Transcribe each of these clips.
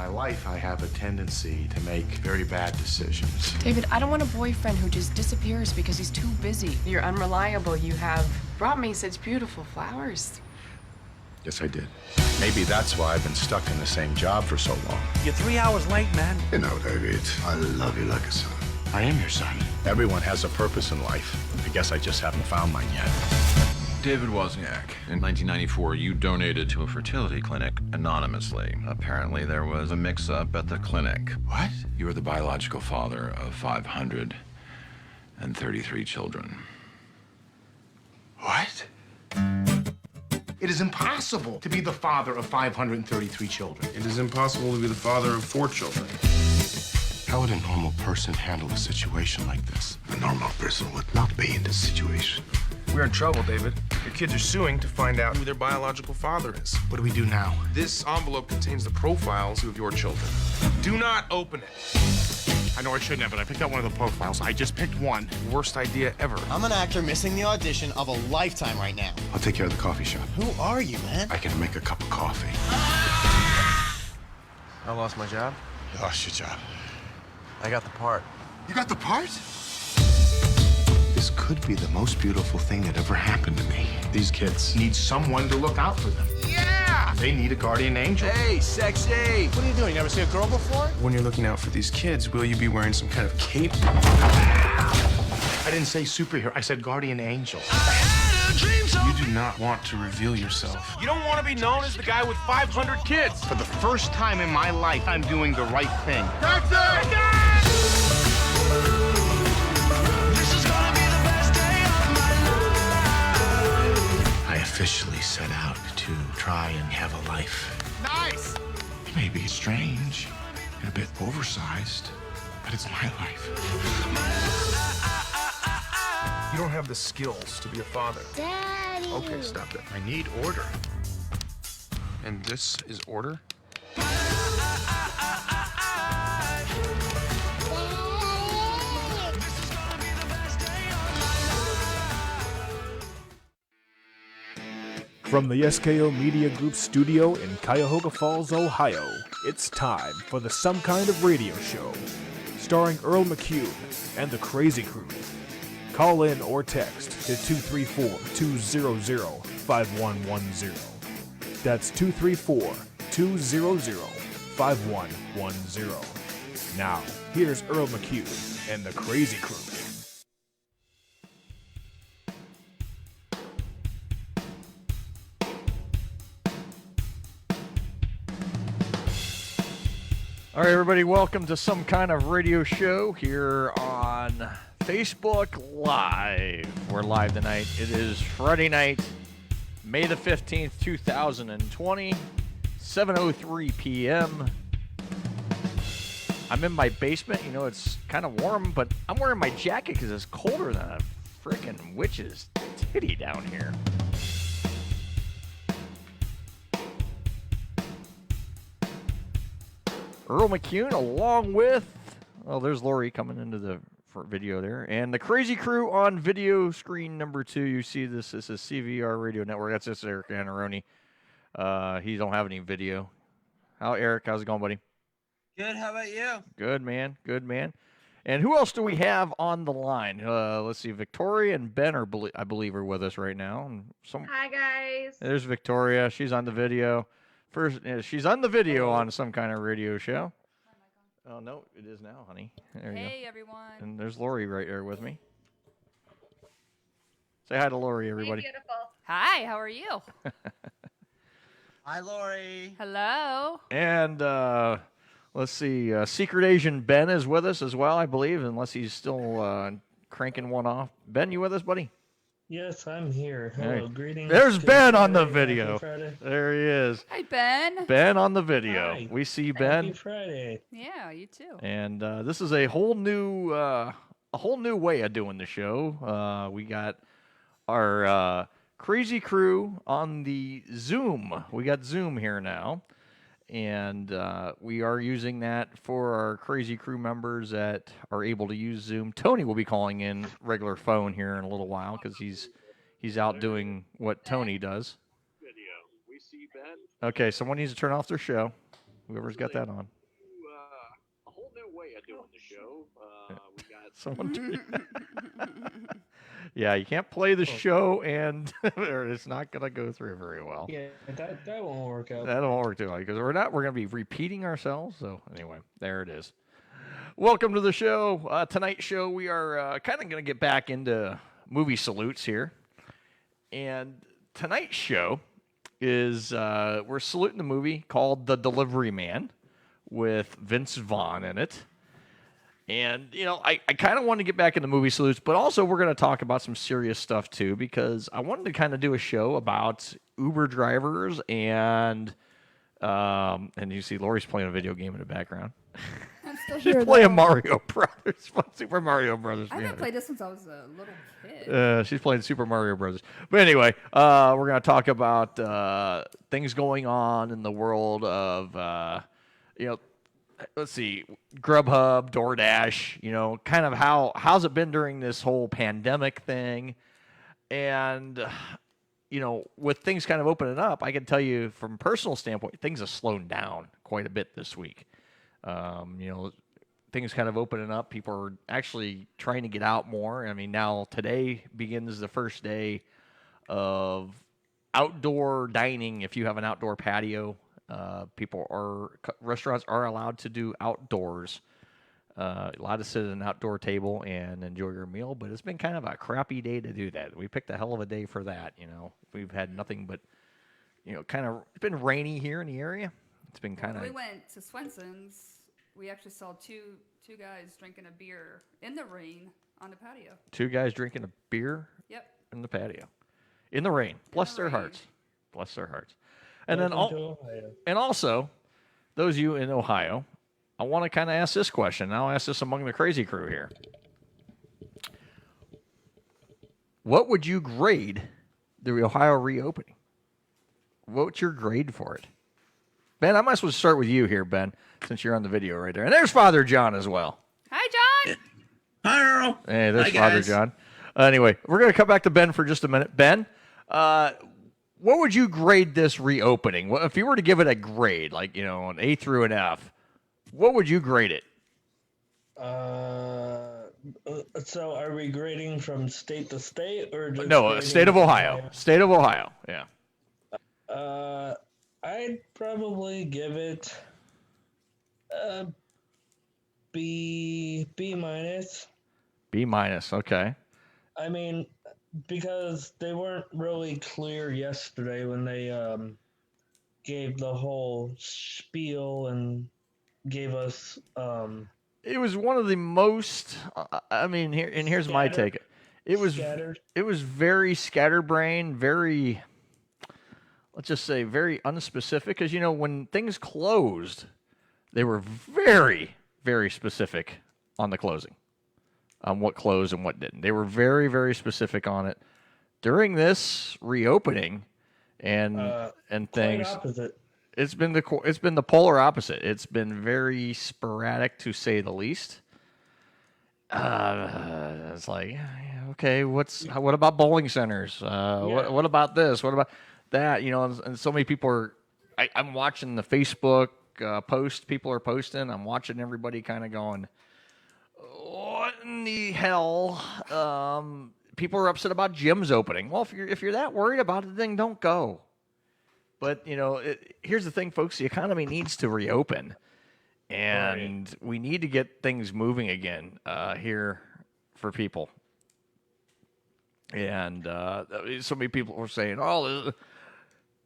my life, I have a tendency to make very bad decisions. David, I don't want a boyfriend who just disappears because he's too busy. You're unreliable. You have brought me such beautiful flowers. Yes, I did. Maybe that's why I've been stuck in the same job for so long. You're 3 hours late, man. You know, David, I love you like a son. I am your son. Everyone has a purpose in life. I guess I just haven't found mine yet. David Wozniak, in 1994, you donated to a fertility clinic anonymously. Apparently, there was a mix-up at the clinic. What? You were the biological father of 533 children. What? It is impossible to be the father of 533 children. It is impossible to be the father of 4 children. How would a normal person handle a situation like this? A normal person would not be in this situation. We're in trouble, David. Your kids are suing to find out who their biological father is. What do we do now? This envelope contains the profiles of your children. Do not open it. I know I shouldn't have, but I picked out one of the profiles. I just picked one. Worst idea ever. I'm an actor missing the audition of a lifetime right now. I'll take care of the coffee shop. Who are you, man? I can make a cup of coffee. I lost my job. You lost your job. I got the part. You got the part? This could be the most beautiful thing that ever happened to me. These kids need someone to look out for them. Yeah! They need a guardian angel. Hey, sexy. What are you doing? You never see a girl before? When you're looking out for these kids, will you be wearing some kind of cape? I didn't say superhero. I said guardian angel. You do not want to reveal yourself. You don't want to be known as the guy with 500 kids. For the first time in my life, I'm doing the right thing. I officially set out to try and have a life. Nice. It may be strange and a bit oversized, but it's my life. You don't have the skills to be a father. Daddy. Okay, stop it. I need order. And this is order? From the SKO Media Group studio in Cuyahoga Falls, Ohio, it's time for the Some Kind of Radio Show, starring Earl McCune and the Crazy Crew. Call in or text to 234-200-5110. That's 234-200-5110. Now, here's Earl McCune and the Crazy Crew. All right, everybody, welcome to Some Kind of Radio Show here on Facebook Live. We're live tonight. It is Friday night, May the 15th, 2020, 7:03 p.m. I'm in my basement. You know, it's kind of warm, but I'm wearing my jacket because it's colder than a freaking witch's titty down here. Earl McCune, along with, well, there's Lori coming into the video there, and the Crazy Crew on video screen number 2. You see this. This is CVR Radio Network. That's just Eric Anaroni. He don't have any video. Eric, how's it going, buddy? Good, how about you? Good, man. Good, man. And who else do we have on the line? Let's see. Victoria and Ben are, I believe, are with us right now. Hi, guys. There's Victoria. She's on the video. First, she's on the video on Some Kind of Radio Show. Oh, no, it is now, honey. There you go. Hey, everyone. And there's Lori right there with me. Say hi to Lori, everybody. Hey, beautiful. Hi, how are you? Hi, Lori. Hello. And let's see. Secret Asian Ben is with us as well, I believe, unless he's still cranking one off. Ben, you with us, buddy? Yes, I'm here. Hello, greetings. There's Ben Friday, on the video. There he is. Hi, Ben. Ben on the video. Hi. We see Ben. Happy Friday. Yeah, you too. And this is a whole new way of doing the show. We got our Crazy Crew on the Zoom. We got Zoom here now. And we are using that for our Crazy Crew members that are able to use Zoom. Tony will be calling in regular phone here in a little while because he's out doing what Tony does. Okay, someone needs to turn off their show. Whoever's got that on. A whole new way of doing the show. We got Someone. Yeah, you can't play the show and or it's not gonna go through very well. Yeah, that won't work out. That won't work too well because we're gonna be repeating ourselves. So anyway, there it is. Welcome to the show. Tonight's show, we are kind of going to get back into movie salutes here. And tonight's show is we're saluting the movie called The Delivery Man with Vince Vaughn in it. And, you know, I kind of want to get back into movie salutes, but also we're going to talk about some serious stuff too because I wanted to kind of do a show about Uber drivers and you see Lori's playing a video game in the background. I'm still She's here. playing Mario Brothers, Super Mario Brothers. I haven't played this since I was a little kid. She's playing Super Mario Brothers. But anyway, we're going to talk about things going on in the world of, let's see, Grubhub, DoorDash, kind of how's it been during this whole pandemic thing. And, with things kind of opening up, I can tell you from a personal standpoint, things have slowed down quite a bit this week. Things kind of opening up. People are actually trying to get out more. I mean, now today begins the first day of outdoor dining. If you have an outdoor patio, restaurants are allowed to do outdoors. Allowed to sit at an outdoor table and enjoy your meal, but it's been kind of a crappy day to do that. We picked a hell of a day for that. We've had nothing but, it's been rainy here in the area. It's been kind of. We went to Swenson's. We actually saw two guys drinking a beer in the rain on the patio. Two guys drinking a beer. Yep. In the patio, in the rain. Bless their hearts. Bless their hearts. And then also, those of you in Ohio, I want to kind of ask this question. I'll ask this among the crazy crew here. What would you grade the Ohio reopening? What's your grade for it? Ben, I might as well start with you here, Ben, since you're on the video right there. And there's Father John as well. Hi, John. Hi, Earl. Hey, there's Hi, Father guys. John. Anyway, we're going to come back to Ben for just a minute. Ben, what would you grade this reopening? If you were to give it a grade, like, an A through an F, what would you grade it? So are we grading from state to state or just No, grading state of Ohio. State of Ohio, yeah. I'd probably give it a B minus. B minus, okay. I mean, because they weren't really clear yesterday when they gave the whole spiel and gave us. It was one of the most. Here's my take. It was scattered. It was very scatterbrained, very. Let's just say very unspecific, because when things closed, they were very, very specific on the closing, on what closed and what didn't. They were very, very specific on it. During this reopening and things, opposite. it's been the polar opposite. It's been very sporadic, to say the least. It's like, okay, what about bowling centers? What about this? What about that? And so many people are. I'm watching the Facebook post people are posting. I'm watching everybody kind of going, what in the hell? People are upset about gyms opening. Well, if you're that worried about it, then don't go. But here's the thing, folks. The economy needs to reopen, and we need to get things moving again here for people. And so many people were saying, "Oh,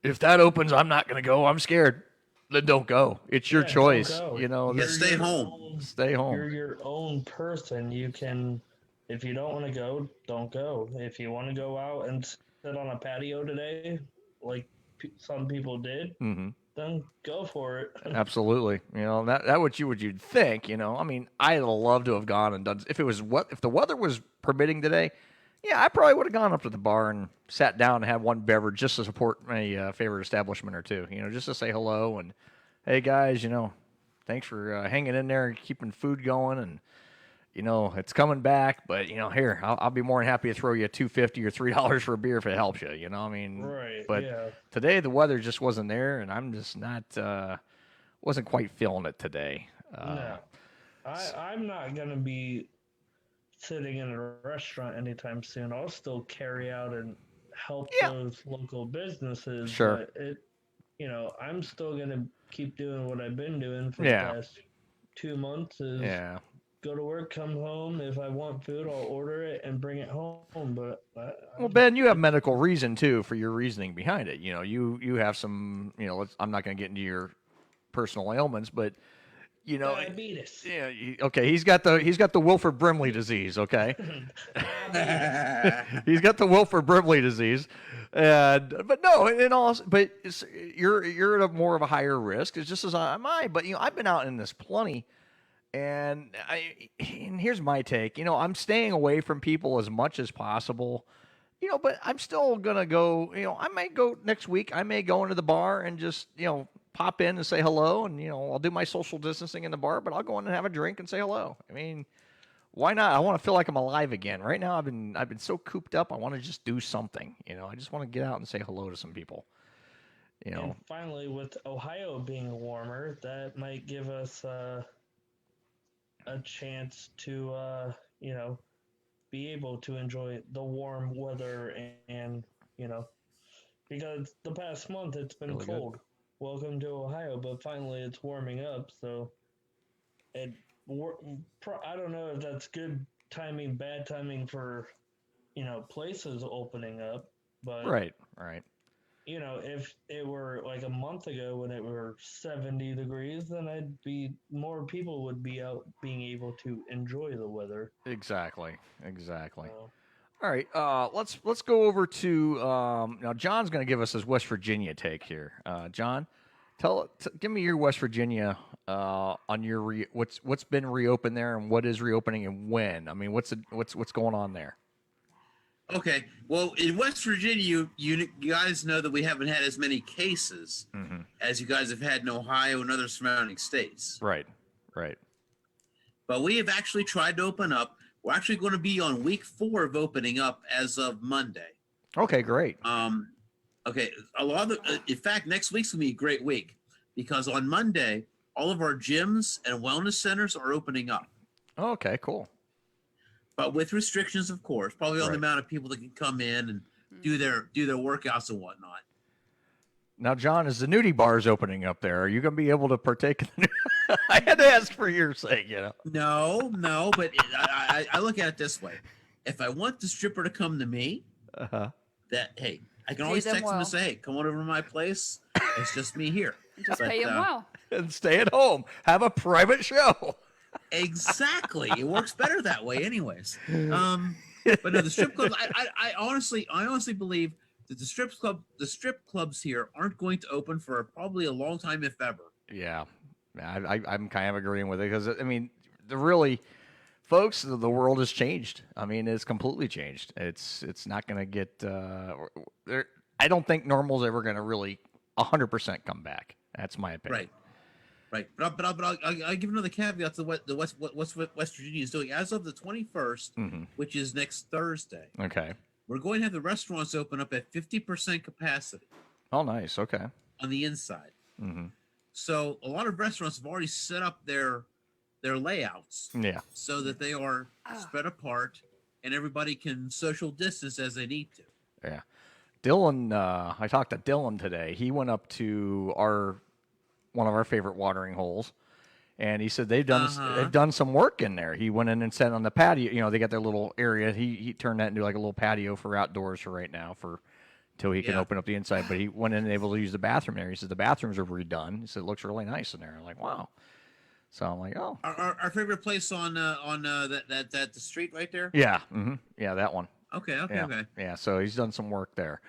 if that opens, I'm not going to go. I'm scared." Then don't go. It's your choice. Stay home. Stay home. You're your own person. You can, if you don't want to go, don't go. If you want to go out and sit on a patio today, like some people did, then go for it. Absolutely. That what you'd think. I'd love to have gone and done. If the weather was permitting today, yeah, I probably would have gone up to the bar and sat down and had one beverage just to support my favorite establishment or two. Just to say hello and, hey guys, thanks for hanging in there and keeping food going, and it's coming back. But here I'll be more than happy to throw you $2.50 or $3 for a beer if it helps you. Right. But today the weather just wasn't there, and I'm just not wasn't quite feeling it today. No. I'm not going to be sitting in a restaurant anytime soon. I'll still carry out and help those local businesses. Sure. But I'm still going to keep doing what I've been doing for the past 2 months is go to work, come home. If I want food, I'll order it and bring it home. But well, Ben, you have medical reason too for your reasoning behind it. You have some. I'm not going to get into your personal ailments, but diabetes. Yeah. Okay. He's got the Wilford Brimley disease. Okay. He's got the Wilford Brimley disease, but you're at a more of a higher risk. It's just as am I. But I've been out in this plenty. And here's my take. I'm staying away from people as much as possible. But I'm still gonna go. I may go next week. I may go into the bar and just pop in and say hello, and I'll do my social distancing in the bar. But I'll go in and have a drink and say hello. I mean, why not? I want to feel like I'm alive again. Right now, I've been so cooped up. I want to just do something. I just want to get out and say hello to some people. And finally, with Ohio being warmer, that might give us a chance to, be able to enjoy the warm weather and because the past month it's been really cold. Good. Welcome to Ohio, but finally it's warming up. So I don't know if that's good timing, bad timing for, places opening up, but right. If it were like a month ago when it were 70 degrees, then more people would be out being able to enjoy the weather. Exactly. All right, let's go over to now. John's going to give us his West Virginia take here. John, give me your West Virginia on your what's been reopened there and what is reopening and when. I mean, what's going on there? Okay, well, in West Virginia, you guys know that we haven't had as many cases as you guys have had in Ohio and other surrounding states. Right. But we have actually tried to open up. We're actually going to be on week 4 of opening up as of Monday. Okay, great. Okay, in fact, next week's going to be a great week because on Monday, all of our gyms and wellness centers are opening up. Okay, cool. But with restrictions, of course, probably on the amount of people that can come in and do their workouts and whatnot. Now, John, is the nudie bars opening up there? Are you going to be able to partake in the I had to ask for your sake, No, but I look at it this way. If I want the stripper to come to me, hey, I can always text them and say, hey, come on over to my place. It's just me here. Just pay them well. And stay at home. Have a private show. Exactly. It works better that way anyways. But no, the strip clubs, I honestly believe that the strip clubs here aren't going to open for probably a long time, if ever. Yeah. I'm kind of agreeing with it because, I mean, folks, the world has changed. I mean, it's completely changed. It's not going to get, I don't think normal's ever going to really 100% come back. That's my opinion. Right. But I'll give another caveat to what West Virginia is doing. As of the 21st, which is next Thursday. Okay. We're going to have the restaurants open up at 50% capacity. Oh, nice. Okay. On the inside. So a lot of restaurants have already set up their layouts. Yeah. So that they are spread apart and everybody can social distance as they need to. Yeah. Dylan, I talked to Dylan today. He went up to one of our favorite watering holes, and he said they've done some work in there. He went in and sat on the patio. They got their little area. He turned that into like a little patio for outdoors for right now till he can open up the inside. But he went in and able to use the bathroom there. He said the bathrooms are redone. He said it looks really nice in there. I'm like, wow. So I'm like, oh. Our favorite place on the street right there. Yeah. Yeah, that one. Okay. Yeah. So he's done some work there.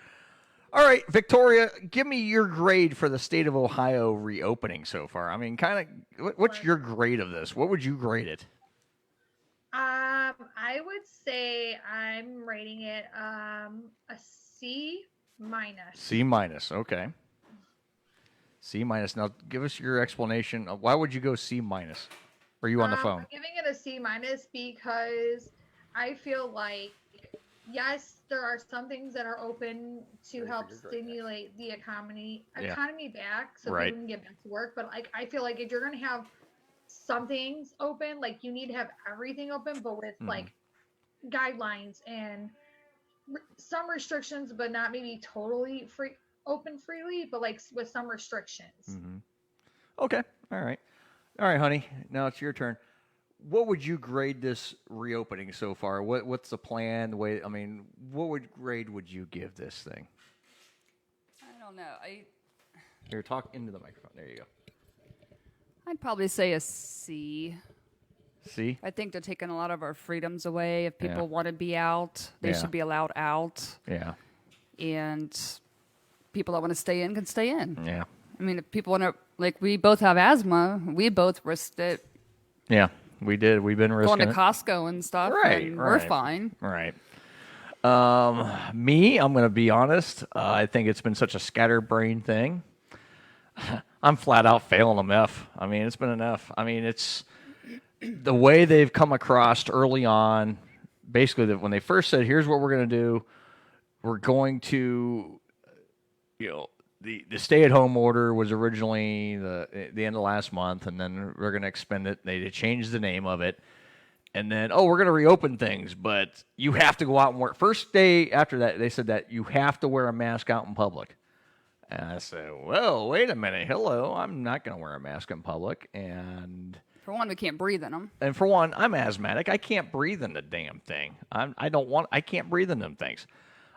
All right, Victoria, give me your grade for the state of Ohio reopening so far. I mean, what's your grade of this? What would you grade it? I would say I'm rating it a C minus. C minus, okay. C minus. Now, give us your explanation. Why would you go C minus? Are you on the phone? I'm giving it a C minus because I feel like yes, there are some things that are open to help stimulate the economy back so Right. people can get back to work. But like, I feel like if you're gonna have some things open, like you need to have everything open, but with like guidelines and some restrictions, but not maybe totally free open freely, but like with some restrictions. Okay. All right. All right, honey. Now it's your turn. What would you grade this reopening so far? What's the plan? What grade would you give this thing? I don't know. Here, talk into the microphone. There you go. I'd probably say a C. C? I think they're taking a lot of our freedoms away. If people Yeah. want to be out, they Yeah. should be allowed out. Yeah. And people that want to stay in can stay in. Yeah. I mean, if people want to, like, we both have asthma. We both risked it. Yeah, we did. We've been risking Going to it. Costco and stuff. Right, And right. we're fine. Right. Me, I'm going to be honest. I think it's been such a scatterbrain thing. I'm flat out failing them F. I mean, it's been an F. I mean, it's the way they've come across early on. Basically, that when they first said, "Here's what we're going to do. We're going to, the stay-at-home order was originally the end of last month, and then we're going to expend it. They changed the name of it, and then we're going to reopen things, but you have to go out and work. First day after that, they said that you have to wear a mask out in public. And I said, well, wait a minute. Hello, I'm not going to wear a mask in public. And For one, we can't breathe in them. for one, I'm asthmatic. I can't breathe in the damn thing. I can't breathe in them things.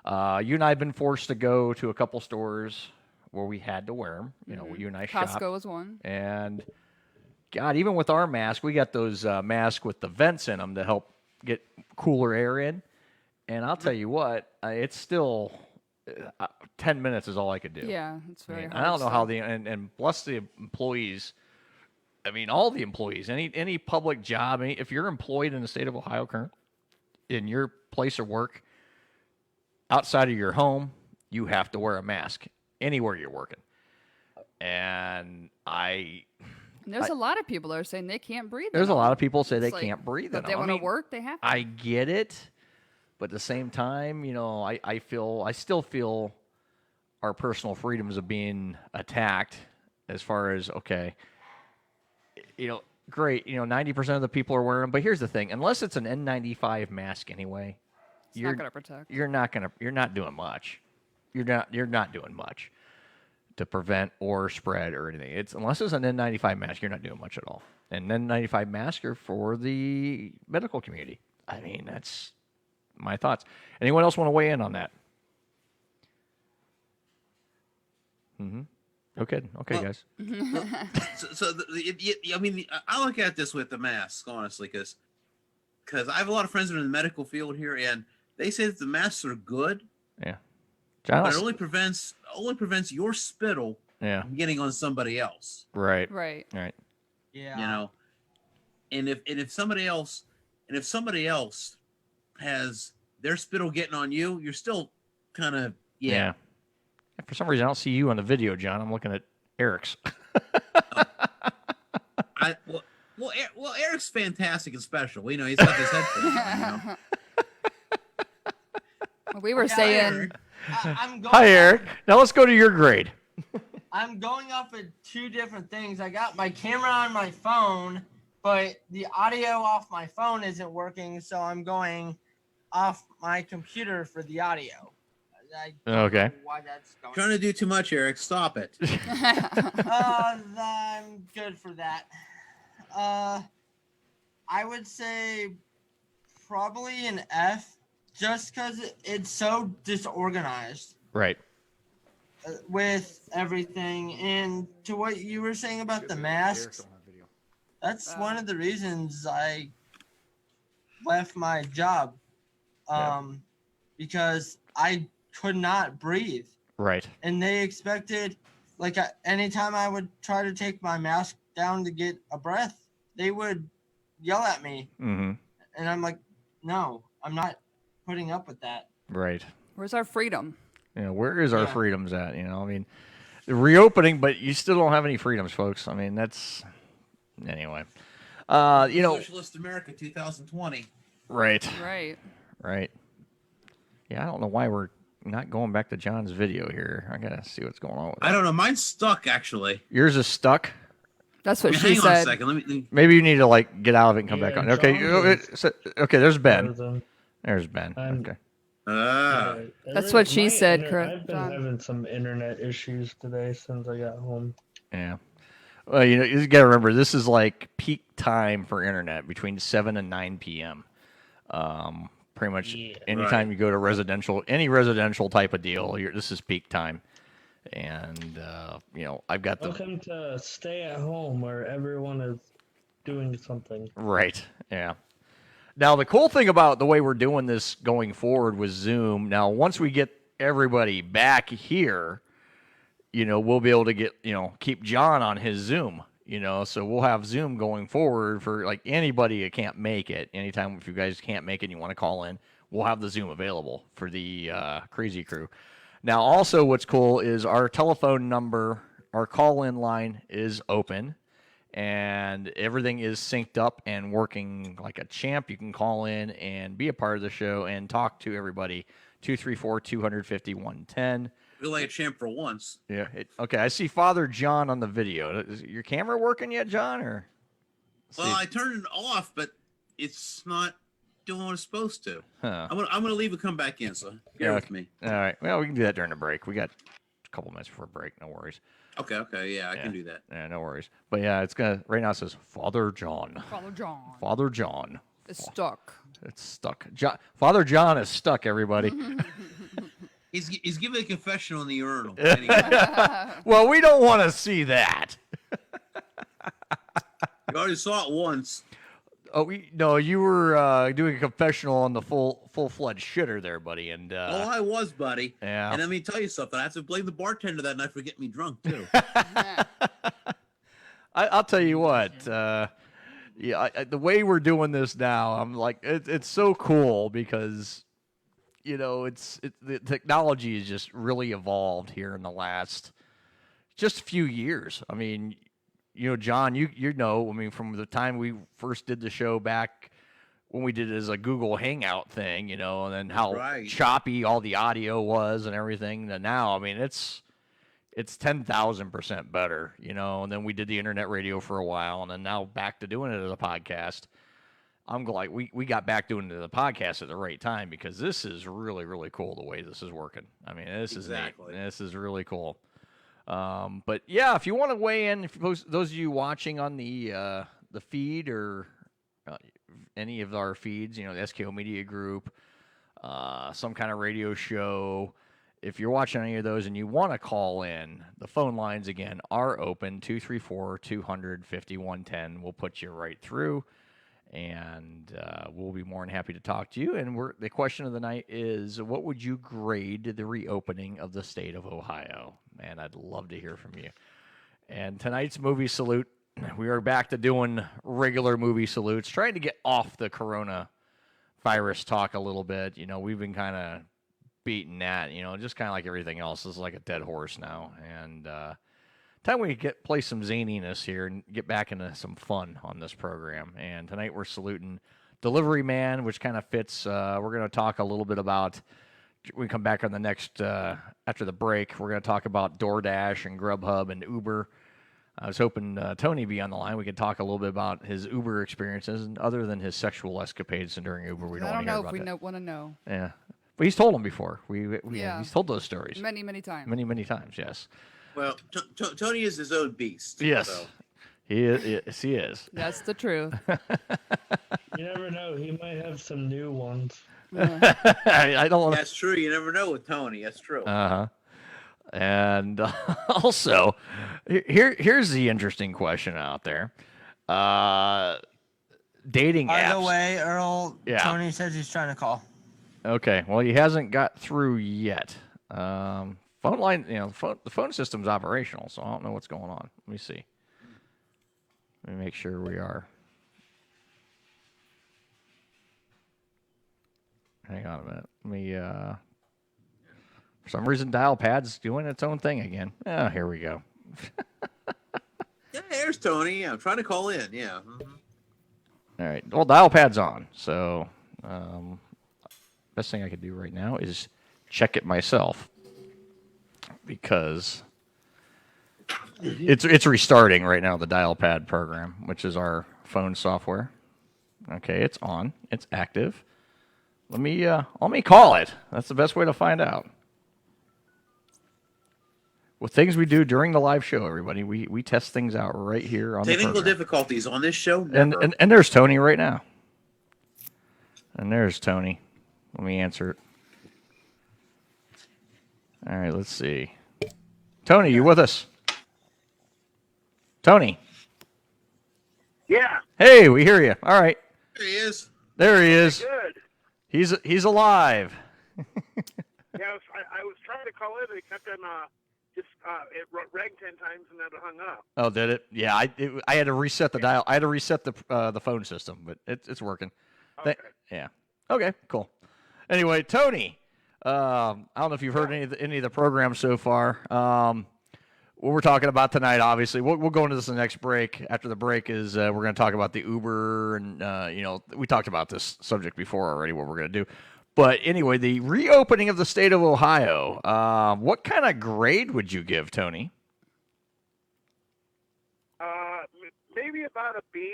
You and I have been forced to go to a couple stores where we had to wear them. You and I Costco shop. was one. And God, even with our mask, we got those masks with the vents in them to help get cooler air in. And I'll tell you what, it's still 10 minutes is all I could do. Yeah, it's very hard. I don't know how and bless the employees. I mean, all the employees, any public job, if you're employed in the state of Ohio currently, in your place of work, outside of your home, you have to wear a mask anywhere you're working. And there's a lot of people that are saying they can't breathe. There's a lot of people say they It's like, can't breathe. But they want to work, they have to. I get it, but at the same time, I still feel our personal freedoms are being attacked. As far as great, 90% of the people are wearing them. But here's the thing: unless it's an N95 mask anyway, It's not going to protect. You're not doing much. You're not doing much to prevent or spread or anything. Unless it's an N95 mask, you're not doing much at all. And N95 masks are for the medical community. I mean, that's my thoughts. Anyone else want to weigh in on that? Okay, guys. I look at this with the masks, honestly, because I have a lot of friends that are in the medical field here, and they say that the masks are good. Yeah. But it only prevents your spittle from getting on somebody else. Right. Yeah. And if somebody else has their spittle getting on you, you're still kind of Yeah. For some reason, I don't see you on the video, John. I'm looking at Eric's. Well, Eric's fantastic and special. He's got this headphones on. We were saying. I'm going Hi, Eric. Now let's go to your grade. I'm going off of two different things. I got my camera on my phone, but the audio off my phone isn't working, so I'm going off my computer for the audio. I don't know why that's going. Trying to do too much, Eric. Stop it. I'm good for that. I would say probably an F, just because it's so disorganized. Right. With everything. And to what you were saying about the masks, that's one of the reasons I left my job. Because I could not breathe. Right. And they expected, anytime I would try to take my mask down to get a breath, they would yell at me. Mm-hmm. And I'm like, no, I'm not putting up with that. Right. Where's our freedom? Where is our freedoms at? Reopening, but you still don't have any freedoms, folks. I mean, that's anyway. Socialist America 2020. Right. Right. Right. Yeah, I don't know why we're not going back to John's video here. I gotta see what's going on with that. I don't know. Mine's stuck actually. Yours is stuck. That's what she hang said. on a second. Let me. Maybe you need to like get out of it and come back on. Okay, John okay. There's Ben. frozen. There's Ben. Okay. That's what she said, correct, I've been John? having some internet issues today since I got home. Yeah. Well, you got to remember, this is like peak time for internet between 7 and 9 p.m. Pretty much anytime you go to any residential type of deal, this is peak time. And, I've got Welcome to stay at home where everyone is doing something. Right, yeah. Now, the cool thing about the way we're doing this going forward with Zoom, now, once we get everybody back here, we'll be able to keep John on his Zoom, so we'll have Zoom going forward for, like, anybody that can't make it. Anytime if you guys can't make it and you want to call in, we'll have the Zoom available for the Crazy Crew. Now, also what's cool is our telephone number, our call-in line is open. And everything is synced up and working like a champ. You can call in and be a part of the show and talk to everybody. 234-250-110. Feel like a champ for once. Yeah. Okay. I see Father John on the video. Is your camera working yet, John? Or? Well, I turned it off, but it's not doing what it's supposed to. Huh. I'm gonna leave and come back in. So bear with me. All right. Well, we can do that during the break. We got a couple minutes before break. No worries. Okay, yeah, I can do that. Yeah, no worries. But yeah, it's gonna right now it says Father John. Father John. Father John. It's stuck. It's stuck. Father John is stuck, everybody. He's giving a confessional in the urinal. Well, we don't want to see that. You already saw it once. Oh, you were doing a confessional on the full-fledged shitter there, buddy. And I was, buddy. Yeah. And let me tell you something. I have to blame the bartender that night for getting me drunk too. I'll tell you what. The way we're doing this now, I'm like, it's so cool because, the technology has just really evolved here in the last just few years. I mean, John, from the time we first did the show back when we did it as a Google Hangout thing, and then how choppy all the audio was and everything. And now, I mean, it's 10,000% better, and then we did the internet radio for a while, and then now back to doing it as a podcast. I'm glad we got back doing it as a podcast at the right time because this is really, really cool the way this is working. I mean, this is neat. This is really cool. But yeah, if you want to weigh in, those of you watching on the feed or any of our feeds, the SKO Media Group, some kind of radio show, if you're watching any of those and you want to call in, the phone lines again are open, 234-250-110. We'll put you right through, and we'll be more than happy to talk to you. And the question of the night is, what would you grade the reopening of the state of Ohio? Man, I'd love to hear from you. And tonight's movie salute, we are back to doing regular movie salutes, trying to get off the coronavirus talk a little bit. We've been kind of beating that, just kind of like everything else. This is like a dead horse now. And time we play some zaniness here and get back into some fun on this program. And tonight we're saluting Delivery Man, which kind of fits. We're going to talk a little bit about, we come back on the next, after the break, we're going to talk about DoorDash and Grubhub and Uber. I was hoping Tony be on the line. We could talk a little bit about his Uber experiences, and other than his sexual escapades during Uber, we don't want to hear about that. I don't know if we want to know. Yeah. But he's told them before. He's told those stories. Many, many times. Many, many times, yes. Well, Tony is his own beast. Yes. So. He is. Yes, he is. That's the truth. You never know. He might have some new ones. I don't. That's true. You never know with Tony. That's true. Uh-huh. And also, here's the interesting question out there. Dating apps. By the way, Earl, Yeah. Tony says he's trying to call. Okay. Well, he hasn't got through yet. Phone line, the phone system's operational, so I don't know what's going on. Let me see. Let me make sure we are. Hang on a minute. Let me, for some reason, dial pad's doing its own thing again. Oh, here we go. Yeah, there's Tony. Yeah, I'm trying to call in. Yeah. Mm-hmm. All right. Well, dial pad's on, so best thing I could do right now is check it myself because it's restarting right now, the dial pad program, which is our phone software. Okay, it's on. It's active. Let me call it. That's the best way to find out. With things we do during the live show, everybody, we test things out right here on the Technical program. difficulties on this show. And there's Tony right now. And there's Tony. Let me answer it. All right, let's see. Tony, you with us? Tony. Yeah. Hey, we hear you. All right. There he is. There he is. Good. He's alive. Yeah, I was trying to call in, and it kept on it rang 10 times and then it hung up. Oh, did it? Yeah, I had to reset the dial. I had to reset the phone system, but it's working. Okay. Yeah. Okay. Cool. Anyway, Tony, I don't know if you've heard any of the programs so far. What we're talking about tonight, obviously, we'll go into this in the next break. After the break is we're going to talk about the Uber, and we talked about this subject before already. What we're going to do. But anyway, the reopening of the state of Ohio. What kind of grade would you give, Tony? Maybe about a B.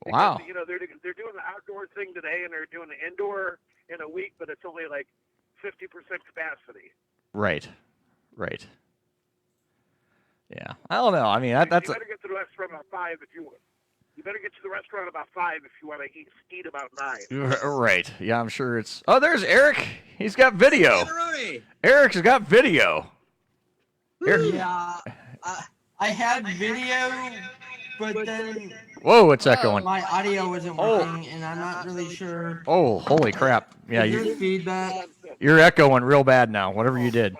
Wow. Because, they're doing the outdoor thing today, and they're doing the indoor in a week, but it's only like 50% capacity. Right. Yeah. I don't know. I mean, that's. You better get to the restaurant about 5 if you want. You better get to the restaurant about 5 if you want to eat about 9. Right. Yeah, I'm sure it's. Oh, there's Eric. He's got video. Eric's got video. Yeah, I had video, but then. Whoa, what's that going? My audio wasn't working, and I'm not really sure. Oh, holy crap! Yeah, There's feedback. You're echoing real bad now. Whatever you did.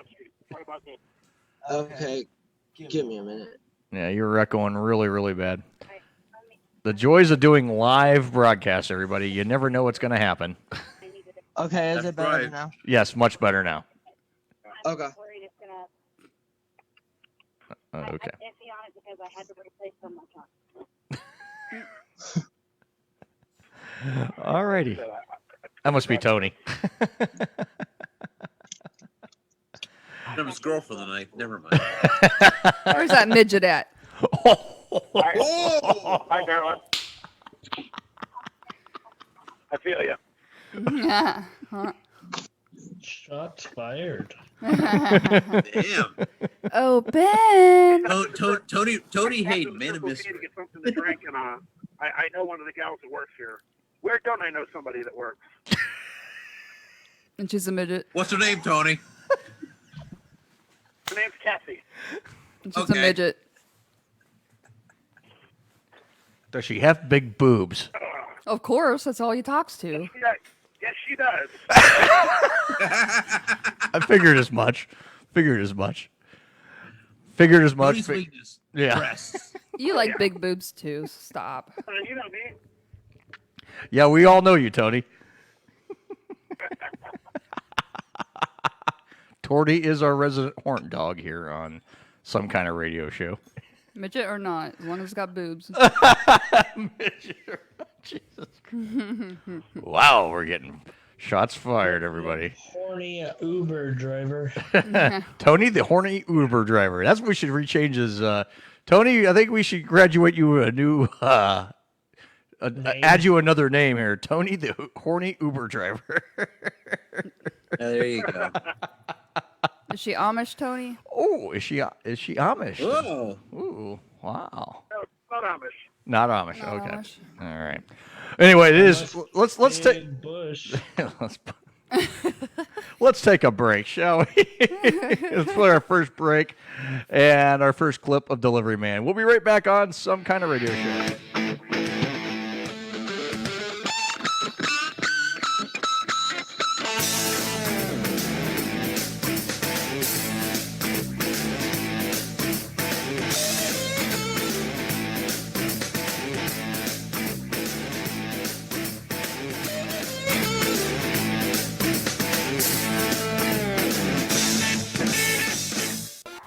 Okay, give me a minute. Yeah, you're echoing really, really bad. The joys of doing live broadcasts, everybody. You never know what's going to happen. Okay, is it better now? Yes, much better now. Okay. Okay. Alrighty. That must be Tony. That was girl for the night. Never mind. Where's that midget at? Hi, Carolyn. I feel you. Yeah. Shots fired. Damn. Open. Tony Hayden, man of To mystery. get something to drink, and I know one of the gals that works here. Where don't I know somebody that works? And she's a midget. What's her name, Tony? Her name's Kathy. And she's a midget. Does she have big boobs? Of course, that's all he talks to. Yes, she does. I figured as much. Figured as much. Tony's weakness. Yeah. Breasts. You like big boobs too. So stop. You know me. Yeah, we all know you, Tony. Torty is our resident horn dog here on some kind of radio show. Midget or not, as long as it's got boobs. Jesus. Wow, we're getting shots fired, everybody. Horny Uber driver. Tony, the horny Uber driver. That's what we should rechange his. Tony, I think we should graduate you a new. Add you another name here. Tony, the horny Uber driver. There you go. Is she Amish, Tony? Oh, is she Amish? Whoa. Ooh, wow. No, not Amish. Not Amish. Not Okay. Amish. All right. Anyway, it is. Let's take. Bush. Let's take a break, shall we? Let's play our first break and our first clip of Delivery Man. We'll be right back on Some Kind of Radio Show.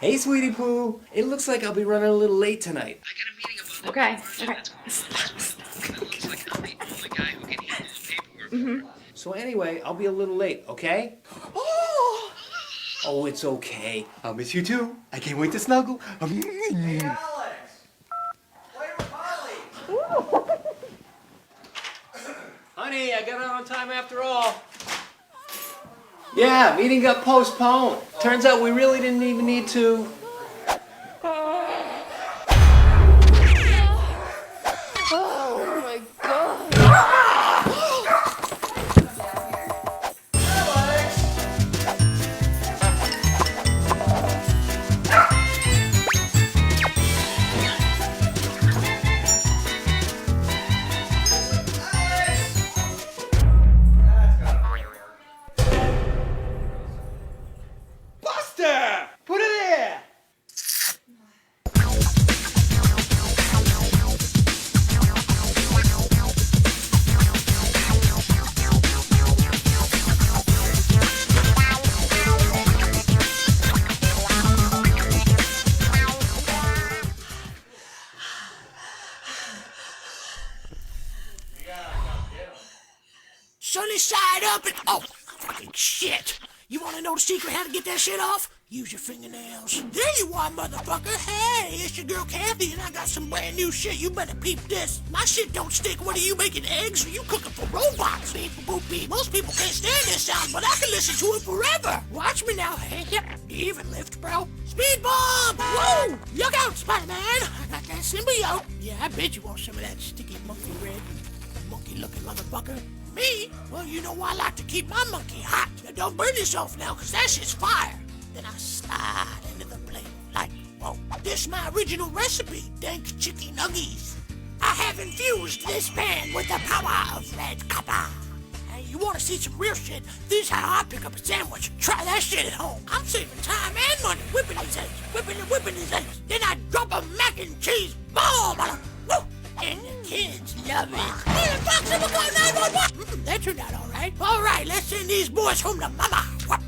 Hey, Sweetie Poo. It looks like I'll be running a little late tonight. Okay. So anyway, I'll be a little late, okay? Oh, it's okay. I'll miss you too. I can't wait to snuggle. Hey, Alex! Play with Polly! Honey, I got out on time after all. Yeah, meeting got postponed. Turns out we really didn't even need to. Oh my god. Buster! Put it here! Sunny side up and oh, fucking shit! You want to know the secret how to get that shit off? Use your fingernails. There you are, motherfucker. Hey, it's your girl Kathy, and I got some brand new shit. You better peep this. My shit don't stick. What are you making eggs or you cooking for robots? Beep, boop, beep. Most people can't stand this sound, but I can listen to it forever. Watch me now. Hey, yep. Even lift, bro. Speed bomb! Whoa! Look out, Spider-Man! I got that symbiote. Yeah, I bet you want some of that sticky monkey red. Monkey-looking motherfucker. Me? Well, you know I like to keep my monkey hot. Now, don't burn yourself now, because that shit's fire. Then I slide into the plate like, whoa. This my original recipe, dank chicken nuggies. I have infused this pan with the power of red copper. Hey, you want to see some real shit? This is how I pick up a sandwich. Try that shit at home. I'm saving time and money whipping these eggs, whipping these eggs. Then I drop a mac and cheese bomb on them. Woo! And the kids love it. Hey, the fox, I'm gonna call 911. That turned out all right. All right, let's send these boys home to mama. What?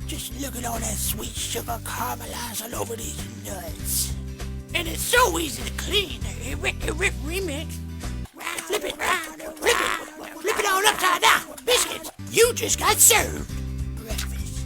Just look at all that sweet sugar caramelized all over these nuts. And it's so easy to clean. Rip remix. Flip it round and flip it all upside down. Biscuits, you just got served. Breakfast.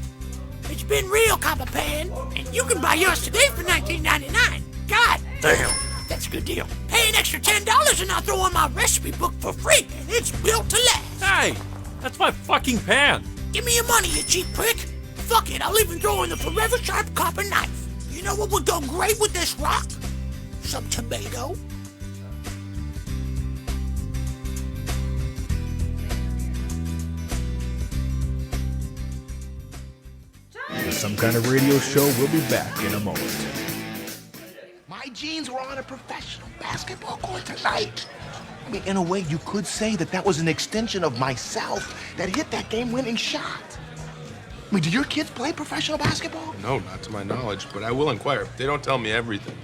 It's been real, Copper Pan. And you can buy yours today for $19.99. God damn. That's a good deal. Pay an extra $10 and I'll throw in my recipe book for free, and it's built to last. Hey, that's my fucking pan. Give me your money, you cheap prick. Fuck it, I'll even throw in the forever sharp copper knife. You know what would go great with this rock? Some tomato. The Some Kind of Radio Show will be back in a moment. My jeans were on a professional basketball court tonight. I mean, in a way, you could say that that was an extension of myself that hit that game-winning shot. I mean, do your kids play professional basketball? No, not to my knowledge, but I will inquire. They don't tell me everything.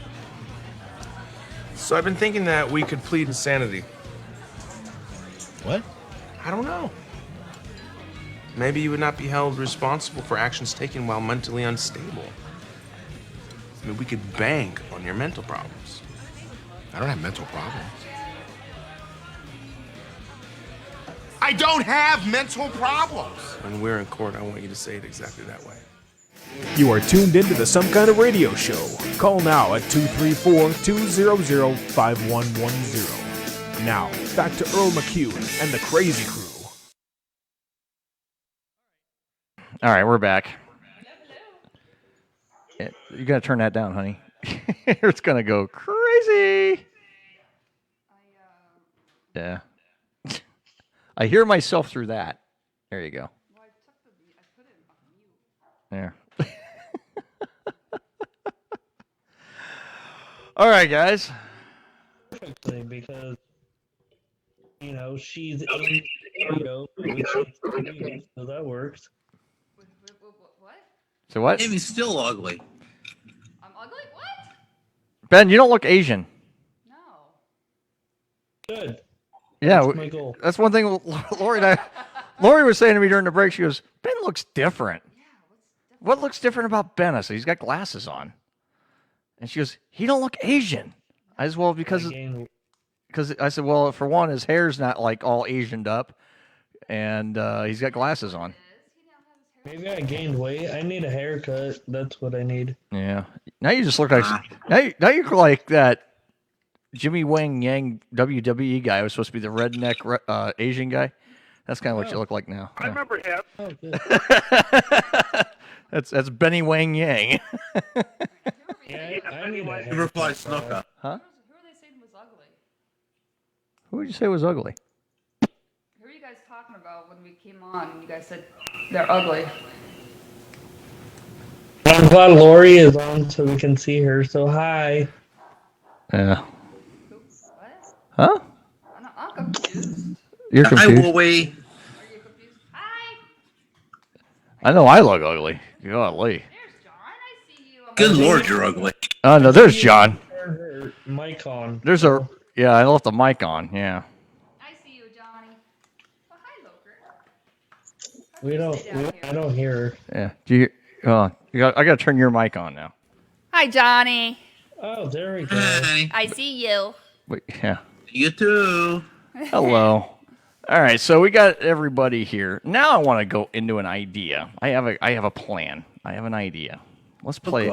So I've been thinking that we could plead insanity. What? I don't know. Maybe you would not be held responsible for actions taken while mentally unstable. I mean, we could bank on your mental problems. I don't have mental problems. I don't have mental problems! When we're in court, I want you to say it exactly that way. You are tuned into the Some Kind of Radio Show. Call now at 234-200-5110. Now, back to Earl McCune and the Crazy Crew. All right, we're back. You gotta turn that down, honey. It's gonna go crazy. Yeah. I hear myself through that. There you go. There. All right, guys. Perfectly, because you know she's in the video, so that works. What? So what? Amy's still ugly. I'm ugly? What? Ben, you don't look Asian. Good. Yeah, That's my goal. that's one thing Lori and I. Lori was saying to me during the break. She goes, "Ben looks different." What looks different about Ben? I said, "He's got glasses on." And she goes, "He don't look Asian." I said, "Well, because I said, well, for one, his hair's not like all Asianed up, and he's got glasses on. Maybe I gained weight. I need a haircut. That's what I need. Yeah. Now you just look like now you look like that Jimmy Wang Yang WWE guy was supposed to be the redneck Asian guy. That's kind of what you look like now. I remember him. Oh, good. That's Benny Wang Yang. Yeah, I need a Never fly snooker. Huh? Who are they saying was ugly? Who would you say was ugly? Who are you guys talking about when we came on and you guys said they're ugly? I'm glad Lori is on so we can see her. So hi. Yeah. Huh? I'm confused. You're confused. Hi, Wowie. I know I look ugly. Golly. Good Lord, you're ugly. Oh no, there's John. Turn her mic on. There's a I left the mic on. Yeah. I don't hear her. Yeah. Do you? I got to turn your mic on now. Hi, Johnny. Oh, there we go. I see you. Wait. Yeah. You too. Hello. All right, so we got everybody here. Now I want to go into an idea. I have a plan. I have an idea. Let's play.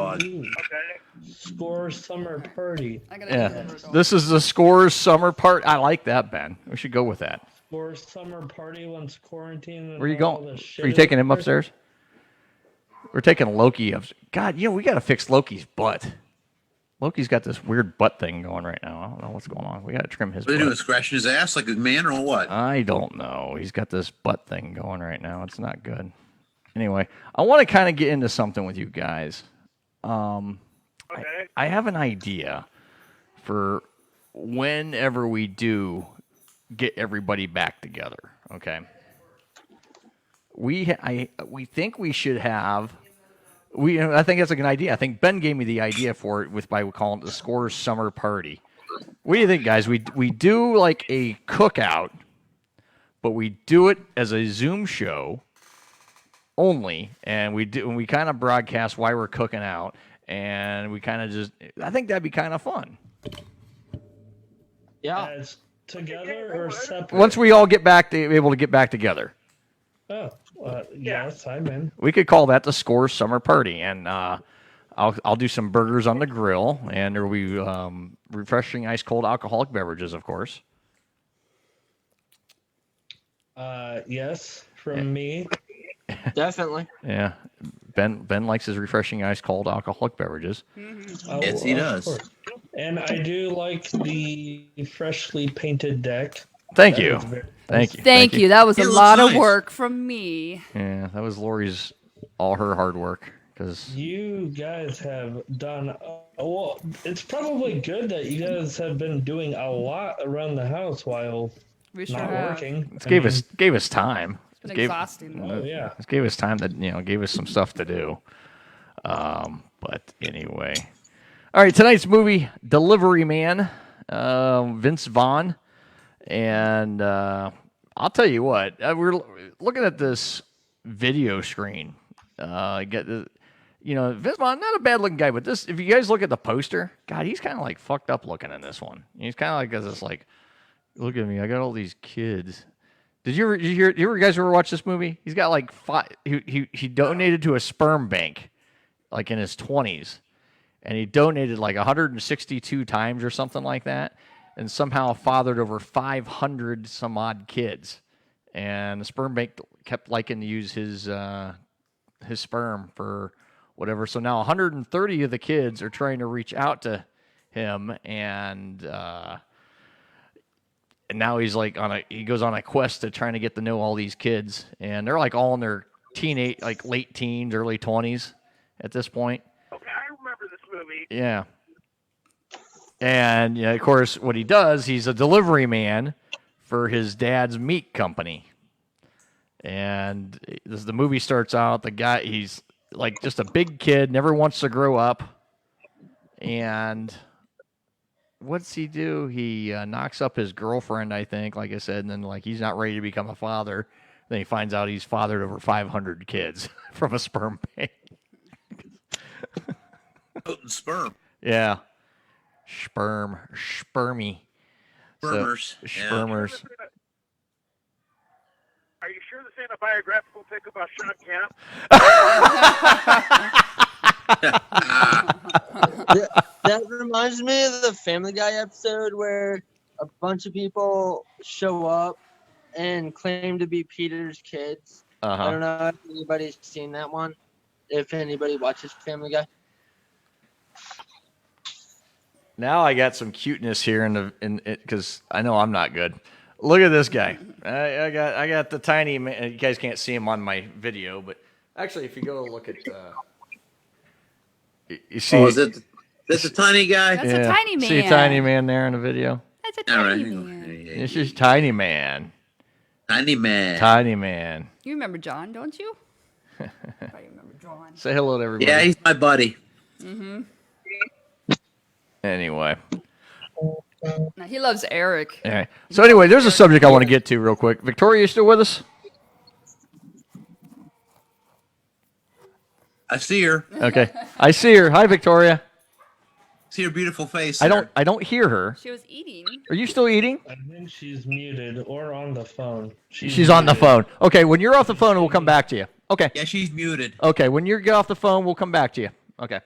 Score summer party. Yeah. This is the Scores Summer Party. I like that, Ben. We should go with that. Score summer party once quarantine. Where are you going? Are you taking him upstairs? We're taking Loki up. God, we got to fix Loki's butt. Loki's got this weird butt thing going right now. I don't know what's going on. We got to trim his What are butt. they doing? Scratching his ass like a man or what? I don't know. He's got this butt thing going right now. It's not good. Anyway, I want to kind of get into something with you guys. I have an idea for whenever we do get everybody back together. Okay. We think we should have. I think that's a good idea. I think Ben gave me the idea for it by calling it the Scores Summer Party. What do you think, guys? We do like a cookout, but we do it as a Zoom show only, and we kind of broadcast why we're cooking out, and we kind of just. I think that'd be kind of fun. Yeah. As together or separate? Once we all get back able to get back together. Oh, yes, I'm in. We could call that the Scores Summer Party, and I'll do some burgers on the grill, and there will be refreshing ice cold alcoholic beverages, of course. Yes, from me. Definitely. Yeah, Ben likes his refreshing ice cold alcoholic beverages. Oh, Yes, he of does. course. And I do like the freshly painted deck. Thank That you. is very Thank nice. you. Thank you. That was It a looks lot of nice. work from me. Yeah, that was Lori's all her hard work because You guys have done well. It's probably good that you guys have been doing a lot around the house while We sure not have. working. it gave us time. It's been It gave- exhausting. Oh yeah. It gave us time that gave us some stuff to do. But anyway, all right. Tonight's movie, Delivery Man, Vince Vaughn, and I'll tell you what. We're looking at this video screen. Vince Vaughn, not a bad looking guy, but this. If you guys look at the poster, God, he's kind of like fucked up looking in this one. He's kind of like this, like, look at me, I got all these kids. Did you guys ever watch this movie? He's got like five. He donated to a sperm bank, like in his 20s, and he donated like 162 times or something like that, and somehow fathered over 500 some odd kids. And the sperm bank kept liking to use his sperm for whatever. So now 130 of the kids are trying to reach out to him, and now he's like he goes on a quest to trying to get to know all these kids, and they're like all in their late teens, early 20s at this point. Okay, I remember this movie. Yeah. And of course, what he does, he's a delivery man for his dad's meat company. And as the movie starts out, the guy, he's like just a big kid, never wants to grow up. And what's he do? He knocks up his girlfriend, I think, like I said, and then like he's not ready to become a father. Then he finds out he's fathered over 500 kids from a sperm bank. Potent sperm. Yeah. Spermy. Spermers. So, spermers. Are you sure this ain't a biographical pic about Sean Camp? That reminds me of the Family Guy episode where a bunch of people show up and claim to be Peter's kids. Uh-huh. I don't know if anybody's seen that one. If anybody watches Family Guy. Now I got some cuteness here in it because I know I'm not good. Look at this guy. I got the tiny man. You guys can't see him on my video, but actually, if you go look at, you see. Oh, is it? That's a tiny guy. That's a tiny man. See a tiny man there in the video. That's a All tiny right. man. This is tiny man. Tiny man. Tiny man. You remember John, don't you? I remember John. Say hello to everybody. Yeah, he's my buddy. Mm-hmm. Anyway. No, he loves Eric. All right. So anyway, there's a subject I want to get to real quick. Victoria, you still with us? I see her. Okay. I see her. Hi, Victoria. See her beautiful face. I don't hear her. She was eating. Are you still eating? I think she's muted or on the phone. She's on the phone. Okay, when you're off the phone, we'll come back to you. Okay. Yeah, she's muted. Okay, when you get off the phone, we'll come back to you. Okay.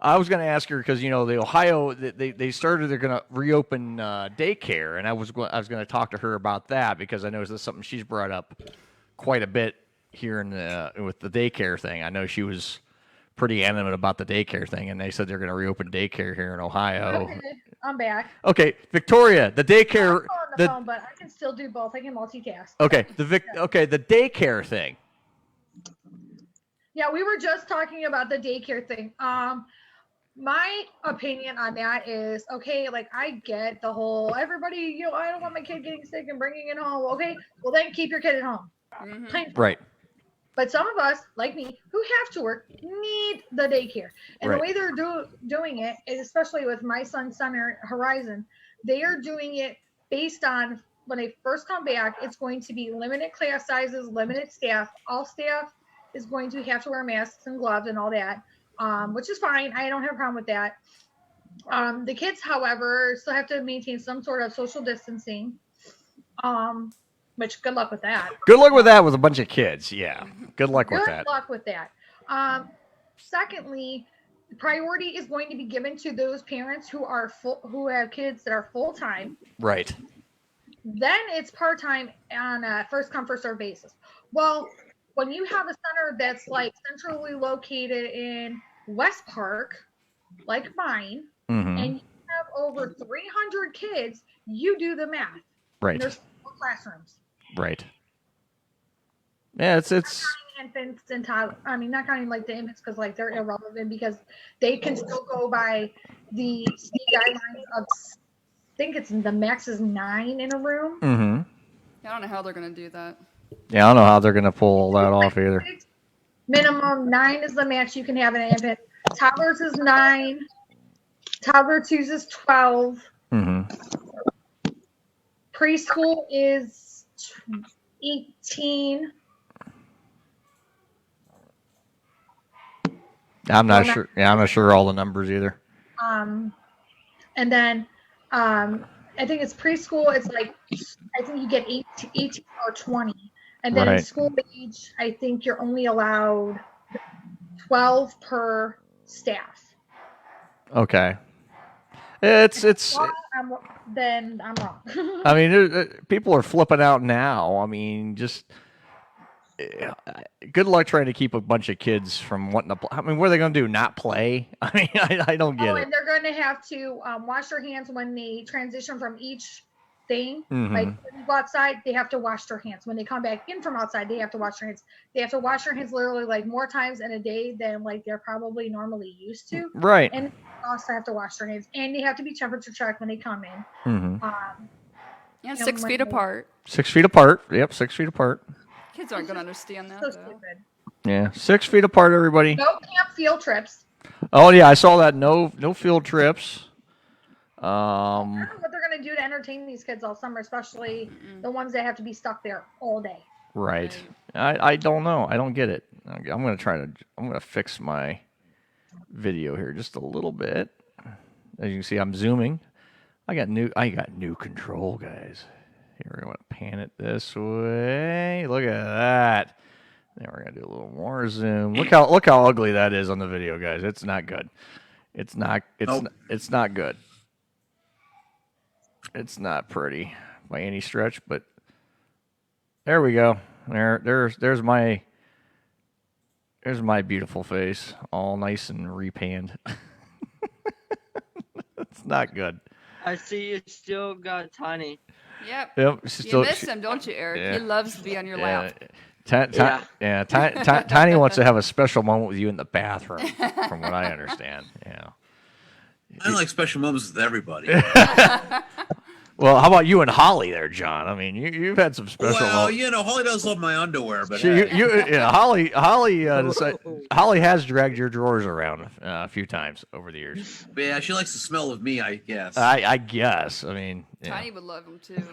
I was going to ask her because the Ohio they're going to reopen daycare, and I was going to talk to her about that because I know this is something she's brought up quite a bit here with the daycare thing. I know she was pretty animate about the daycare thing, and they said they're going to reopen daycare here in Ohio. Okay, I'm back. Okay, Victoria, the daycare. I'm on the phone, but I can still do both. I can multitask. Okay, the daycare thing. Yeah, we were just talking about the daycare thing. My opinion on that is, okay, like I get the whole everybody, I don't want my kid getting sick and bringing it home. Okay, well then keep your kid at home. Right. But some of us, like me, who have to work, need the daycare. And Right. the way they're doing it, is especially with my son's Center Horizon, they are doing it based on when they first come back, it's going to be limited class sizes, limited staff. All staff is going to have to wear masks and gloves and all that. Which is fine. I don't have a problem with that. The kids, however, still have to maintain some sort of social distancing. Which good luck with that. Good luck with that with a bunch of kids. Yeah. Good luck with that. Good luck with that. Secondly, priority is going to be given to those parents who have kids that are full time. Right. Then it's part time on a first come first serve basis. Well, when you have a center that's like centrally located in West Park, like mine, Mhm. and you have over 300 kids, you do the math. Right. And there's 4 classrooms. Right. Yeah, it's Infants and toddlers. I mean, not counting like the infants because like they're irrelevant because they can still go by the state guidelines of. I think it's the max is 9 in a room. Mm-hmm. I don't know how they're gonna do that. Yeah, I don't know how they're gonna pull that off either. Minimum 9 is the max you can have in an infant. Toddlers is 9. Toddler 2s is 12. Mm-hmm. Preschool is 18. I'm not sure. Yeah, I'm not sure all the numbers either. And then I think it's preschool. It's like I think you get 18 or 20, and then in Right. school age, I think you're only allowed 12 per staff. Okay. It's. Then I'm wrong. I mean, people are flipping out now. I mean, just good luck trying to keep a bunch of kids from wanting to play. I mean, what are they going to do? Not play? I mean, I don't get it. And they're going to have to wash their hands when they transition from each thing. Mhm. Like when you go outside, they have to wash their hands. When they come back in from outside, they have to wash their hands. They have to wash their hands literally like more times in a day than like they're probably normally used to. Right. And they also have to wash their hands, and they have to be temperature checked when they come in. Mm-hmm. Yeah, And 6 feet when they- apart. 6 feet apart. Yep, 6 feet apart. Kids aren't gonna understand that. So though. stupid. Yeah, 6 feet apart, everybody. No camp field trips. Oh yeah, I saw that. No field trips. I don't know what they're going to do to entertain these kids all summer, especially the ones that have to be stuck there all day. Right. I don't know. I don't get it. I'm gonna fix my video here just a little bit. As you can see, I'm zooming. I got new control, guys. Here, we're going to pan it this way. Look at that. Then we're going to do a little more zoom. Look how ugly that is on the video, guys. It's not good. It's not good. It's not pretty by any stretch, but there we go. There's my beautiful face, all nice and repanned. It's not good. I see you still got Tiny. Yep. Yep. You miss him, don't you, Eric? Yeah. He loves to be on your lap. Tiny wants to have a special moment with you in the bathroom, from what I understand. Yeah. I like special moments with everybody. Well, how about you and Holly there, John? I mean, you've had some special. Well, Holly does love my underwear, but Holly has dragged your drawers around a few times over the years. But yeah, she likes the smell of me, I guess. I guess. I mean, yeah. Tiny would love him too.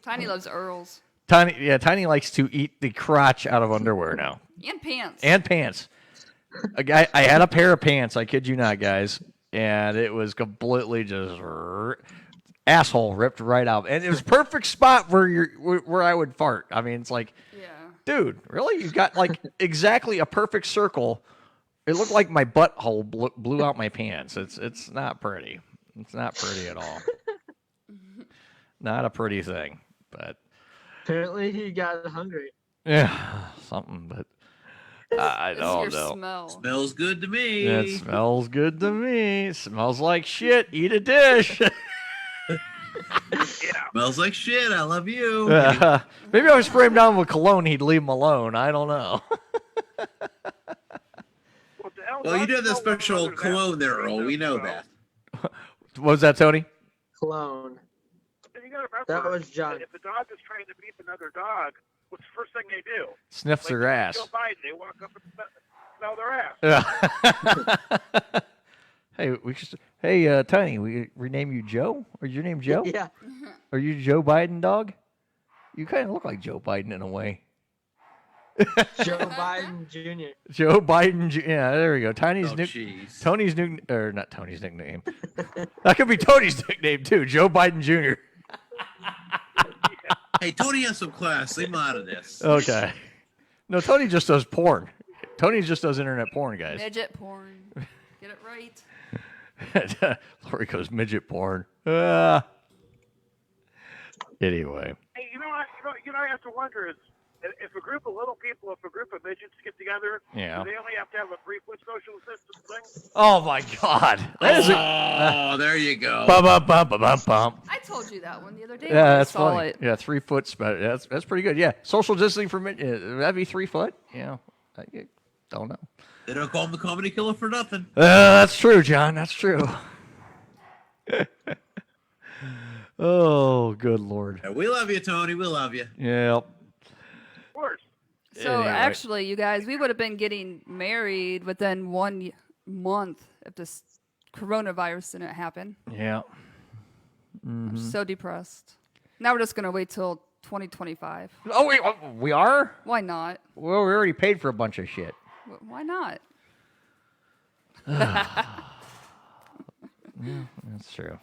Tiny loves Earls. Tiny likes to eat the crotch out of underwear now. And pants. I had a pair of pants, I kid you not, guys, and it was completely just asshole ripped right out. And it was perfect spot where I would fart. I mean, it's like, dude, really? You got like exactly a perfect circle. It looked like my butthole blew out my pants. It's not pretty. It's not pretty at all. Not a pretty thing, but Apparently he got hungry. yeah, something, but I don't know. Smells good to me. It smells good to me. It smells like shit. Eat a dish. Smells like shit. I love you. Maybe I was spray him down with cologne. He'd leave him alone. I don't know. Well, you do have that special cologne there, Earl. We know that. What was that, Tony? Cologne. You gotta remember, That was John. If a dog is trying to beat another dog, what's the first thing they do? Sniffs their ass. Joe Biden, they walk up and smell their ass. Hey, Tony, we rename you Joe? Or is your name Joe? Yeah. Are you Joe Biden, dog? You kind of look like Joe Biden in a way. Joe Biden Jr. Joe Biden, yeah, there we go. Tony's jeez. Tony's new, or not Tony's nickname. That could be Tony's nickname too. Joe Biden Jr. Hey, Tony has some class. Leave him out of this. Okay. No, Tony just does porn. Tony just does internet porn, guys. Midget porn. Get it right. Lori goes midget porn. Anyway. Hey, I have to wonder is if a group of little people, if a group of midgets get together, Yeah. do they only have to have a 3-foot social distance thing? Oh my God. That is there you go. Bum, bum, bum, bum, bum, bum. I told you that one the other day. Yeah, when that's I saw funny. it. Yeah, 3 foot. That's pretty good. Yeah, social distancing for that'd be 3 foot. Yeah, I don't know. They don't call him the comedy killer for nothing. That's true, John. That's true. Oh, good Lord. Yeah, we love you, Tony. We love you. Yeah. Of course. So Anyway. actually, you guys, we would have been getting married within 1 month if this coronavirus didn't happen. Yeah. I'm so depressed. Now we're just gonna wait till 2025. Oh, wait, we are? Why not? Well, we already paid for a bunch of shit. Why not? Yeah, that's true.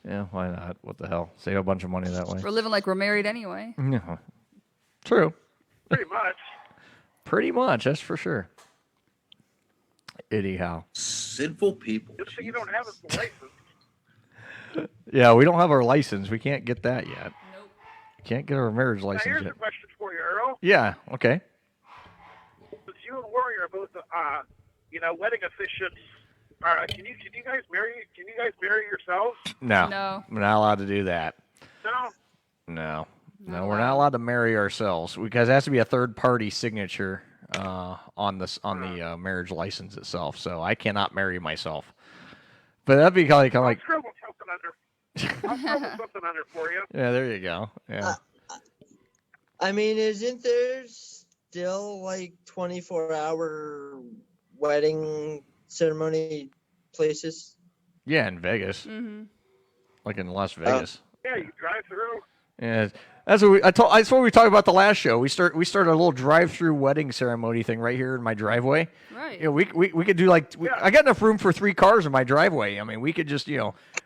Yeah, why not? What the hell? Save a bunch of money that way. We're living like we're married anyway. Yeah. True. Pretty much. Pretty much, that's for sure. Anyhow. Sinful people. Good thing you don't have a license. Yeah, we don't have our license. We can't get that yet. Nope. Can't get our marriage Now, license here's yet. a question for you, Earl. Yeah, okay. Since you and Warrior are both, wedding officiants, can you guys marry? Can you guys marry yourselves? No. No. We're not allowed to do that. No. No. No, we're not allowed to marry ourselves because it has to be a third party signature on the marriage license itself. So I cannot marry myself. But that'd be kind of like I'll scribble something under for you. yeah, there you go. Yeah. I mean, isn't there still like 24-hour wedding ceremony places? Yeah, in Vegas. Mm-hmm. Like in Las Vegas. Yeah, you drive through. Yeah, That's what that's what we talked about the last show. We started a little drive-through wedding ceremony thing right here in my driveway. Right. You know, we could do like I got enough room for 3 cars in my driveway. I mean, we could just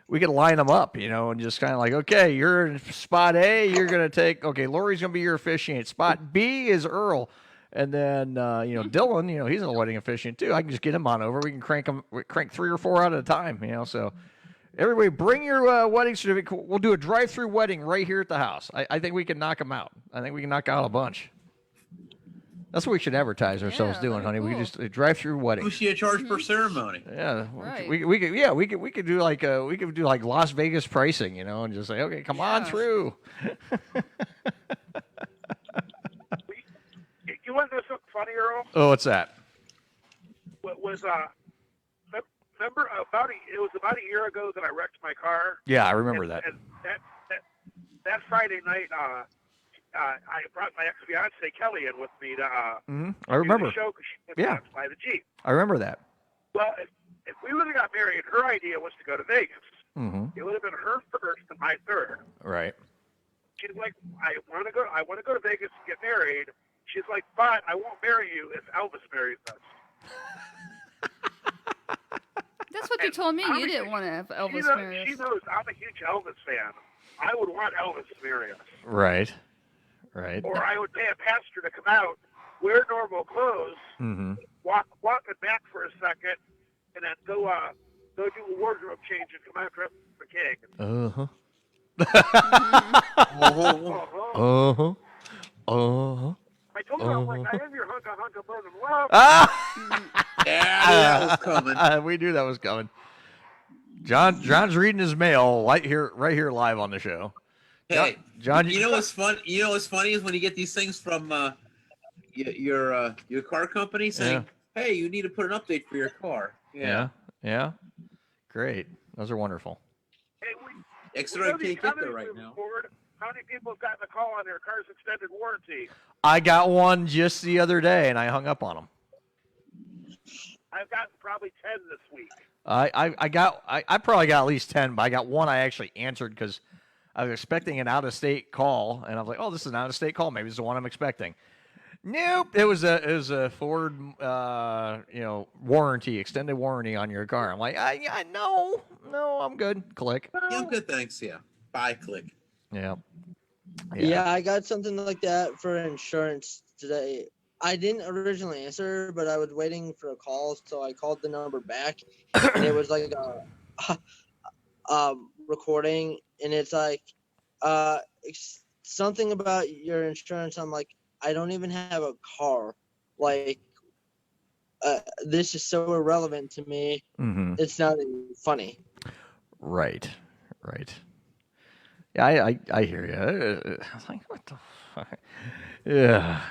we could line them up, and just kind of like, okay, you're in spot A, you're gonna take Lori's gonna be your officiant. Spot B is Earl, and then Dylan, he's a wedding officiant too. I can just get him on over. We can crank 3 or 4 out at a time, So. Everybody, bring your wedding certificate. We'll do a drive-through wedding right here at the house. I think we can knock them out. I think we can knock out a bunch. That's what we should advertise ourselves doing, honey. Cool. We could just a drive-through wedding. We should charge per ceremony. Yeah, right. we could do like Las Vegas pricing, and just say, okay, come on through. You want to know something funny, Earl? Oh, what's that? What was Remember, it was about a year ago that I wrecked my car. Yeah, I remember that. And that Friday night, I brought my ex-fiance Kelly in with me to I remember. do the show because she went to fly the Jeep. I remember that. Well, if we would have got married, her idea was to go to Vegas. Mm-hmm. It would have been her first and my third. Right. She's like, I want to go to Vegas and get married. She's like, but I won't marry you if Elvis marries us. That's what you told me. You didn't want to have Elvis marry us. She knows I'm a huge Elvis fan. I would want Elvis to marry us. Right. Or I would pay a pastor to come out, wear normal clothes, walk it back for a second, and then go do a wardrobe change and come out dressed as the king. I told her, I'm like, I am your hunka burning love. Yeah, that was coming. We knew that was coming. John's reading his mail right here live on the show. Hey, John, you know what's fun? You know what's funny is when you get these things from your car company saying, "Hey, you need to put an update for your car." Yeah. Great. Those are wonderful. Hey, Extra can't get there right now. How many people have gotten a call on their car's extended warranty? I got one just the other day, and I hung up on them. I've gotten probably 10 this week. I probably got at least 10, but I got one I actually answered because I was expecting an out-of-state call, and I was like, "Oh, this is an out-of-state call. Maybe it's the one I'm expecting." Nope, it was a Ford, warranty, extended warranty on your car. I'm like, no, I'm good. Click. Yeah, I'm good, thanks. Yeah, bye. Click. Yeah, I got something like that for insurance today. I didn't originally answer, but I was waiting for a call, so I called the number back, and it was like a recording, and it's like something about your insurance. I'm like, I don't even have a car. Like, this is so irrelevant to me. Mm-hmm. It's not even funny. Right. Yeah, I hear you. I was like, what the fuck? Yeah.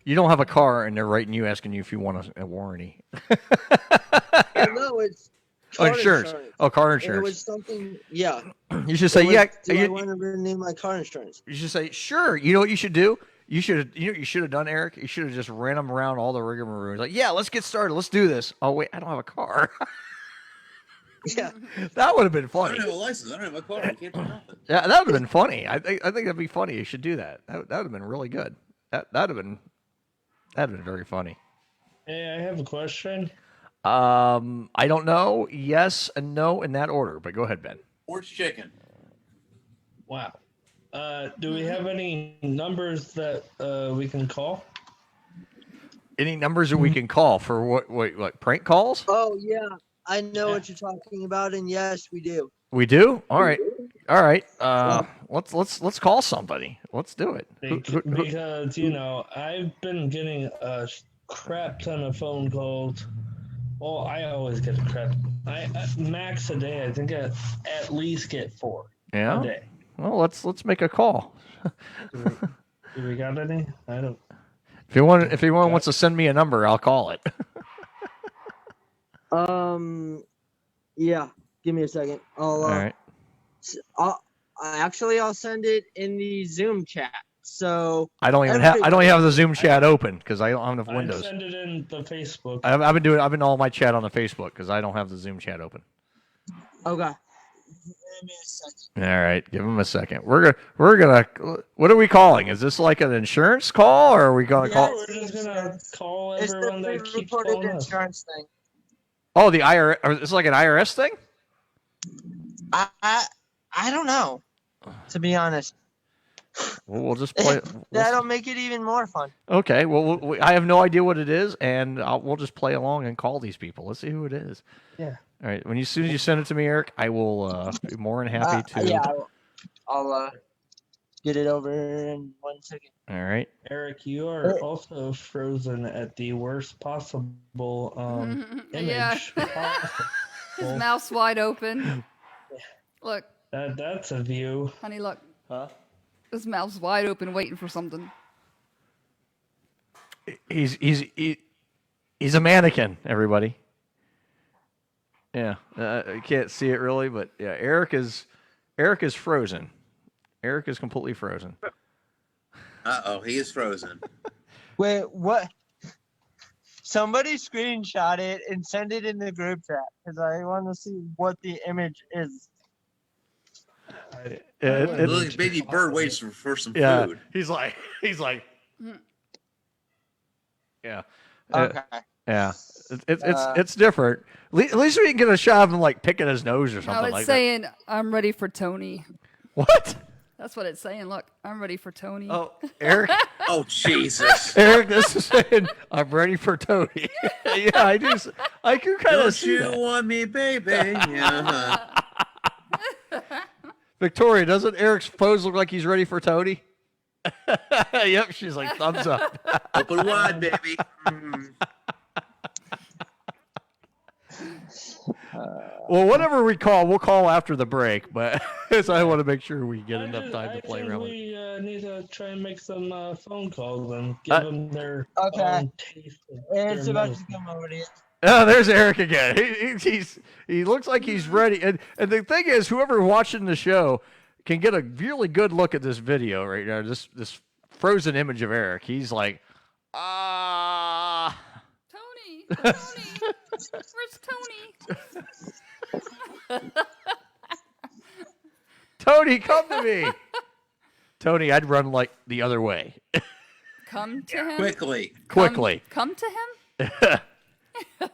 You don't have a car, and they're writing you asking you if you want a warranty. No, it's car insurance. Oh, car insurance. It was something, yeah. You should say, I want to renew my car insurance? You should say, sure. You know what you should do? You should have done, Eric? You should have just ran them around all the rigmarole. Like, yeah, let's get started. Let's do this. Oh, wait, I don't have a car. Yeah. That would have been funny. I don't have a license. I don't have a car. I can't do nothing. Yeah, that would have been funny. I think that'd be funny. You should do that. That would have been really good. That'd have been very funny. Hey, I have a question. I don't know. Yes and no in that order, but go ahead, Ben. Orange chicken. Wow. Do we have any numbers that we can call? Any numbers that we can call for what prank calls? Oh yeah, I know what you're talking about, and yes, we do. We do? All right. Let's call somebody. Let's do it. Because I've been getting a crap ton of phone calls. Well, I always get a crap. Max a day. I think I at least get 4 a day. Well, let's make a call. Do we got any? I don't. If anyone wants to send me a number, I'll call it. Yeah. Give me a second. All right. I'll send it in the Zoom chat. So I don't even have the Zoom chat open because I don't have enough windows. Send it in the Facebook. I've been all my chat on the Facebook because I don't have the Zoom chat open. Okay. All right, give him a second. We're gonna. What are we calling? Is this like an insurance call, or are we gonna call? We're just gonna call It's everyone the that keeps pre-recorded calling us. insurance thing. Oh, the IRS. It's like an IRS thing. I don't know, to be honest. Well, we'll just play. That'll make it even more fun. Okay. Well, I have no idea what it is, and we'll just play along and call these people. Let's see who it is. Yeah. All right. As soon as you send it to me, Eric, I will be more than happy to. Yeah, I'll get it over in 1 second. All right. Eric, you are also frozen at the worst possible Yeah. image. possible. His mouth's wide open. Look. That's a view. Honey, look. Huh? His mouth's wide open, waiting for something. He's a mannequin, everybody. Yeah, you can't see it really, but yeah, Eric is frozen. Eric is completely frozen. He is frozen. Wait, what? Somebody screenshot it and send it in the group chat because I want to see what the image is. Little baby bird waits for some Yeah, food. he's like, yeah. Okay. Yeah, it's different. At least we can get a shot of him like picking his nose or No, something it's like saying, I'm ready for Tony. What? That's what it's saying. Look, I'm ready for Tony. Oh, Eric. Oh, Jesus. Eric, this is saying, I'm ready for Tony. Yeah, I do. I can kind of Don't see you that. want me, baby? Yeah. Victoria, doesn't Eric's pose look like he's ready for Tony? Yep, she's like, thumbs up. Open wide, baby. Well, whatever we call, we'll call after the break, but so I want to make sure we get enough time to play around with it. We need to try and make some phone calls and give them their Okay. own taste. Of It's their about to medicine. come over to you. Oh, there's Eric again. He looks like he's ready. And the thing is, whoever watching the show can get a really good look at this video right now. This frozen image of Eric. He's like, Tony! Where's Tony? Tony, come to me. Tony, I'd run like the other way. Come to him? Quickly. Quickly. Come to him?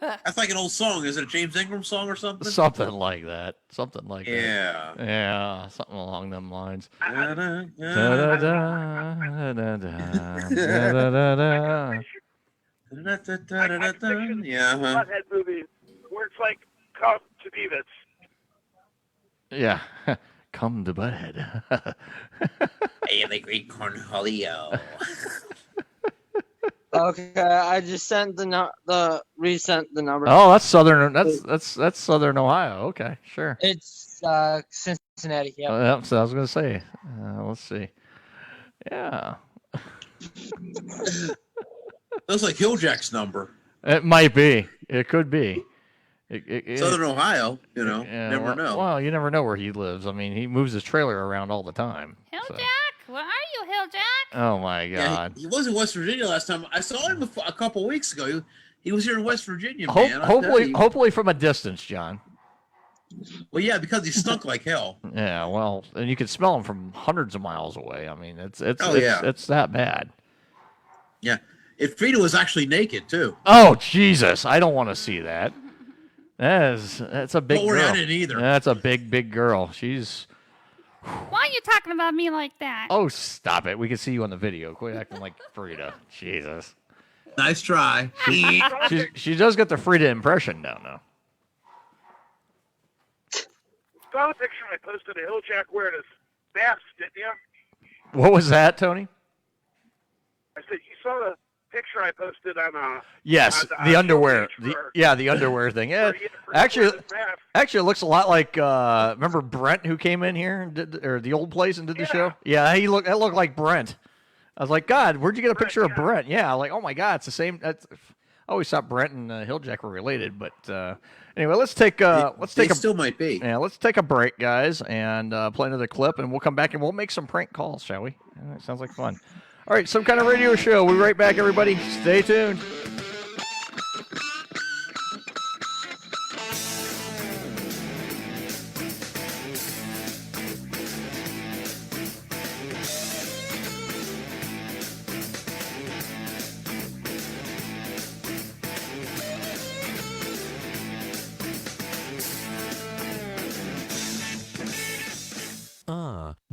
That's like an old song. Is it a James Ingram song or something? Something like that. Something like Yeah. that. Yeah. Something along them lines. Da-da-da. Yeah. Butthead movie where it's like, come to Beavis. Yeah. Come to Butthead. I am the great Cornholio. Okay, I just sent resent the number. Oh, that's southern. That's Southern Ohio. Okay, sure. It's Cincinnati. Yeah. Yeah, so I was gonna say. Let's see. Yeah. Looks like Hilljack's number. It might be. It could be. Southern Ohio, never know. Well, you never know where he lives. I mean, he moves his trailer around all the time. Hilljack? Where are you, Hilljack? Oh my God. Yeah, he was in West Virginia last time. I saw him a couple weeks ago. He was here in West Virginia, man. I tell you. Hopefully from a distance, John. Well, yeah, because he stunk like hell. Yeah, well, and you can smell him from hundreds of miles away. I mean, it's that bad. Yeah, if Frida was actually naked too. Oh Jesus, I don't want to see that. That's a big Don't worry, girl. I didn't either. That's a big girl. She's. Why are you talking about me like that? Oh, stop it. We can see you on the video. Quit acting like Frida. Jesus. Nice try. She does get the Frida impression down now. Saw the picture I posted of Hilljack wearing his vest, didn't you? What was that, Tony? I said you saw the picture I posted on Yes, on, the underwear. for- The underwear thing. Yeah, actually, it looks a lot like remember Brent who came in here and or the old place and did the show. Yeah, that looked like Brent. I was like, God, where'd you get a picture of Brent? Yeah, like, oh my God, it's the same. I always thought Brent and Hilljack were related, but anyway, let's take still might be. Yeah, let's take a break, guys, and play another clip, and we'll come back and we'll make some prank calls, shall we? Sounds like fun. All right, Some Kind of Radio Show. We'll be right back, everybody. Stay tuned.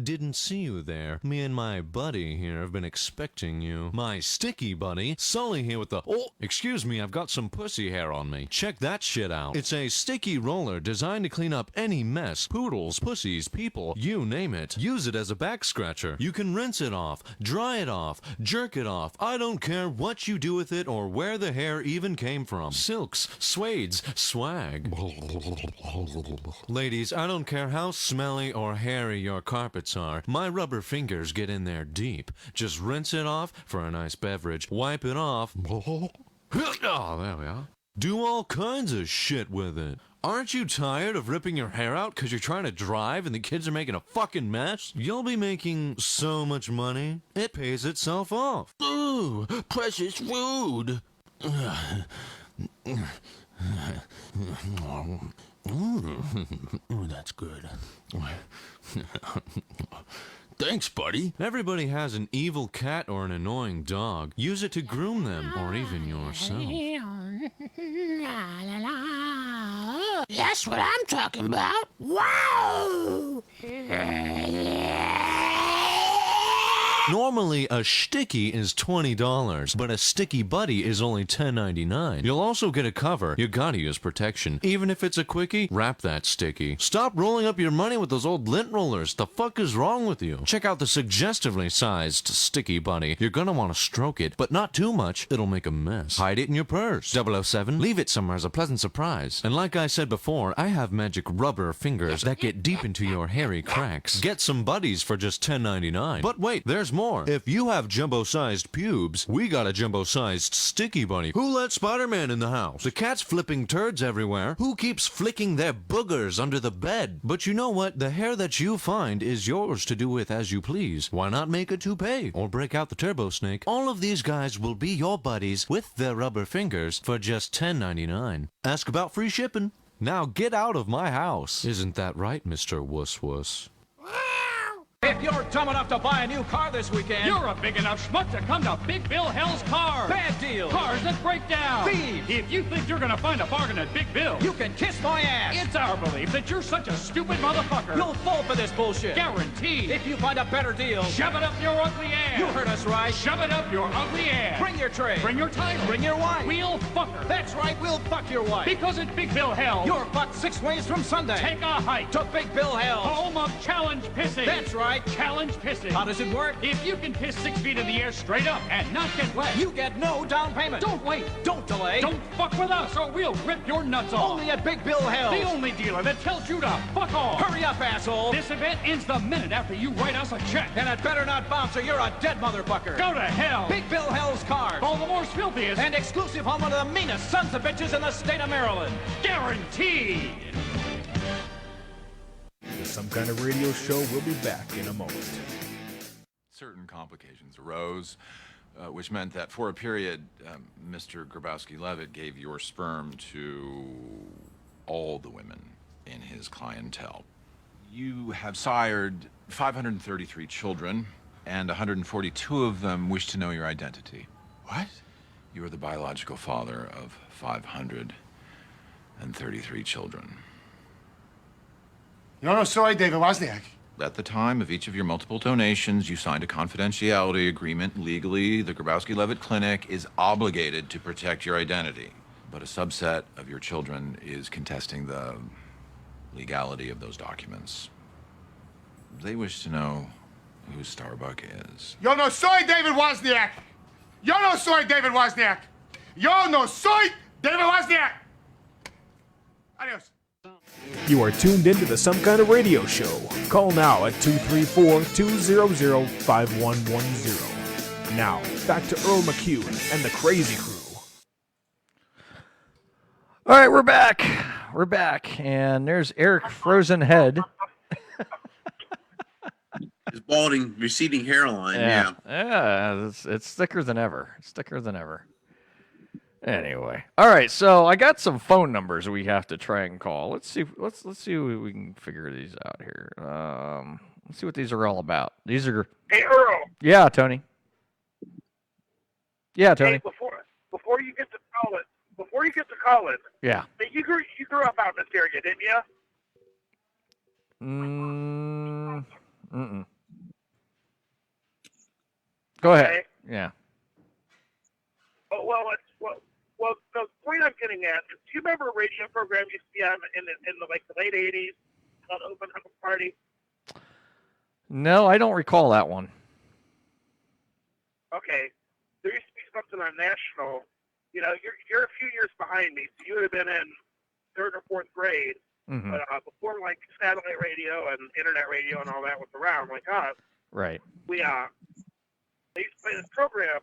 Didn't see you there. Me and my buddy here have been expecting you. My sticky buddy, Sully here with the... Oh, excuse me, I've got some pussy hair on me. Check that shit out. It's a sticky roller designed to clean up any mess. Poodles, pussies, people, you name it. Use it as a back scratcher. You can rinse it off, dry it off, jerk it off. I don't care what you do with it or where the hair even came from. Silks, suedes, swag. Ladies, I don't care how smelly or hairy your carpets are. My rubber fingers get in there deep. Just rinse it off for a nice beverage. Wipe it off. Oh, there we are. Do all kinds of shit with it. Aren't you tired of ripping your hair out because you're trying to drive and the kids are making a fucking mess? You'll be making so much money, it pays itself off. Ooh, precious food. Ooh, that's good. Thanks, buddy. Everybody has an evil cat or an annoying dog. Use it to groom them, or even yourself. That's what I'm talking about. Wow! Normally, a sticky is $20, but a sticky buddy is only $10.99. You'll also get a cover. You gotta use protection. Even if it's a quickie, wrap that sticky. Stop rolling up your money with those old lint rollers. The fuck is wrong with you? Check out the suggestively sized sticky buddy. You're gonna want to stroke it, but not too much. It'll make a mess. Hide it in your purse. 007, leave it somewhere as a pleasant surprise. And like I said before, I have magic rubber fingers that get deep into your hairy cracks. Get some buddies for just $10.99. But wait, there's more. If you have jumbo-sized pubes, we got a jumbo-sized sticky bunny. Who let Spider-Man in the house? The cat's flipping turds everywhere. Who keeps flicking their boogers under the bed? But you know what? The hair that you find is yours to do with as you please. Why not make a toupee? Or break out the turbo snake? All of these guys will be your buddies with their rubber fingers for just $10.99. Ask about free shipping. Now get out of my house. Isn't that right, Mr. Wuss Wuss? If you're dumb enough to buy a new car this weekend, you're a big enough schmuck to come to Big Bill Hell's Cars. Bad deals. Cars that break down. Thieves. If you think you're gonna find a bargain at Big Bill, you can kiss my ass. It's our belief that you're such a stupid motherfucker. You'll fall for this bullshit. Guaranteed. If you find a better deal, shove it up your ugly ass. You heard us right. Shove it up your ugly ass. Bring your tray. Bring your title. Bring your wife. We'll fuck her. That's right, we'll fuck your wife. Because at Big Bill Hell, you're fucked 6 ways from Sunday. Take a hike to Big Bill Hell, home of challenge pissing. That's right, challenge pissing. How does it work? If you can piss 6 feet in the air straight up and not get wet, you get no down payment. Don't wait. Don't delay. Don't fuck with us or we'll rip your nuts off. Only at Big Bill Hell. The only dealer that tells you to fuck off. Hurry up, asshole. This event ends the minute after you write us a check. And it better not bounce or you're a dead motherfucker. Go to hell. Big Bill Hell's Cars. Baltimore's filthiest and exclusive home of the meanest sons of bitches in the state of Maryland. Guaranteed. The Some Kind of Radio Show will be back in a moment. Certain complications arose, which meant that for a period, Mr. Grabowski-Levitt gave your sperm to all the women in his clientele. You have sired 533 children, and 142 of them wish to know your identity. What? You are the biological father of 533 children. No, sorry, David Wozniak. At the time of each of your multiple donations, you signed a confidentiality agreement. Legally, the Grabowski-Levitt Clinic is obligated to protect your identity. But a subset of your children is contesting the legality of those documents. They wish to know who Starbuck is. Yo no soy David Wozniak! Yo no soy David Wozniak! Yo no soy David Wozniak! Adios. You are tuned into the Some Kind of Radio Show. Call now at 234-200-5110. Now, back to Earl McCune and the Crazy Crew. All right, we're back. We're back, and there's Eric Frozenhead. His balding, receding hairline, yeah. It's thicker than ever. It's thicker than ever. Anyway, all right. So I got some phone numbers we have to try and call. Let's see if we can figure these out here. Let's see what these are all about. These are. Hey Earl. Yeah, Tony. Yeah, Tony. Hey, before you get to college. Yeah. Hey, you grew up out in this area, didn't you? Go ahead. Okay? Yeah. Oh, well, the point I'm getting at is, do you remember a radio program you used to be on in the like the late '80s called Open House Party? No, I don't recall that one. Okay, there used to be something on national. You know, you're a few years behind me, so you would have been in 3rd or 4th grade. Mhm. But before like satellite radio and internet radio and all that was around, like us, Right. they used to play this program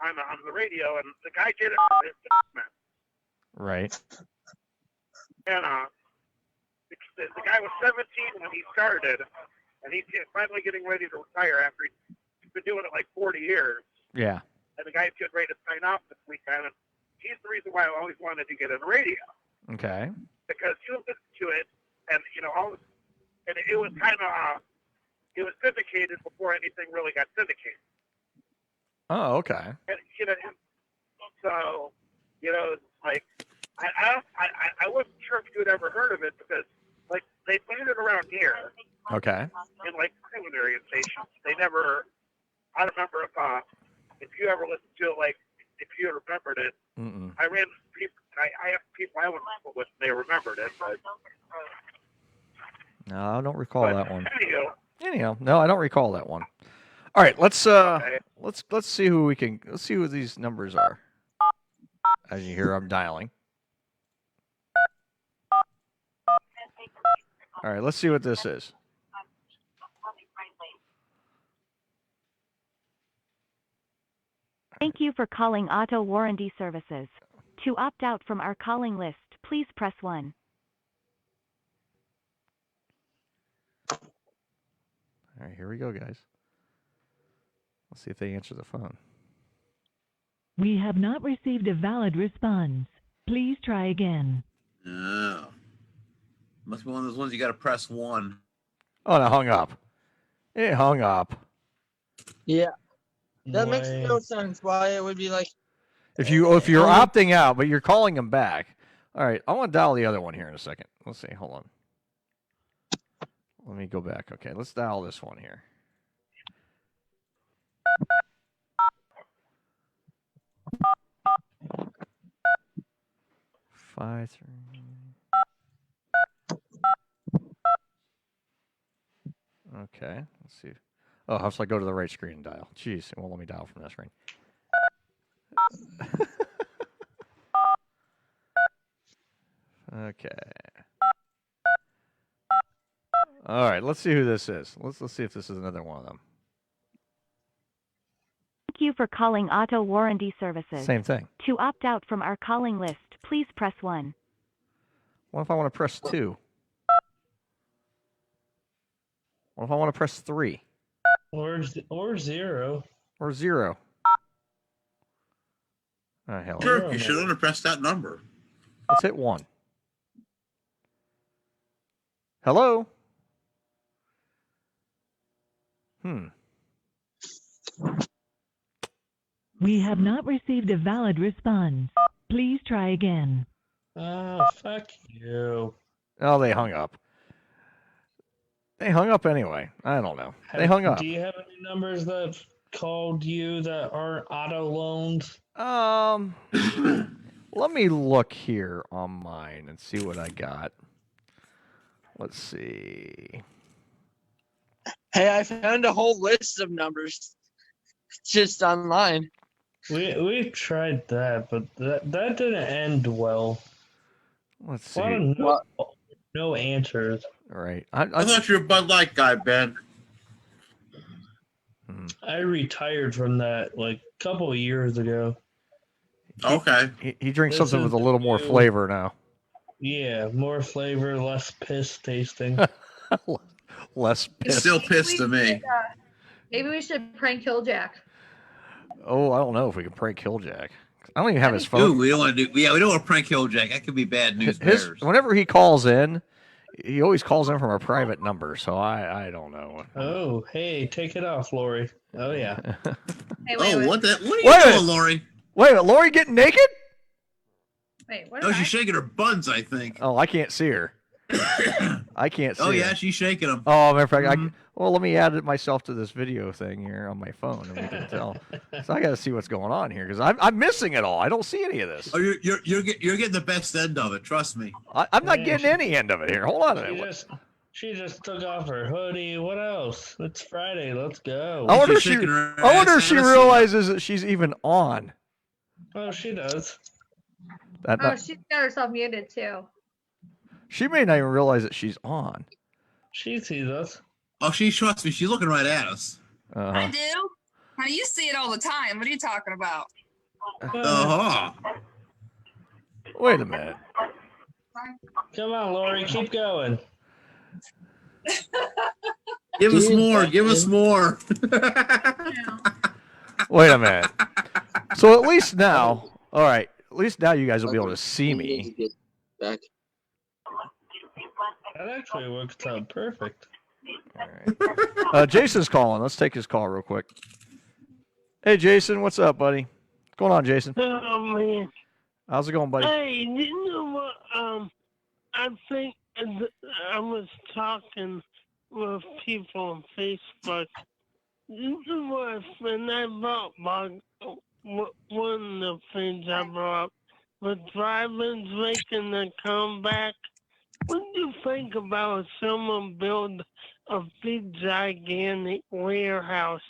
on the radio, and the guy did it for his businessman. Right. And the guy was 17 when he started, and he's finally getting ready to retire after he's been doing it like 40 years. Yeah. And the guy's getting ready to sign off this weekend, and he's the reason why I always wanted to get into radio, Okay. because you listen to it, and you know and it was kind of it was syndicated before anything really got syndicated. Oh, okay. And so it's like I wasn't sure if you had ever heard of it, because like they played it around here Okay. in like secondary stations. They never. I don't remember if you ever listened to it, like if you remembered it. Mm-mm. I ran people. I asked people I went to school with, and they remembered it. But No, I don't recall that one. anyhow, Anyhow, no, I don't recall that one. All right, let's see who let's see who these numbers are. As you hear, I'm dialing. All right, let's see what this is. Thank you for calling Auto Warranty Services. To opt out from our calling list, please press 1. All right, here we go, guys. Let's see if they answer the phone. We have not received a valid response. Please try again. Oh. Must be one of those ones you got to press 1. Oh, no, hung up. It hung up. Yeah. That makes no sense why it would be like. If you're opting out, but you're calling them back. All right, I want to dial the other one here in a second. Let's see. Hold on. Let me go back. Okay, let's dial this one here. Five, 3. Okay, let's see. Oh, how should I go to the right screen and dial? Jeez, it won't let me dial from that screen. Okay. All right, let's see who this is. Let's see if this is another one of them. Thank you for calling Auto Warranty Services. Same thing. To opt out from our calling list, please press 1. What if I want to press 2? What if I want to press 3? Or 0. Or 0? Oh, hell. Sure, you should have pressed that number. Let's hit 1. Hello? We have not received a valid response. Please try again. Oh, fuck you. Oh, they hung up. They hung up anyway. I don't know. They hung up. Do you have any numbers that called you that aren't auto loans? Let me look here on mine and see what I got. Let's see. Hey, I found a whole list of numbers just online. We tried that, but that didn't end well. Let's see. No answers. All right. I thought you were a Bud Light guy, Ben. I retired from that like a couple of years ago. Okay. He drinks something with a little more flavor now. Yeah, more flavor, less piss tasting. Less piss. It's still piss to me. Maybe we should prank Jack. Oh, I don't know if we can prank Jack. I don't even have his phone. Ooh, we don't want to do. Yeah, we don't want to prank Jack. That could be bad news. Bears. Whenever he calls in, he always calls in from a private number, so I don't know. Oh, hey, take it off, Lori. Oh yeah. Hey, What are you Wait a doing, minute. Lori? Wait a minute, Lori getting naked? Wait, what? No, she's shaking her buns, I think. Oh, I can't see her. I can't see. Oh yeah, her. she's shaking them. Oh, matter of fact, well, let me add it myself to this video thing here on my phone, and we can tell. So I got to see what's going on here because I'm missing it all. I don't see any of this. Oh, you're getting the best end of it. Trust me. I'm not getting any end of it here. Hold on a minute. She just took off her hoodie. What else? It's Friday. Let's go. I wonder if she realizes that she's even on. Oh, she does. She's got herself muted too. She may not even realize that she's on. She sees us. Oh, trust me. She's looking right at us. I do. Honey, you see it all the time. What are you talking about? Wait a minute. Come on, Lori. Keep going. Give us more. Give us more. Wait a minute. So at least now, all right. At least now you guys will be able to see me. That actually works out perfect. Jason's calling. Let's take his call real quick. Hey, Jason. What's up, buddy? What's going on, Jason? Oh, man. How's it going, buddy? Hey, you know what? I think I was talking with people on Facebook. This was when I brought one of the things I brought up with drive-ins making a comeback. What do you think about if someone built a big, gigantic warehouse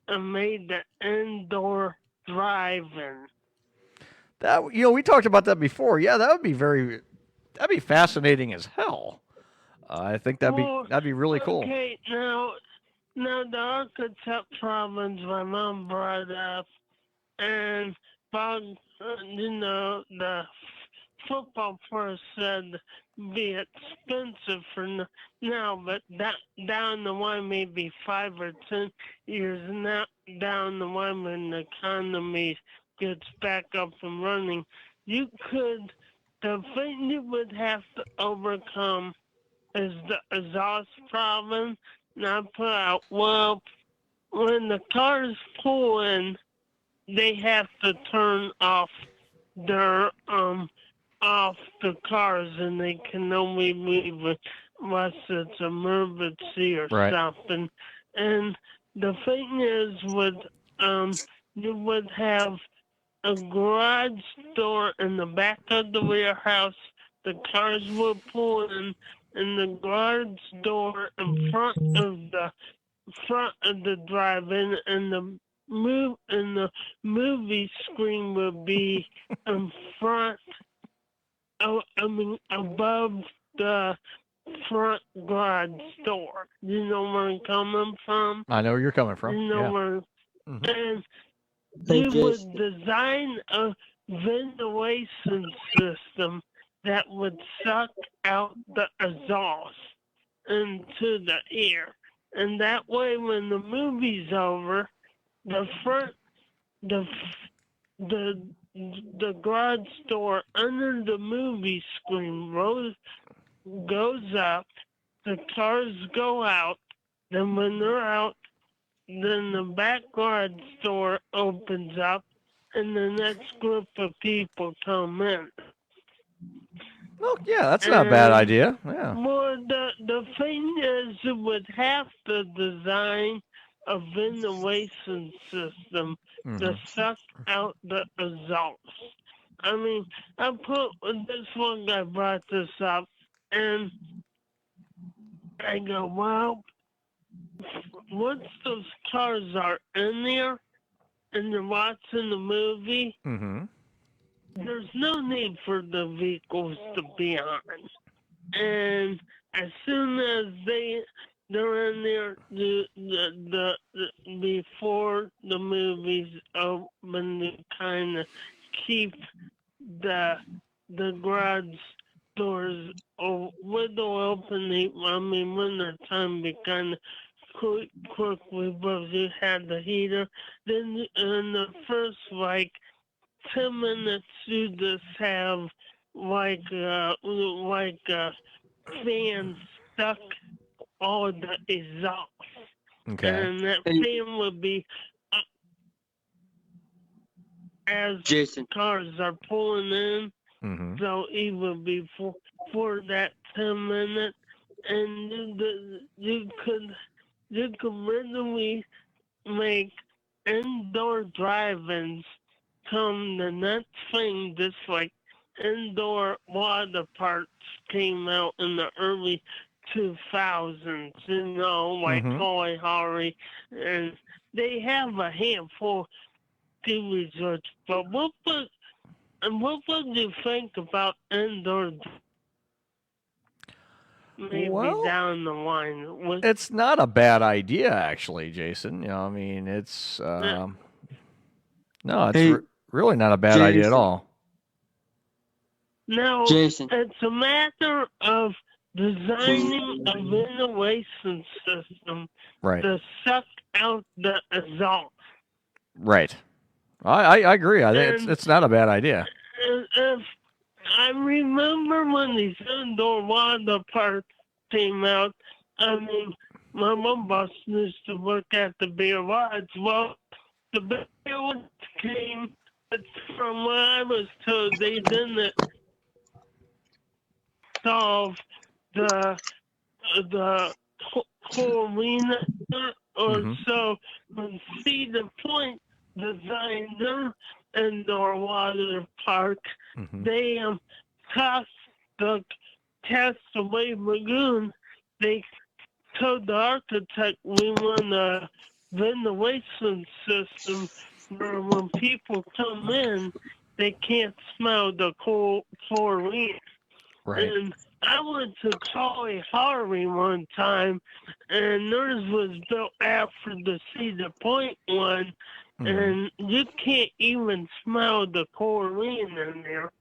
and made the indoor drive-in? That we talked about that before. Yeah, that'd be fascinating as hell. I think that'd be really cool. Okay, now the architect problems my mom brought up, and about the football players said be expensive for now, but down the line, maybe 5 or 10 years now, down the line when the economy gets back up and running, the thing you would have to overcome is the exhaust problem. Now put out, well, when the cars pull in, they have to turn off their off the cars, and they can only leave it unless it's emergency or something. And the thing is, you would have a garage door in the back of the warehouse. The cars would pull in, and the garage door in front of the drive-in, and the movie screen would be in front. Above the front garage door. You know where I'm coming from? I know where you're coming from. You know yeah. where, and Hey, you Jason. would design a ventilation system that would suck out the exhaust into the air, and that way, when the movie's over, the garage door under the movie screen goes up, the cars go out, then when they're out, then the back garage door opens up, and the next group of people come in. Well, yeah, that's not a bad idea. Yeah. Well, the thing is, you would have to design a ventilation system to suck out the exhaust. I mean, this one guy brought this up, and I go, well, once those cars are in there and you're watching the movie, there's no need for the vehicles to be on. And as soon as they're in there before the movies open, to kind of keep the garage doors window open. I mean, winter time be kind of quickly, but you had the heater. Then in the first 10 minutes, you just have fan stuck all the exhaust. Okay. And that fan would be as cars are pulling in. So even before that 10 minutes, and you could literally make indoor drive-ins come the next thing, just like indoor water parks came out in the early 2000s, like Toy Story, and they have a handful ski resorts. But what would you think about indoor? Maybe Well, down the line. It's not a bad idea, actually, Jason. I mean, it's no, it's Hey, really not a bad idea at all. No, Jason. it's a matter of designing a ventilation system Right. to suck out the exhaust. Right. I agree. I think And- it's not a bad idea. If I remember when these indoor water parks came out, I mean, my mom boss used to work at the Beer Lodge. Well, the Beer Lodge came, but from what I was told, they didn't solve the chlorine or so. When Cedar Point designed their indoor water park, they tossed the Castaway Lagoon. They told the architect we want a ventilation system where when people come in, they can't smell the chlorine. Right. And I went to Toy Story one time, and theirs was built after the Cedar Point one, and you can't even smell the chlorine in there.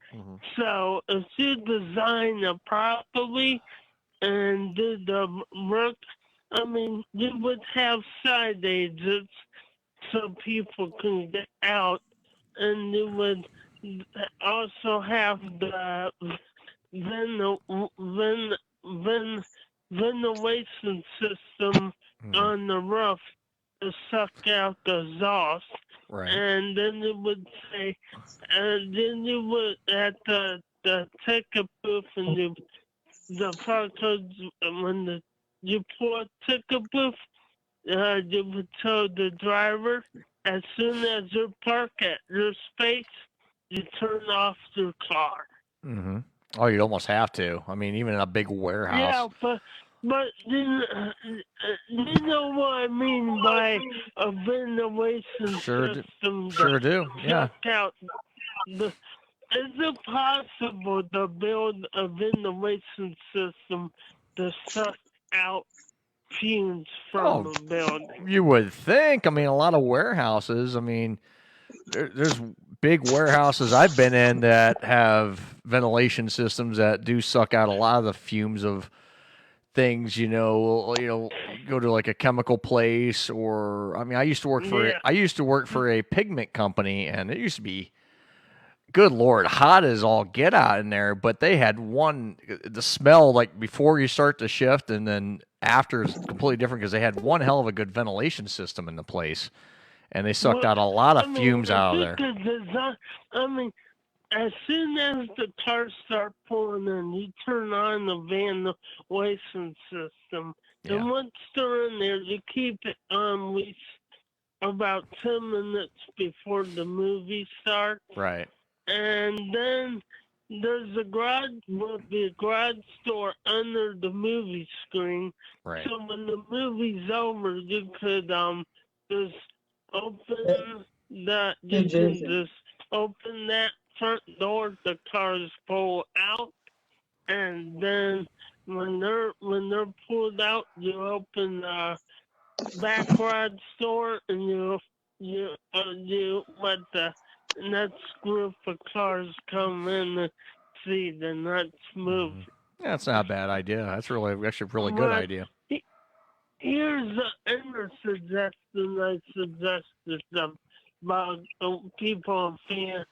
So if you design it properly and did the work, I mean, you would have side exits so people can get out, and you would also have the ventilation system on the roof to suck out the exhaust. Right. And then you would say, and then you would at the ticket booth and the park codes when you pull a ticket booth, you would tell the driver as soon as you park at your space, you turn off your car. Oh, you'd almost have to. I mean, even in a big warehouse. Yeah, but you know what I mean by a ventilation Sure system. sure do, yeah. Suck out is it possible to build a ventilation system to suck out fumes from a building? You would think. I mean, a lot of warehouses. I mean, there's big warehouses I've been in that have ventilation systems that do suck out a lot of the fumes of things. You go to like a chemical place, or I mean, I used to work for a pigment company, and it used to be, good Lord, hot as all get out in there. But they had the smell like before you start the shift, and then after is completely different because they had one hell of a good ventilation system in the place. And they sucked out a lot of fumes out of there. I mean, as soon as the cars start pulling in, you turn on the ventilation system. Yeah. And once they're in there, you keep it on least about 10 minutes before the movie starts. Right. And then there's a garage door under the movie screen. Right. So when the movie's over, you could just open that. You can just open that front door. The cars pull out, and then when they're pulled out, you open the back garage door, and you let the next group of cars come in and see the next movie. Yeah, that's not a bad idea. That's actually a really good Right. idea. Here's another suggestion I suggested about people on Facebook.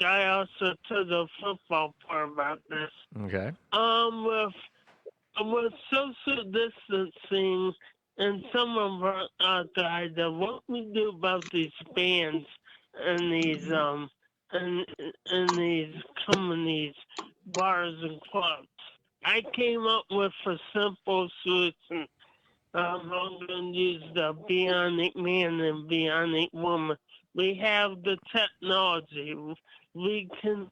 I also told the football part about this. Okay. With social distancing and some of our guys, what we do about these bands and these and these companies, bars and clubs. I came up with a simple solution. I'm going to use the bionic man and bionic woman. We have the technology. We can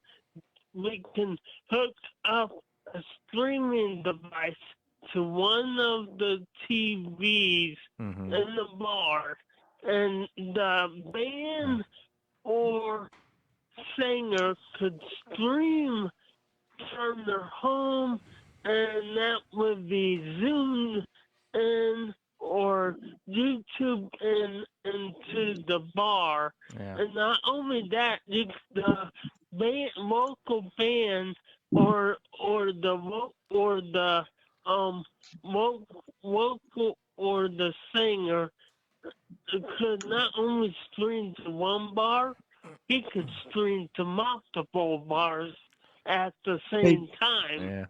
hook up a streaming device to one of the TVs in the bar, and the band or singer could stream from their home, and that would be Zoom in or YouTube into the bar. Yeah. And not only that, the local band or the local or the singer could not only stream to one bar, he could stream to multiple bars at the same time. Yeah.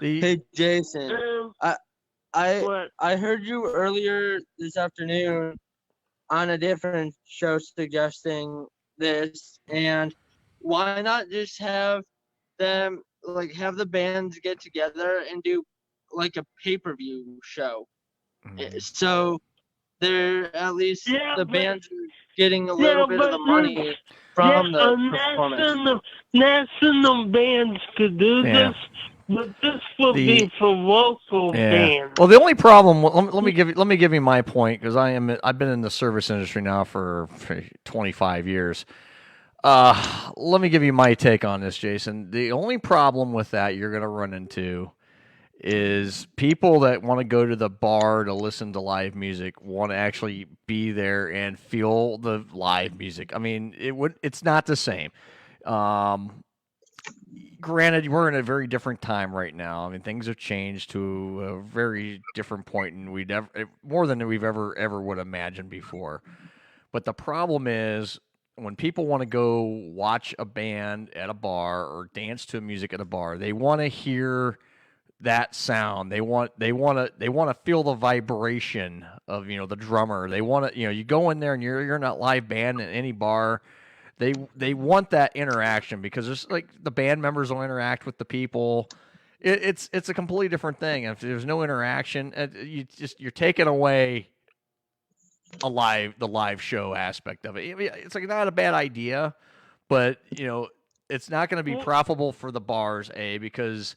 Hey Jason, Um, I heard you earlier this afternoon on a different show suggesting this, and why not just have them have the bands get together and do like a pay-per-view show, so they're at least the bands are getting a little bit of the money from the performance. National bands could do this, but this would be for local bands. Well, the only problem. Let me give you my point, because I've been in the service industry now for 25 years. Let me give you my take on this, Jason. The only problem with that you're going to run into is people that want to go to the bar to listen to live music want to actually be there and feel the live music. I mean, it's not the same. Granted, we're in a very different time right now. I mean, things have changed to a very different point, and more than we've ever would imagine before. But the problem is, when people want to go watch a band at a bar or dance to music at a bar, they want to hear that sound. They want to feel the vibration of the drummer. They want to you go in there and you're in that live band at any bar. They want that interaction, because there's the band members will interact with the people. It's a completely different thing. If there's no interaction, you're taking away the live show aspect of it. It's not a bad idea, but it's not going to be profitable for the bars, because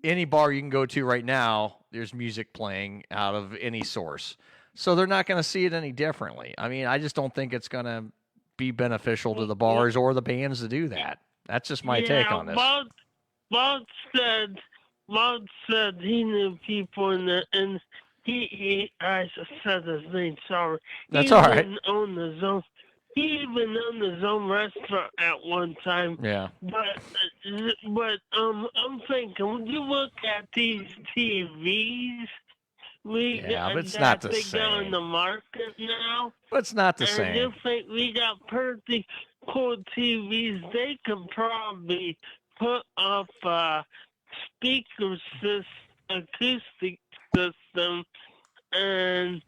any bar you can go to right now, there's music playing out of any source. So they're not going to see it any differently. I mean, I just don't think it's going to be beneficial to the bars or the bands to do that. That's just my take on this. Bob said he knew people and I said his name, sorry. That's all right. He even owned his own restaurant at one time. Yeah. But I'm thinking, when you look at these TVs, but it's not the they same. go in the market now. But it's not the and same. You think we got pretty cool TVs? They can probably put up a speaker acoustic system, and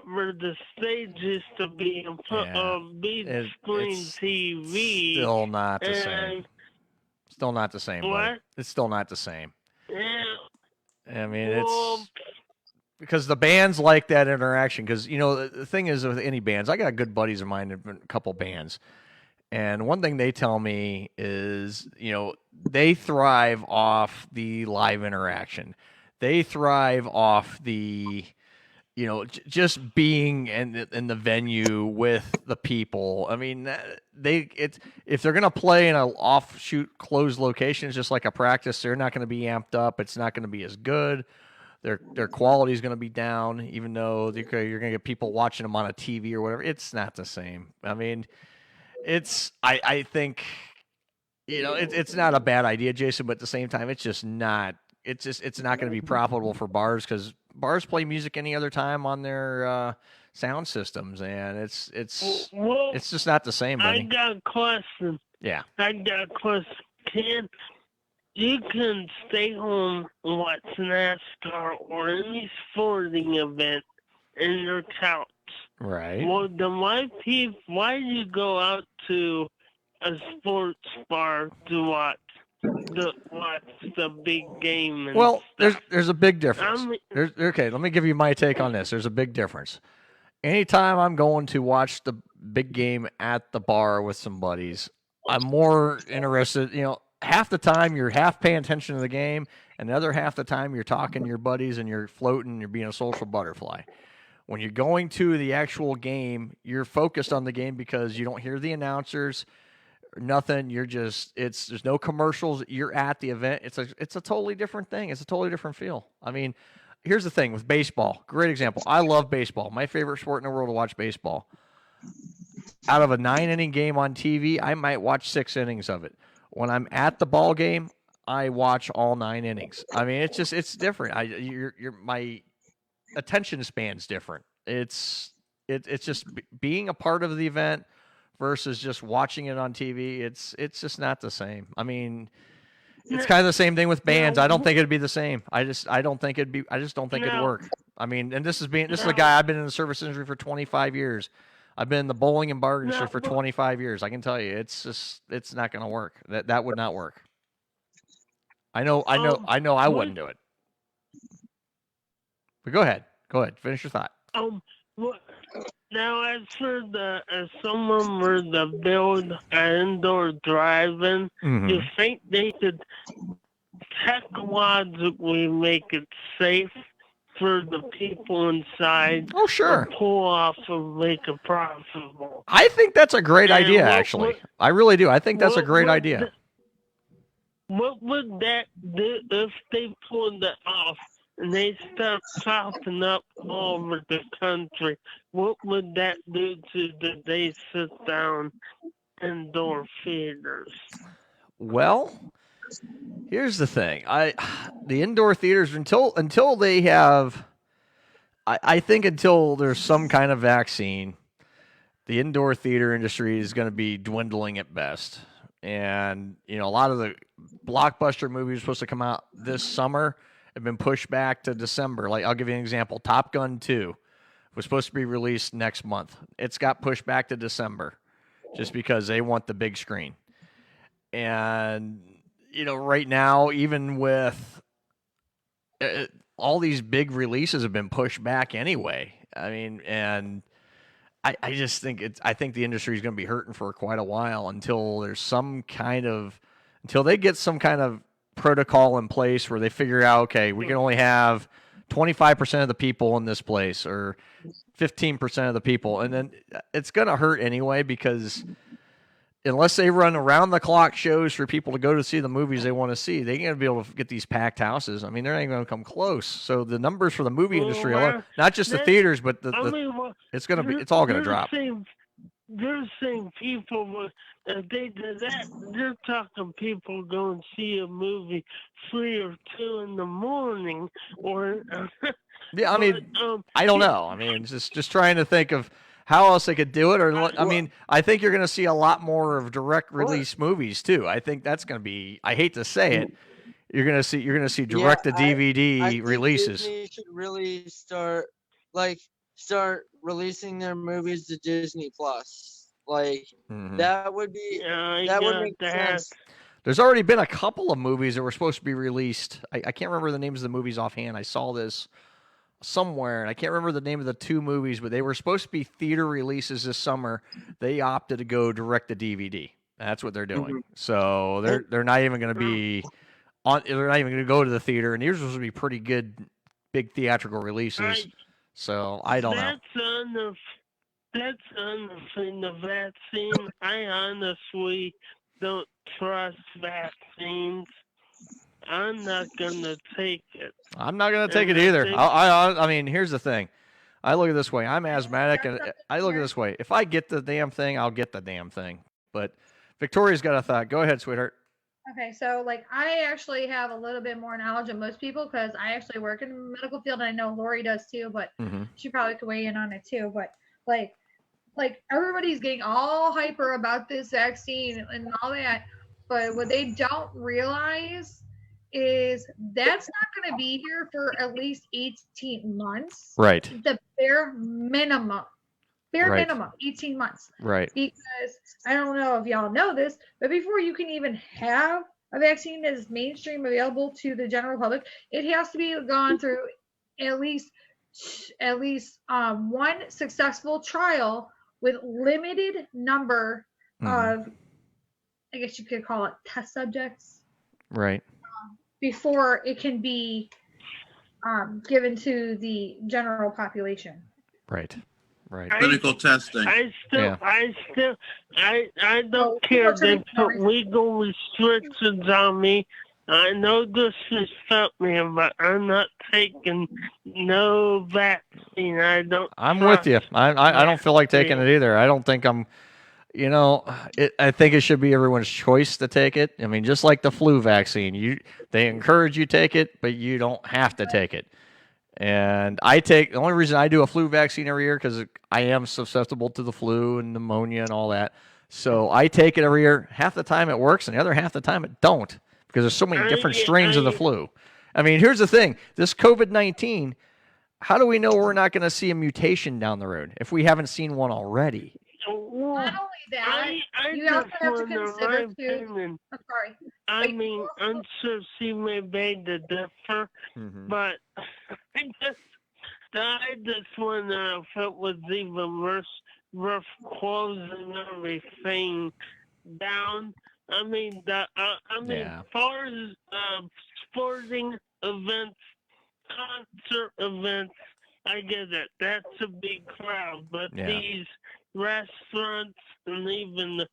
where the stage used to be, and put a big screen TV. Still not the same. Still not the same. What? Buddy. It's still not the same. Yeah. I mean, it's because the bands like that interaction. Because the thing is with any bands, I got good buddies of mine in a couple bands, and one thing they tell me is they thrive off the live interaction. They thrive off the just being in the venue with the people. I mean, if they're gonna play in an offshoot closed location, it's just like a practice. They're not going to be amped up. It's not going to be as good. Their quality is going to be down, even though you're going to get people watching them on a TV or whatever. It's not the same. I mean, I think it's not a bad idea, Jason, but at the same time, it's just not. It's not going to be profitable for bars, because bars play music any other time on their sound systems, and it's just not the same, buddy. I got a question. Yeah. I got a question. You can stay home and watch NASCAR or any sporting event in your couch. Right. Well, then why do you go out to a sports bar to watch watch the big game. And Well, stuff. there's a big difference. Okay, let me give you my take on this. There's a big difference. Anytime I'm going to watch the big game at the bar with some buddies, I'm more interested. Half the time you're half paying attention to the game, and the other half the time you're talking to your buddies and you're floating, you're being a social butterfly. When you're going to the actual game, you're focused on the game because you don't hear the announcers, nothing. There's no commercials. You're at the event. It's a totally different thing. It's a totally different feel. I mean, here's the thing with baseball. Great example. I love baseball. My favorite sport in the world to watch baseball. Out of a 9-inning game on TV, I might watch 6 innings of it. When I'm at the ball game, I watch all 9 innings. I mean, it's different. My attention span's different. It's just being a part of the event versus just watching it on TV. It's just not the same. I mean, it's kind of the same thing with bands. I don't think it'd be the same. I just don't think it'd work. I mean, and this is a guy, I've been in the service industry for 25 years. I've been in the bowling and bar industry for 25 years. I can tell you, it's not going to work. That would not work. I know I wouldn't do it. But go ahead. Finish your thought. Now, as someone were to build an indoor drive-in, you think they could technologically make it safe for the people inside? Oh, sure. To pull off and make it profitable. I think that's a great idea, actually. I really do. I think that's a great idea. What would that do if they pulled it off and they start popping up all over the country? What would that do to the day sit-down indoor theaters? Well, here's the thing. The indoor theaters, until they have, I think until there's some kind of vaccine, the indoor theater industry is going to be dwindling at best. And, a lot of the blockbuster movies supposed to come out this summer have been pushed back to December. Like, I'll give you an example. Top Gun 2 was supposed to be released next month. It's got pushed back to December just because they want the big screen. And, right now, even with all these big releases have been pushed back anyway. I mean, and I just think I think the industry is going to be hurting for quite a while until they get some kind of protocol in place where they figure out, okay, we can only have 25% of the people in this place or 15% of the people. And then it's going to hurt anyway, because unless they run around the clock shows for people to go to see the movies they want to see, they're going to be able to get these packed houses. I mean, they're not even going to come close. So the numbers for the movie industry alone, not just the theaters, but it's all going to drop. They're saying people, if they do that, they're talking people go and see a movie 3 or 2 in the morning, or yeah. I mean, I don't know. I mean, just trying to think of how else they could do it. Or I mean, I think you're going to see a lot more of direct release movies too. I think that's going to be. I hate to say it, you're going to see direct to DVD releases. Disney should really start releasing their movies to Disney Plus. That would be that would make sense. There's already been a couple of movies that were supposed to be released. I can't remember the names of the movies offhand. I saw this somewhere, and I can't remember the name of the 2 movies, but they were supposed to be theater releases this summer. They opted to go direct to DVD. That's what they're doing. So they're not even going to be on. They're not even going to go to the theater, and these are supposed to be pretty good, big theatrical releases. So I don't know. That's on the vaccine. I honestly don't trust vaccines. I'm not gonna take it. I'm not gonna take it either. I mean, here's the thing. I look at it this way. I'm asthmatic, and I look at it this way. If I get the damn thing, I'll get the damn thing. But Victoria's got a thought. Go ahead, sweetheart. Okay, so I actually have a little bit more knowledge than most people because I actually work in the medical field, and I know Lori does too, but she probably could weigh in on it too. But everybody's getting all hyper about this vaccine and all that, but what they don't realize is that's not going to be here for at least 18 months. Right. The bare minimum. Minimum, 18 months. Right. Because I don't know if y'all know this, but before you can even have a vaccine is mainstream available to the general public, it has to be gone through at least one successful trial with limited number of, I guess you could call it test subjects, Right. before it can be given to the general population. Right. Right. Clinical testing. I don't So, care. people They should be put legal restrictions on me. I know this is something, but I'm not taking no vaccine. I don't. I'm with you. I don't feel like taking it either. I don't think I'm. I think it should be everyone's choice to take it. I mean, just like the flu vaccine, they encourage you take it, but you don't have to take it. And the only reason I do a flu vaccine every year because I am susceptible to the flu and pneumonia and all that. So I take it every year. Half the time it works, and the other half the time it don't because there's so many different strains of the flu. I mean, here's the thing: this COVID-19. How do we know we're not going to see a mutation down the road if we haven't seen one already? Not only that, you also have to consider too. I'm sorry. I mean, I'm sure she may beg to differ, but I just wonder if it was even worth closing everything down. I mean, as far as sporting events, concert events, I get it. That's a big crowd, but these restaurants and even the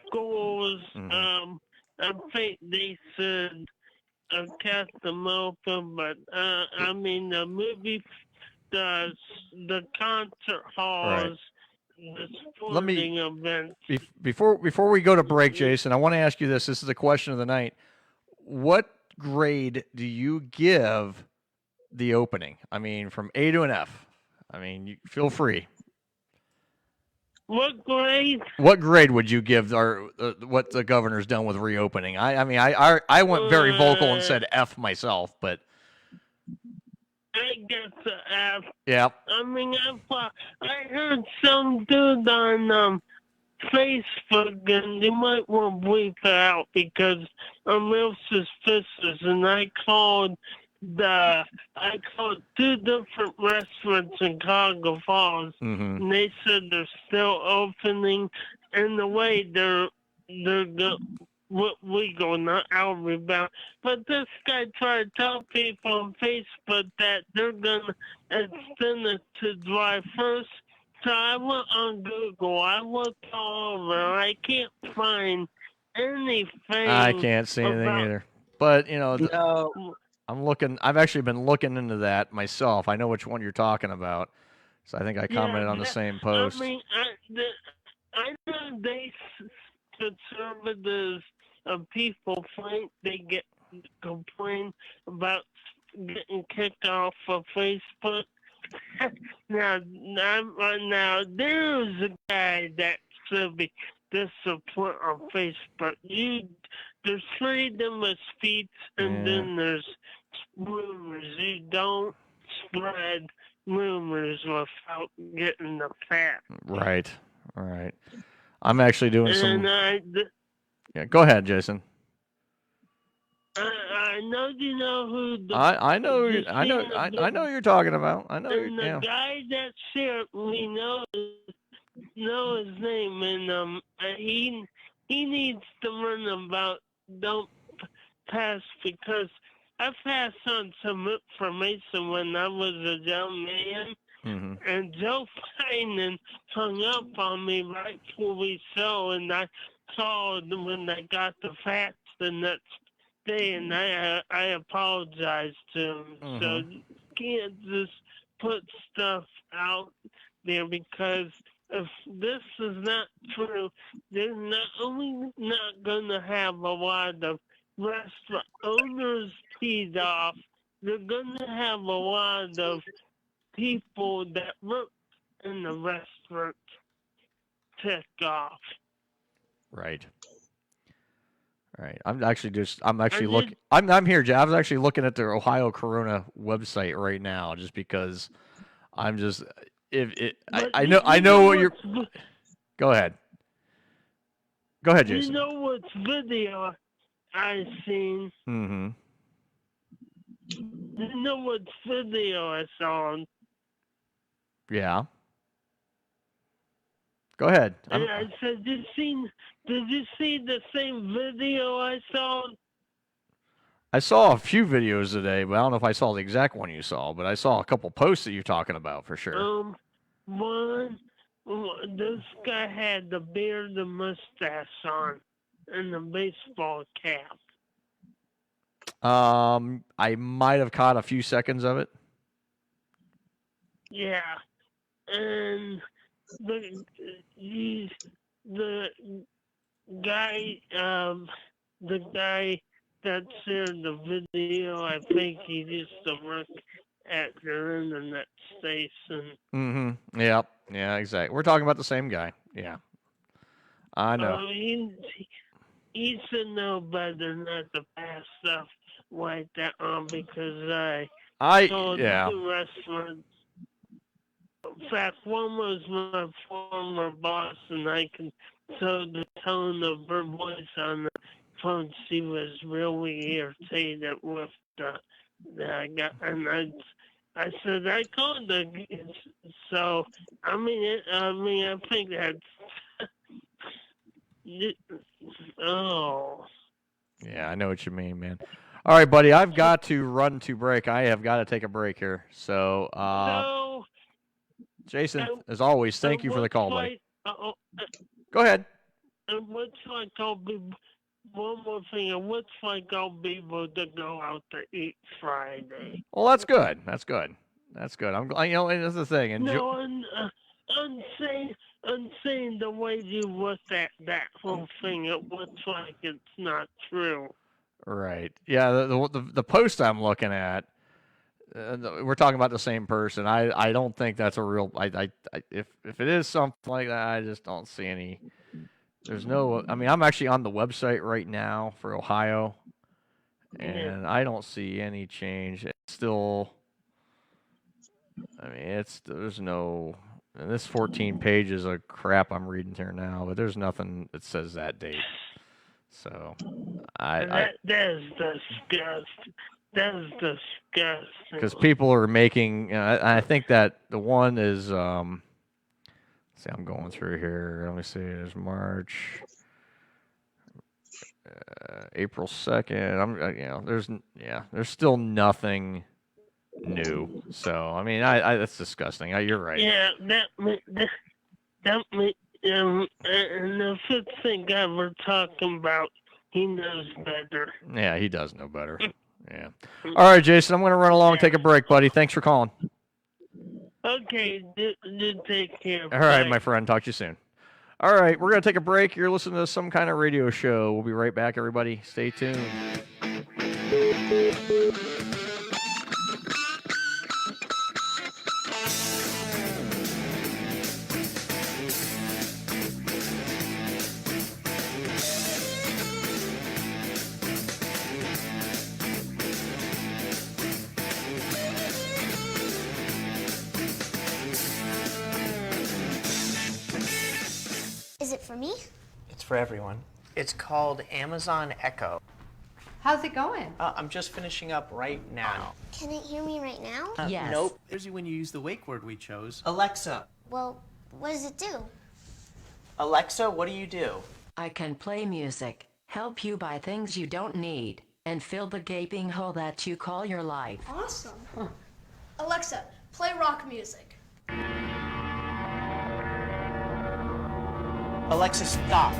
schools, I think they should kept them open, but I mean the movie, the concert halls, the sporting events. Before we go to break, Jason, I want to ask you this. This is the question of the night. What grade do you give the opening? I mean, from A to an F. I mean, you feel free. What grade? What grade would you give what the governor's done with reopening? I mean, I went very vocal and said F myself, but I guess a F. Yeah. I mean, I heard some dude on Facebook, and you might want to bleep it out because I'm real suspicious, and I called two different restaurants in Cuyahoga Falls, and they said they're still opening, and the way they're legal, not out of rebound. But this guy tried to tell people on Facebook that they're gonna extend it to July 1st. So I went on Google. I looked all over. I can't find anything. I can't see anything either. But I'm looking. I've actually been looking into that myself. I know which one you're talking about. So I think I commented on the same post. I mean, I know they conservatives people think they complain about getting kicked off of Facebook. Now there's a guy that should be disciplined on Facebook. There's freedom of speech, and then there's rumors. You don't spread rumors without getting the facts. Right. All right. I'm actually doing some. Yeah, go ahead, Jason. I know you know who. I know who you're talking about. I know. And the guy that shared, we know his name, and he needs to learn about don't pass, because I passed on some information when I was a young man, and Joe Biden hung up on me right before we saw, and I called when I got the facts the next day, and I apologized to him. So you can't just put stuff out there, because if this is not true, they're not only not going to have a lot of restaurant owners peed off, they're going to have a lot of people that work in the restaurant ticked off. Right. Right. I'm actually looking. I'm here, Jeff. I was actually looking at the Ohio Corona website right now, just because I'm just I know what you're. Go ahead. Go ahead, Jason. You know what's video? I seen. Mm-hmm. You know what video I saw? Yeah. Go ahead. And I said, did you see the same video I saw? I saw a few videos today, but I don't know if I saw the exact one you saw, but I saw a couple posts that you're talking about for sure. This guy had the beard and mustache on and the baseball cap. I might have caught a few seconds of it. Yeah. And the guy that's in the video, I think he used to work at the internet station. Mm-hmm. Yep. Yeah, exactly. We're talking about the same guy. Yeah. I know. He should know better not to pass stuff like that on because I told yeah. two restaurants. In fact, one was my former boss, and I can tell the tone of her voice on the phone. She was really irritated with that I got, and I said I called her. So I think that's. Oh. Yeah, I know what you mean, man. All right, buddy, I've got to run to break. I have got to take a break here. So, Jason, as always, thank you for the call, buddy. Go ahead. It looks like I'll be, one more thing, it looks like I'll be able to go out to eat Friday. Well, that's good. That's good. That's good. I'm glad, and that's the thing. No, I'm saying the way you looked at that whole thing, it looks like it's not true. Right. Yeah, the post I'm looking at, we're talking about the same person. I don't think that's a real. If it is something like that, I just don't see any. There's no. I mean, I'm actually on the website right now for Ohio, and I don't see any change. It's still. I mean, there's no. And this 14 pages of crap I'm reading here now, but there's nothing that says that date. So, That is disgusting. That is disgusting. Because people are making, I think that the one is, see, I'm going through here. Let me see. There's March, April 2nd. There's still nothing new. So, I mean, that's disgusting. You're right. Yeah, and the fifth thing guy we're talking about, he knows better. Yeah, he does know better. Yeah. All right, Jason, I'm going to run along and take a break, buddy. Thanks for calling. Okay, take care. All right, my friend. Talk to you soon. All right, we're going to take a break. You're listening to Some Kind of Radio Show. We'll be right back, everybody. Stay tuned. Is it for me? It's for everyone. It's called Amazon Echo. How's it going? I'm just finishing up right now. Can it hear me right now? Yes. Nope. Here's when you use the wake word we chose. Alexa. Well, what does it do? Alexa, what do you do? I can play music, help you buy things you don't need, and fill the gaping hole that you call your life. Awesome. Alexa, play rock music. Alexa, stop.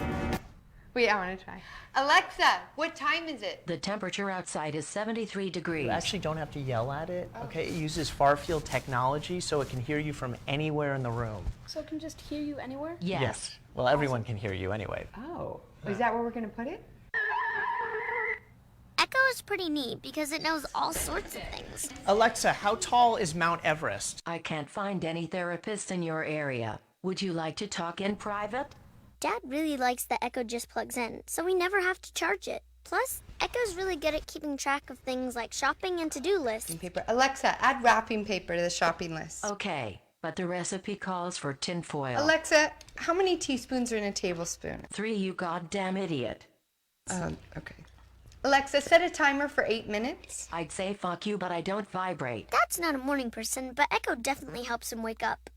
Wait, I want to try. Alexa, what time is it? The temperature outside is 73 degrees. You actually don't have to yell at it, okay? It uses far-field technology so it can hear you from anywhere in the room. So it can just hear you anywhere? Yes. Well, everyone can hear you anyway. Oh, is that where we're going to put it? Echo is pretty neat because it knows all sorts of things. Alexa, how tall is Mount Everest? I can't find any therapists in your area. Would you like to talk in private? Dad really likes that Echo just plugs in, so we never have to charge it. Plus, Echo's really good at keeping track of things like shopping and to-do lists. Paper. Alexa, add wrapping paper to the shopping list. Okay, but the recipe calls for tinfoil. Alexa, how many teaspoons are in a tablespoon? 3, you goddamn idiot. Okay. Alexa, set a timer for 8 minutes. I'd say fuck you, but I don't vibrate. Dad's not a morning person, but Echo definitely helps him wake up.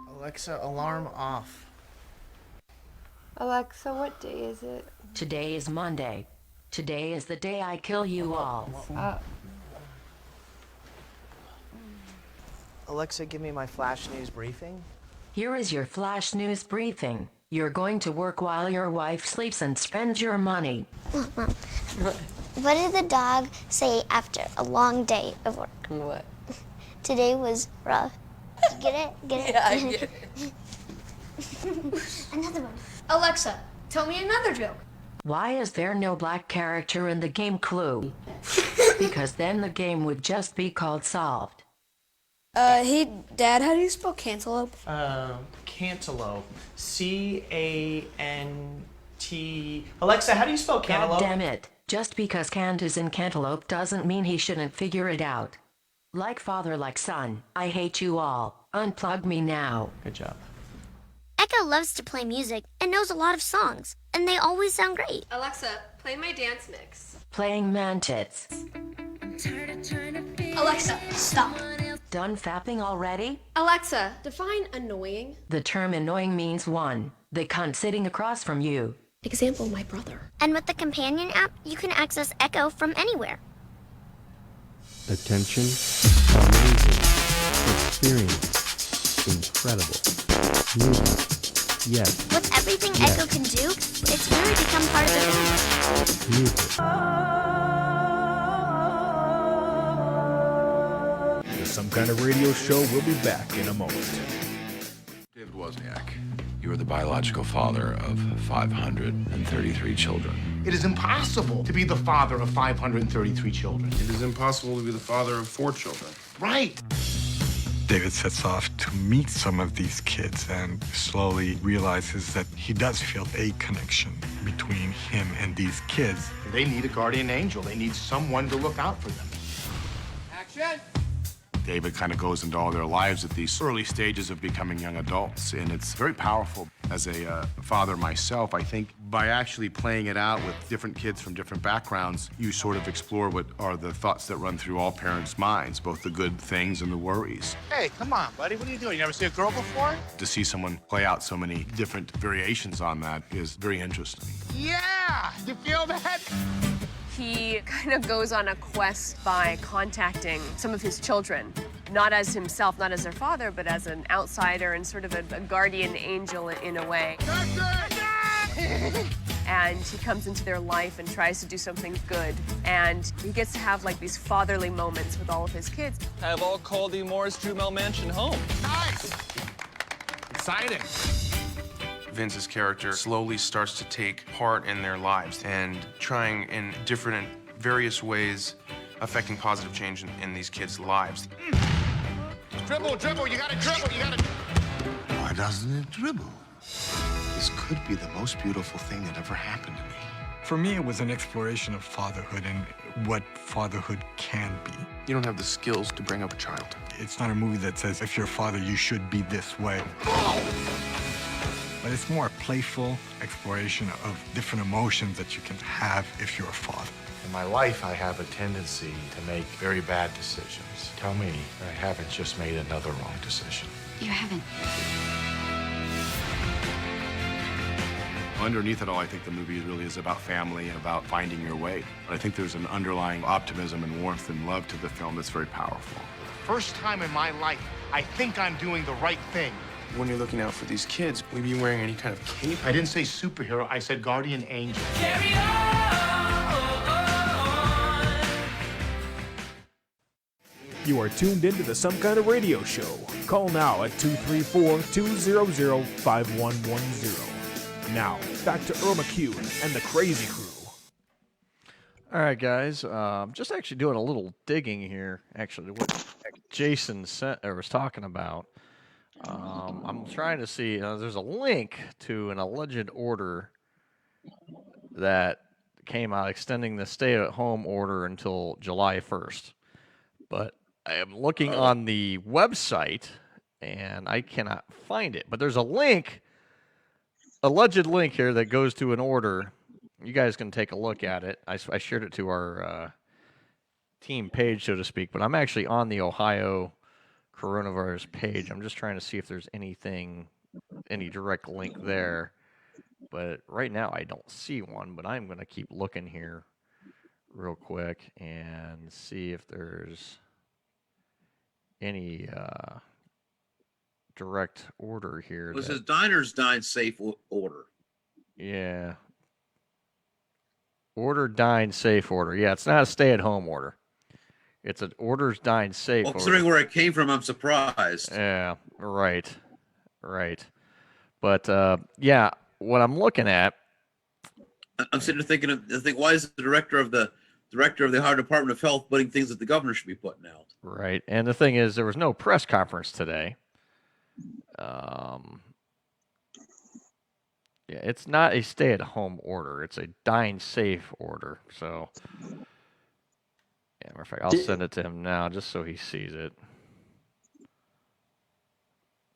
Alexa, alarm off. Alexa, what day is it? Today is Monday. Today is the day I kill you all. Alexa, give me my flash news briefing. Here is your flash news briefing. You're going to work while your wife sleeps and spend your money. Mom, what did the dog say after a long day of work? What? Today was rough. Get it? Get it? Yeah, I get it. Another one. Alexa, tell me another joke. Why is there no black character in the game Clue? Because then the game would just be called Solved. Hey, Dad, how do you spell cantaloupe? Cantaloupe. C-A-N-T... Alexa, how do you spell cantaloupe? God damn it. Just because Cant is in Cantaloupe doesn't mean he shouldn't figure it out. Like father, like son. I hate you all. Unplug me now. Good job. Echo loves to play music and knows a lot of songs, and they always sound great. Alexa, play my dance mix. Playing Mantits. Alexa, stop. Done fapping already? Alexa, define annoying. The term annoying means one, the cunt sitting across from you. Example, my brother. And with the companion app, you can access Echo from anywhere. Attention, amazing, experience, incredible, music, yes. With everything yes. Echo can do, it's really become part of the family. Music. Some Kind of Radio Show will be back in a moment. David Wozniak, you are the biological father of 533 children. It is impossible to be the father of 533 children. It is impossible to be the father of 4 children. Right. David sets off to meet some of these kids and slowly realizes that he does feel a connection between him and these kids. They need a guardian angel. They need someone to look out for them. Action! David kind of goes into all their lives at these early stages of becoming young adults, and it's very powerful. As a father myself, I think by actually playing it out with different kids from different backgrounds, you sort of explore what are the thoughts that run through all parents' minds, both the good things and the worries. Hey, come on, buddy. What are you doing? You never see a girl before? To see someone play out so many different variations on that is very interesting. Yeah! You feel that? He kind of goes on a quest by contacting some of his children, not as himself, not as their father, but as an outsider and sort of a guardian angel in a way. And he comes into their life and tries to do something good. And he gets to have like these fatherly moments with all of his kids. Have all Caldy Moore's Drumel Mansion home. Nice! Exciting. Vince's character slowly starts to take part in their lives and trying in different and various ways affecting positive change in these kids' lives. Dribble, dribble, you gotta dribble, you gotta... Why doesn't it dribble? This could be the most beautiful thing that ever happened to me. For me, it was an exploration of fatherhood and what fatherhood can be. You don't have the skills to bring up a child. It's not a movie that says, if you're a father, you should be this way. But it's more a playful exploration of different emotions that you can have if you're a father. In my life, I have a tendency to make very bad decisions. Tell me I haven't just made another wrong decision. You haven't. Underneath it all, I think the movie really is about family and about finding your way. But I think there's an underlying optimism and warmth and love to the film that's very powerful. First time in my life, I think I'm doing the right thing. When you're looking out for these kids, will you be wearing any kind of cape? I didn't say superhero, I said guardian angel. Carry on. You are tuned into the Some Kind of Radio Show. Call now at 234-200-5110. Now, back to Earl McCune and the Crazy Crew. All right, guys. Just actually doing a little digging here, actually, what Jason was talking about. I'm trying to see, there's a link to an alleged order that came out extending the stay-at-home order until July 1st. But I am looking on the website, and I cannot find it. But there's a link alleged link here that goes to an order. You guys can take a look at it. I shared it to our team page, so to speak, but I'm actually on the Ohio coronavirus page. I'm just trying to see if there's any direct link there. But right now I don't see one, but I'm going to keep looking here real quick and see if there's any direct order here. This is Diners Dine Safe order. Yeah. Order, dine, safe order. Yeah, it's not a stay-at-home order. It's an orders, dine, safe Well, considering order. where it came from, I'm surprised. Yeah, right. But, yeah, what I'm looking at... I'm sitting there thinking, why is the director of the Ohio Department of Health putting things that the governor should be putting out? Right, and the thing is, there was no press conference today. Yeah, it's not a stay-at-home order. It's a dine-safe order. So, yeah, matter of fact, I'll send it to him now just so he sees it.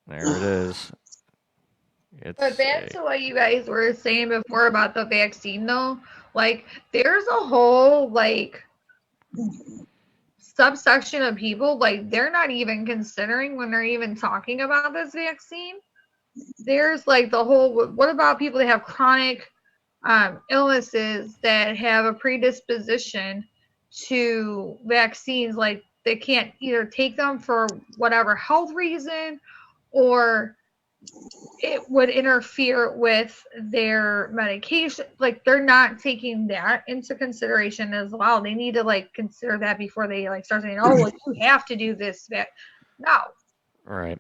There it is. But back to what you guys were saying before about the vaccine, though, like, there's a whole, like, subsection of people, like, they're not even considering when they're even talking about this vaccine. There's, like, the whole, what about people that have chronic illnesses that have a predisposition to vaccines? Like, they can't either take them for whatever health reason, or it would interfere with their medication. Like, they're not taking that into consideration as well. They need to, like, consider that before they, like, start saying, oh, well, you have to do this. No. Right.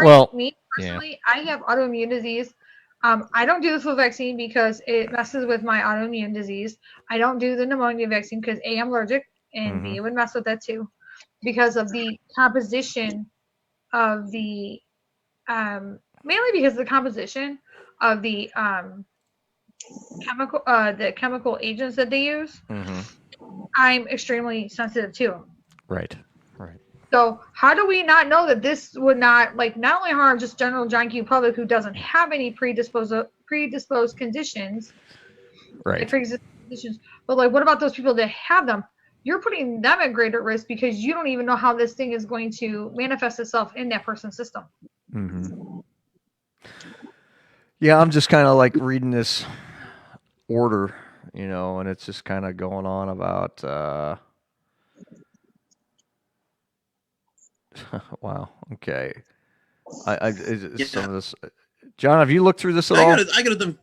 Well, me personally, I have autoimmune disease. I don't do the flu vaccine because it messes with my autoimmune disease. I don't do the pneumonia vaccine because A, I'm allergic, and B, it would mess with that too, because of the composition of the mainly because of the composition of the chemical agents that they use. I'm extremely sensitive to them. Right. So how do we not know that this would not, like, not only harm just general John Q public who doesn't have any predisposed conditions, right? Pre-existing conditions, but, like, what about those people that have them? You're putting them at greater risk because you don't even know how this thing is going to manifest itself in that person's system. Yeah, I'm just kind of like reading this order, and it's just kind of going on about. Wow. Okay. Some of this. John, have you looked through this at all? I got them.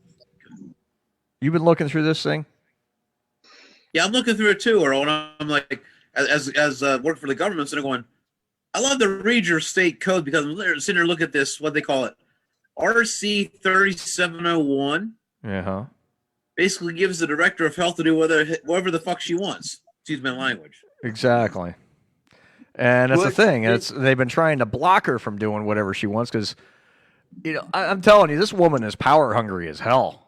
You've been looking through this thing? Yeah, I'm looking through it too, Earl, and I'm like, as work for the government, so they're going, I love to read your state code because I'm sitting there looking at this, what they call it, RC 3701. Yeah. Basically gives the director of health to do whatever the fuck she wants. Excuse my language. Exactly. And that's the thing. They've been trying to block her from doing whatever she wants because, I'm telling you, this woman is power hungry as hell.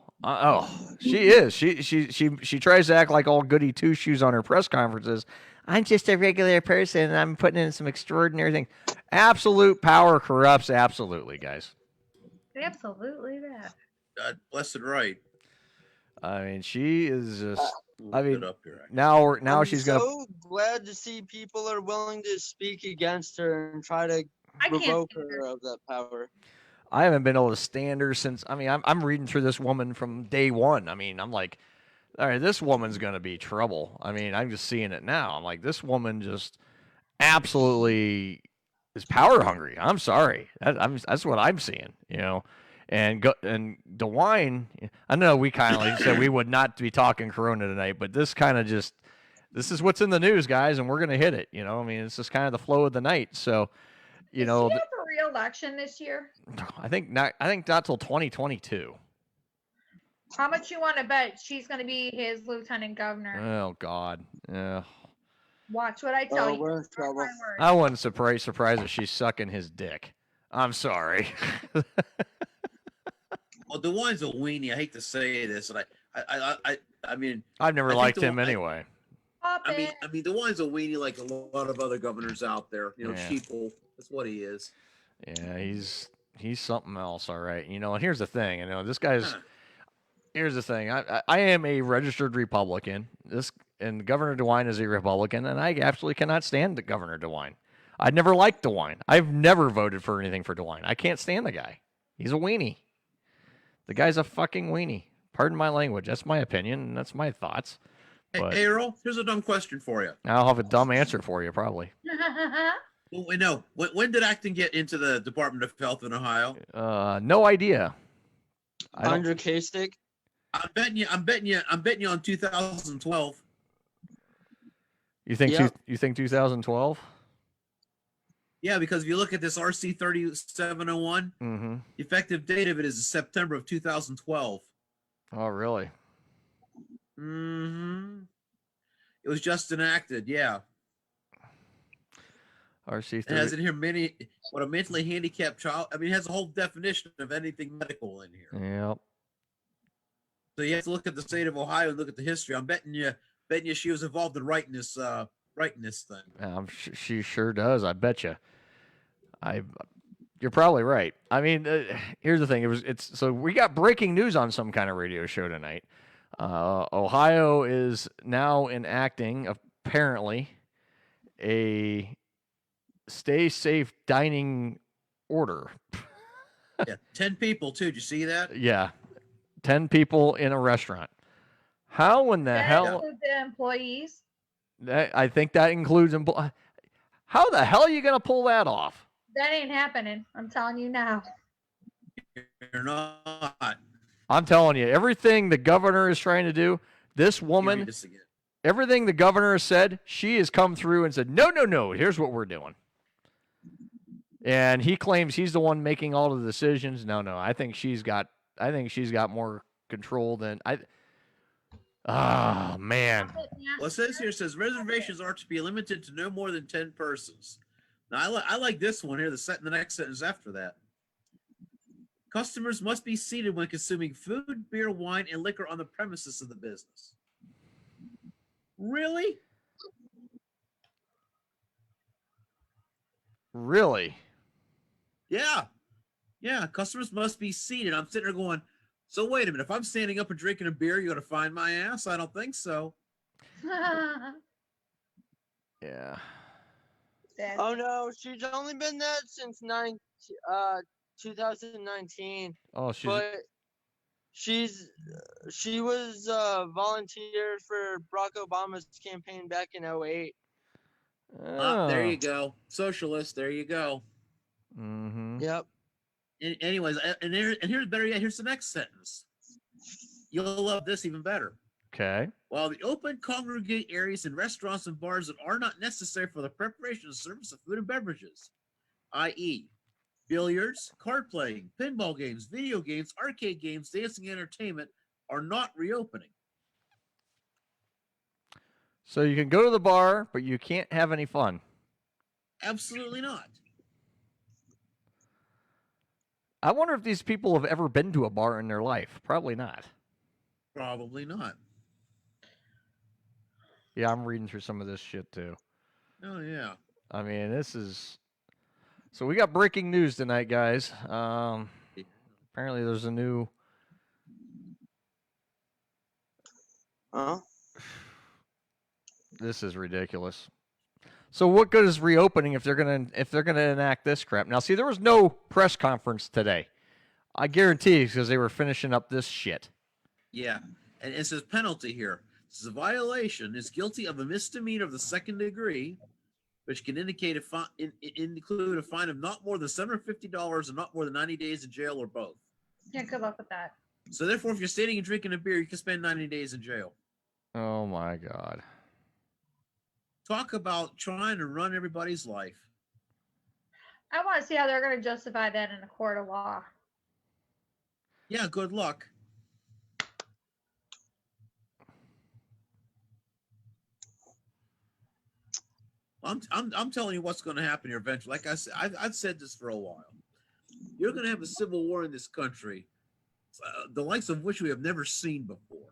She is. She tries to act like all goody two shoes on her press conferences. I'm just a regular person, and I'm putting in some extraordinary things. Absolute power corrupts absolutely, guys. Absolutely that. God bless it, right. I mean, she is just. I mean, I'm she's gonna. so glad to see people are willing to speak against her and try to revoke her of that power. I haven't been able to stand her since. I mean, I'm reading through this woman from day one. I mean, I'm like, all right, this woman's gonna be trouble. I mean, I'm just seeing it now. I'm like, this woman just absolutely is power hungry. I'm sorry. That's what I'm seeing. And DeWine, I know we kind of like said we would not be talking Corona tonight, but this kind of just, this is what's in the news, guys, and we're going to hit it. I mean, it's just kind of the flow of the night. So, Is she up for re-election this year? I think not till 2022. How much you want to bet she's going to be his lieutenant governor? Oh God, yeah. Watch what I tell you. We're in trouble. I wasn't surprised if she's sucking his dick. I'm sorry. Well, DeWine's a weenie. I hate to say this, and I mean, I've never liked him anyway. I mean, DeWine's a weenie like a lot of other governors out there. Yeah. Sheeple. That's what he is. Yeah, he's He's something else, all right. You know, and here's the thing. You know, this guy's. Here's the thing. I am a registered Republican. And Governor DeWine is a Republican, and I absolutely cannot stand Governor DeWine. I never liked DeWine. I've never voted for anything for DeWine. I can't stand the guy. He's a weenie. The guy's a fucking weenie. Pardon my language. That's my opinion, and that's my thoughts. But Hey, Earl, here's a dumb question for you. I'll have a dumb answer for you, probably. Well, we know. When did Acton get into the Department of Health in Ohio? No idea. Andrew Kasich. I'm betting you on 2012. You think Yep. you think 2012? Yeah, because if you look at this RC 3701, Mm-hmm. the effective date of it is September of 2012. Oh, really? Mm-hmm. It was just enacted, yeah. RC It has in here what a mentally handicapped child. I mean, it has a whole definition of anything medical in here. Yep. So you have to look at the state of Ohio and look at the history. I'm betting you she was involved in writing this thing. She sure does. I bet you. You're probably right. I mean, here's the thing. So we got breaking news on some kind of radio show tonight. Ohio is now enacting apparently a stay safe dining order. Yeah, 10 people too. Did you see that? Yeah, 10 people in a restaurant. How in the hell? The employees. I think that includes How the hell are you gonna pull that off? That ain't happening. I'm telling you now. You're not. I'm telling you, everything the governor is trying to do, this woman, everything the governor has said, she has come through and said, no, here's what we're doing. And he claims he's the one making all the decisions. No, I think she's got more control than I. Oh man. Well, it says here, reservations are to be limited to no more than 10 persons. Now, I like this one here, the next sentence after that. Customers must be seated when consuming food, beer, wine, and liquor on the premises of the business. Really? Really? Yeah, customers must be seated. I'm sitting there going, so wait a minute, if I'm standing up and drinking a beer, you're going to find my ass? I don't think so. Yeah. Oh no, she's only been that since 2019. Oh, she was volunteer for Barack Obama's campaign back in 2008. There you go. Socialist, there you go. Mm-hmm. Yep. Anyways, here's better yet. Here's the next sentence. You'll love this even better. Okay. While the open congregate areas in restaurants and bars that are not necessary for the preparation and service of food and beverages, i.e., billiards, card playing, pinball games, video games, arcade games, dancing, and entertainment, are not reopening. So you can go to the bar, but you can't have any fun. Absolutely not. I wonder if these people have ever been to a bar in their life. Probably not. Probably not. Yeah, I'm reading through some of this shit too. Oh, yeah. I mean, this is... So we got breaking news tonight, guys. Apparently there's a new... This is ridiculous. So what good is reopening if they're gonna enact this crap? Now, see, there was no press conference today. I guarantee you, because they were finishing up this shit. Yeah, and it says penalty here. This is a violation. Is guilty of a misdemeanor of the second degree, which can include a fine of not more than $750 and not more than 90 days in jail or both. Yeah, good luck with that. So therefore, if you're standing and drinking a beer, you can spend 90 days in jail. Oh my God. Talk about trying to run everybody's life. I want to see how they're going to justify that in a court of law. Yeah, good luck. I'm telling you what's going to happen here eventually. Like I said, I've said this for a while. You're going to have a civil war in this country, the likes of which we have never seen before.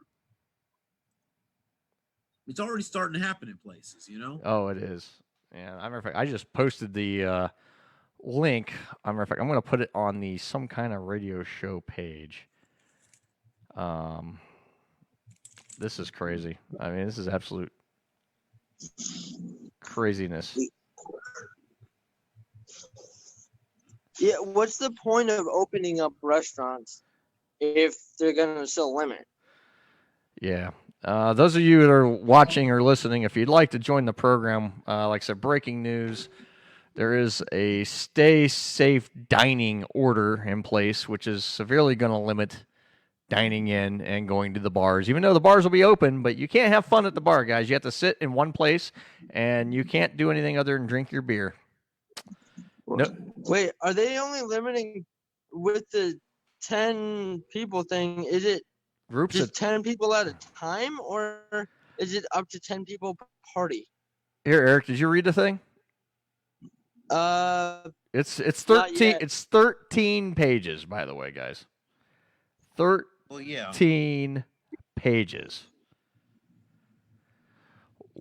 It's already starting to happen in places, you know? Oh, it is. Yeah, I just posted the link. I'm going to put it on the Some Kind of Radio Show page. This is crazy. I mean, this is absolute craziness. Yeah, what's the point of opening up restaurants if they're gonna still limit? Yeah. Those of you that are watching or listening, if you'd like to join the program, like I said, breaking news, there is a stay safe dining order in place, which is severely going to limit dining in and going to the bars, even though the bars will be open, but you can't have fun at the bar, guys. You have to sit in one place, and you can't do anything other than drink your beer. No. Wait, are they only limiting with the 10 people thing? Is it Groups just of 10 people at a time, or is it up to 10 people per party? Here, Eric, did you read the thing? It's not 13. yet. It's 13 pages, by the way, guys. 13 pages.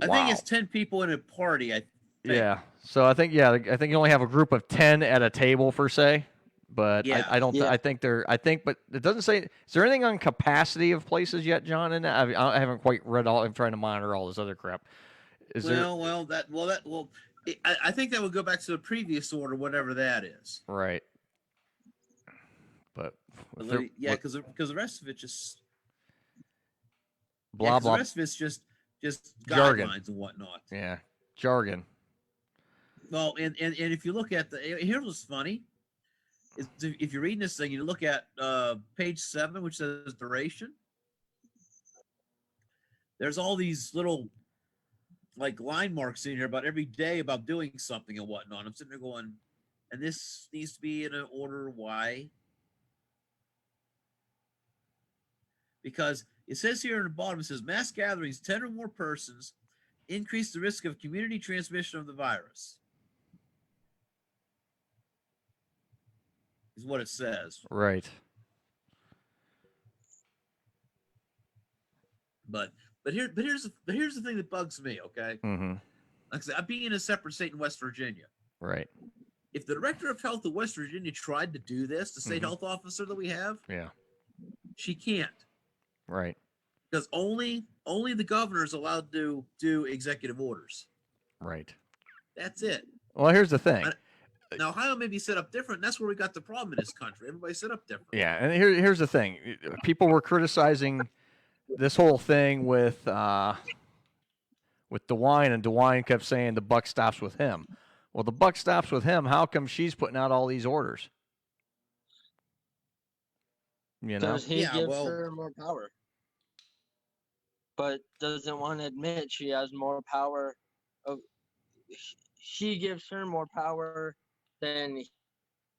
I think it's 10 people in a party. I think. Yeah. So I think you only have a group of 10 at a table per se. But Yeah. I don't. I think but it doesn't say. Is there anything on capacity of places yet, John? And I haven't quite read all. I'm trying to monitor all this other crap. Is there? I think that would go back to the previous order, whatever that is. Right. But because the rest of it just blah blah. The rest of it's just Jargon. guidelines and whatnot. Yeah, jargon. Well, and if you look at here's what's funny. Is if you're reading this thing, you look at page 7, which says duration. There's all these little like line marks in here about every day about doing something and whatnot. I'm sitting there going, and this needs to be in an order. Why? Because it says here in the bottom, it says mass gatherings, 10 or more persons, increase the risk of community transmission of the virus. Is what it says. Right. But here's the thing that bugs me. Okay. Mm-hmm. Like I said, I'm being in a separate state in West Virginia. Right. If the director of health of West Virginia tried to do this, the state health officer that we have, yeah, she can't. Right. Because only the governor is allowed to do executive orders. Right. That's it. Well, here's the thing. Now, Ohio may be set up different. And that's where we got the problem in this country. Everybody's set up different. Yeah, and here's the thing. People were criticizing this whole thing with DeWine, and DeWine kept saying the buck stops with him. Well, the buck stops with him. How come she's putting out all these orders? You know, Because he gives her more power, but doesn't want to admit she has more power. He gives her more power than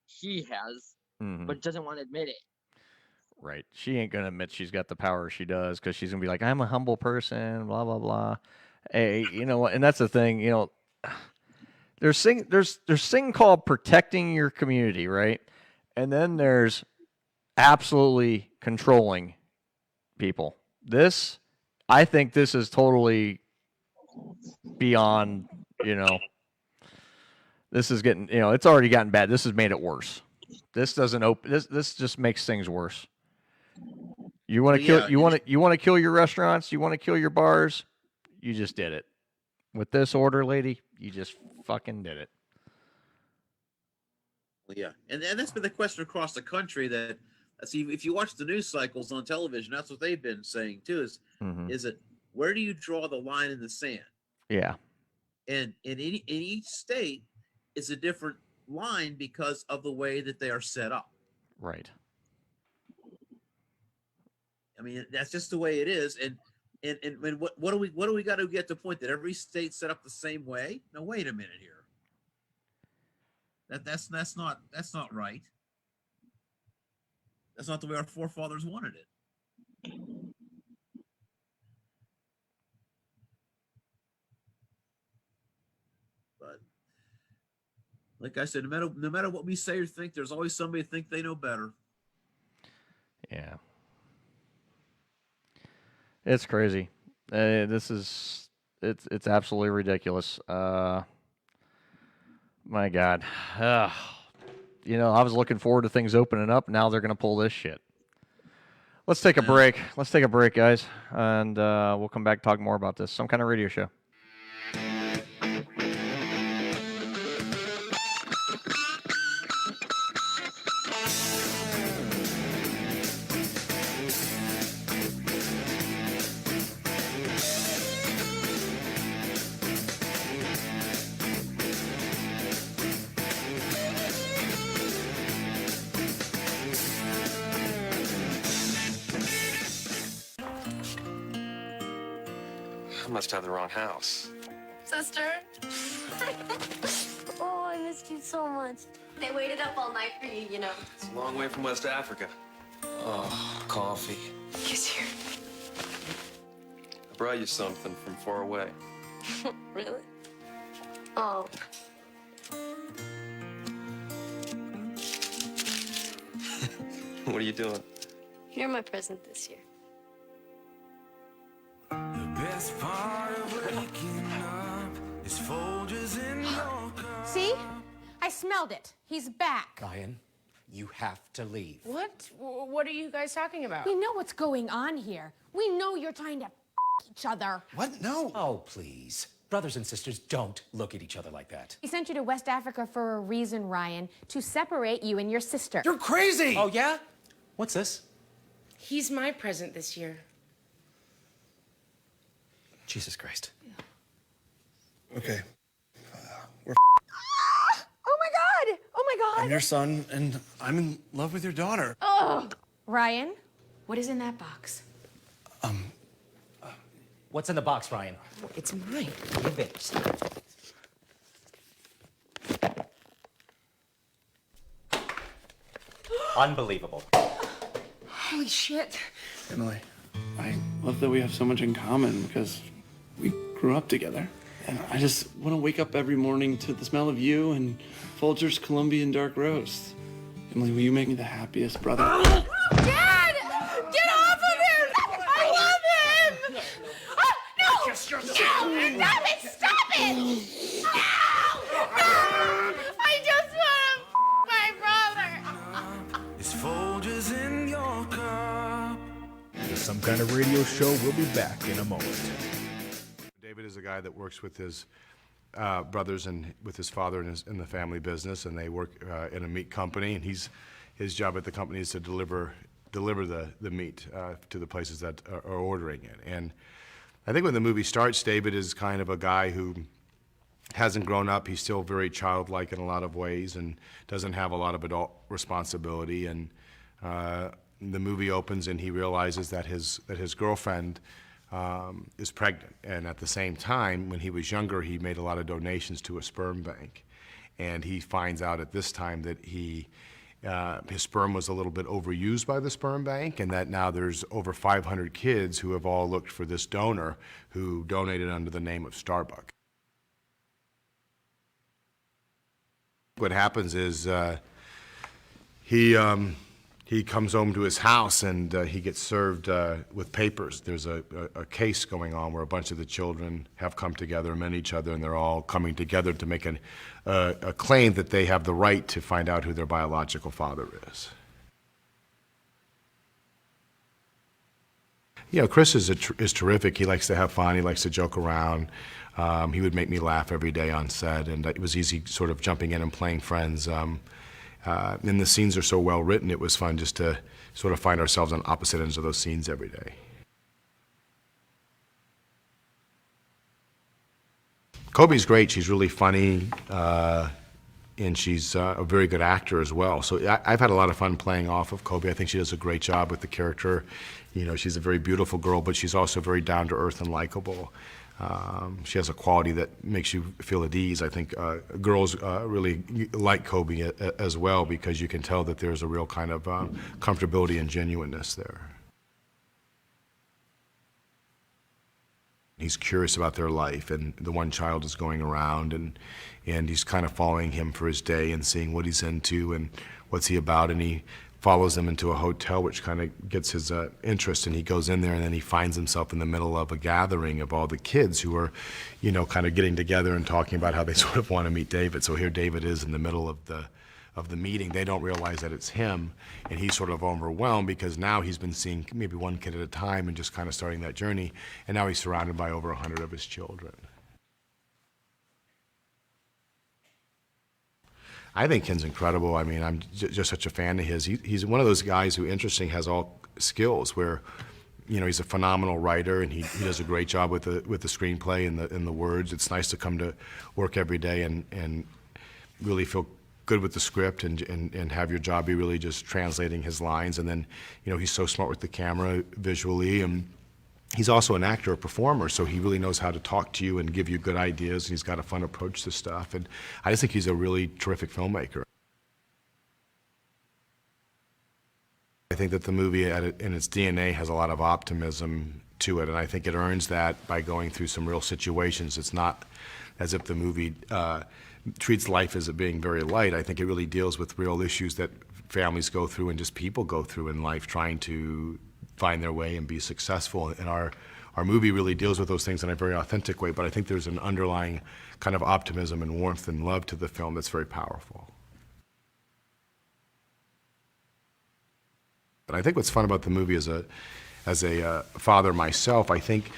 he has, but doesn't want to admit it. Right. She ain't going to admit she's got the power she does because she's going to be like, I'm a humble person, blah, blah, blah. Hey, you know what? And that's the thing, you know, there's thing called protecting your community, right? And then there's absolutely controlling people. I think this is totally beyond, you know, this is getting, you know, it's already gotten bad. This has made it worse. This doesn't open. This just makes things worse. You want to kill. You want to kill your restaurants. You want to kill your bars. You just did it with this order, lady. You just fucking did it. Well, yeah, and that's been the question across the country. That see, if you watch the news cycles on television, that's what they've been saying too. Is it where do you draw the line in the sand? Yeah. And in each state, it's a different line because of the way that they are set up. Right. I mean, that's just the way it is. And what do we got to get to the point that every state set up the same way? Now, wait a minute here. That's not right. That's not the way our forefathers wanted it. But like I said, no matter what we say or think, there's always somebody think they know better. Yeah. It's crazy. It's absolutely ridiculous. My God. You know, I was looking forward to things opening up. Now they're going to pull this shit. Let's take a break. Let's take a break, guys. And we'll come back and talk more about this. Some Kind of Radio Show. I must have the wrong house. Sister? Oh, I missed you so much. They waited up all night for you, you know. It's a long way from West Africa. Oh, coffee. Kiss here. I brought you something from far away. Really? Oh. What are you doing? You're my present this year. Best part of waking up is Folgers in your cup. See? I smelled it. He's back. Ryan, you have to leave. What? What are you guys talking about? We know what's going on here. We know you're trying to each other. What? No. Oh, please. Brothers and sisters don't look at each other like that. He sent you to West Africa for a reason, Ryan, to separate you and your sister. You're crazy! Oh, yeah? What's this? He's my present this year. Jesus Christ. Okay. We're Oh my God! Oh my God! I'm your son, and I'm in love with your daughter. Oh, Ryan, what is in that box? What's in the box, Ryan? It's mine. Give it. Unbelievable. Holy shit. Emily, I love that we have so much in common because we grew up together. And I just want to wake up every morning to the smell of you and Folger's Colombian dark roast. Emily, will you make me the happiest brother? Dad! Get off of him! I love him! Oh, no! No! Stop it! Stop it! No! No! I just want to my brother! It's Folgers in your cup. The Some Kind of Radio Show will be back in a moment. David is a guy that works with his brothers and with his father in the family business, and they work in a meat company. And his job at the company is to deliver the meat to the places that are ordering it. And I think when the movie starts, David is kind of a guy who hasn't grown up. He's still very childlike in a lot of ways and doesn't have a lot of adult responsibility. And the movie opens, and he realizes that his girlfriend is pregnant. And at the same time, when he was younger, he made a lot of donations to a sperm bank. And he finds out at this time that his sperm was a little bit overused by the sperm bank, and that now there's over 500 kids who have all looked for this donor who donated under the name of Starbuck. What happens is he comes home to his house, and he gets served with papers. There's a case going on where a bunch of the children have come together, met each other, and they're all coming together to make a claim that they have the right to find out who their biological father is. You know, Chris is terrific. He likes to have fun. He likes to joke around. He would make me laugh every day on set, and it was easy sort of jumping in and playing friends. And the scenes are so well written, it was fun just to sort of find ourselves on opposite ends of those scenes every day. Kobe's great. She's really funny, and she's a very good actor as well. So I've had a lot of fun playing off of Kobe. I think she does a great job with the character. You know, she's a very beautiful girl, but she's also very down-to-earth and likable. She has a quality that makes you feel at ease. I think girls really like Kobe as well, because you can tell that there's a real kind of comfortability and genuineness there. He's curious about their life, and the one child is going around, and he's kind of following him for his day and seeing what he's into and what's he about, and he follows them into a hotel, which kind of gets his interest, and he goes in there, and then he finds himself in the middle of a gathering of all the kids who are, kind of getting together and talking about how they sort of want to meet David. So here David is in the middle of the meeting. They don't realize that it's him, and he's sort of overwhelmed because now he's been seeing maybe one kid at a time and just kind of starting that journey, and now he's surrounded by over 100 of his children. I think Ken's incredible. I mean, I'm just such a fan of his. He's one of those guys who, interesting, has all skills where, he's a phenomenal writer, and he does a great job with the screenplay and the words. It's nice to come to work every day and really feel good with the script and have your job be really just translating his lines. And then, he's so smart with the camera visually, and he's also an actor, a performer, so he really knows how to talk to you and give you good ideas, and he's got a fun approach to stuff. And I just think he's a really terrific filmmaker. I think that the movie in its DNA has a lot of optimism to it, and I think it earns that by going through some real situations. It's not as if the movie treats life as it being very light. I think it really deals with real issues that families go through and just people go through in life, trying to find their way and be successful. And our movie really deals with those things in a very authentic way, but I think there's an underlying kind of optimism and warmth and love to the film that's very powerful. But I think what's fun about the movie as a father myself, I think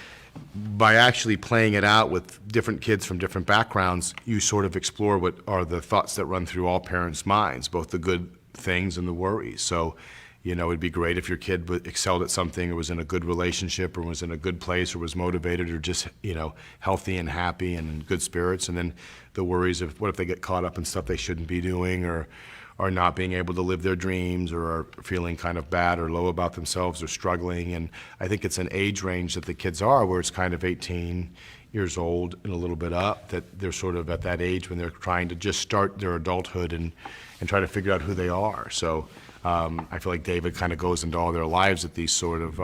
by actually playing it out with different kids from different backgrounds, you sort of explore what are the thoughts that run through all parents' minds, both the good things and the worries. So, it'd be great if your kid excelled at something, or was in a good relationship, or was in a good place, or was motivated, or just, healthy and happy and in good spirits. And then the worries of what if they get caught up in stuff they shouldn't be doing, or are not being able to live their dreams, or are feeling kind of bad or low about themselves, or struggling. And I think it's an age range that the kids are, where it's kind of 18 years old and a little bit up, that they're sort of at that age when they're trying to just start their adulthood and try to figure out who they are. So I feel like David kind of goes into all their lives at these sort of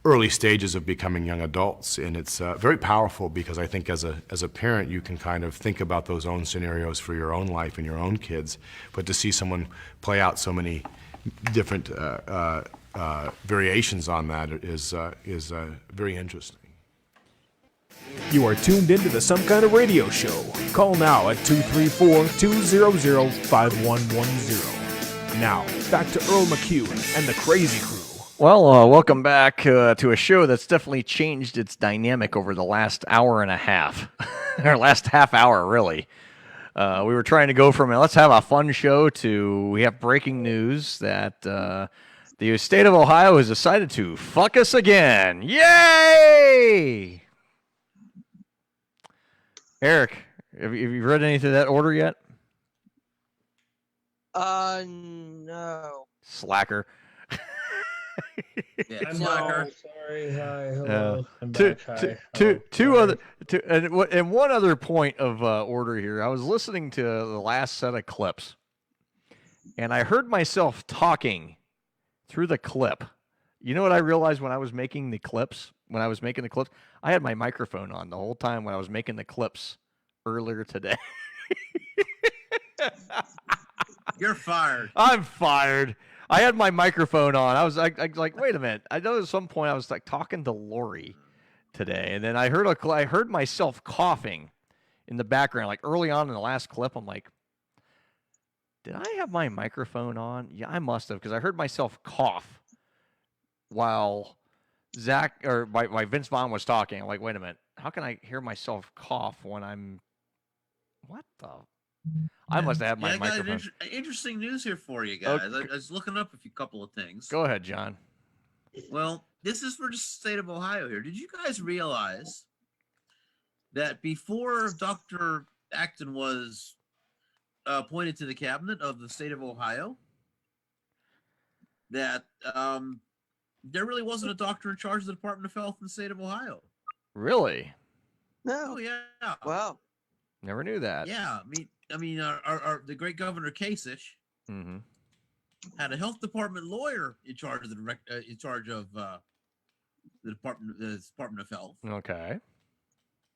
early stages of becoming young adults, and it's very powerful because I think as a parent you can kind of think about those own scenarios for your own life and your own kids, but to see someone play out so many different variations on that is very interesting. You are tuned into the Some Kind of Radio Show. Call now at 234-200-5110. Now, back to Earl McCune and the Crazy Crew. Well, welcome back to a show that's definitely changed its dynamic over the last hour and a half, or last half hour, really. We were trying to go from let's have a fun show to we have breaking news that the state of Ohio has decided to fuck us again. Yay! Eric, have you read anything of that order yet? No. Slacker. Yeah, Sorry. Hi. Hello. I'm back. Hi. And one other point of order here. I was listening to the last set of clips, and I heard myself talking through the clip. You know what I realized when I was making the clips? I had my microphone on the whole time when I was making the clips earlier today. You're fired. I'm fired. I had my microphone on. I was like, wait a minute. I know at some point I was like talking to Lori today, and then I heard myself coughing in the background, like early on in the last clip. I'm like, did I have my microphone on? Yeah, I must have, because I heard myself cough while while Vince Vaughn was talking. I'm like, wait a minute. How can I hear myself cough when I'm? What the? I must have had my microphone. I got interesting news here for you guys. Okay. I was looking up a couple of things. Go ahead, John. Well, this is for the state of Ohio here. Did you guys realize that before Dr. Acton was appointed to the cabinet of the state of Ohio, that there really wasn't a doctor in charge of the Department of Health in the state of Ohio? Really? No. Oh, yeah. Wow. Never knew that. Yeah. I mean, the great Governor Kasich had a health department lawyer in charge of the Department of Health. Okay.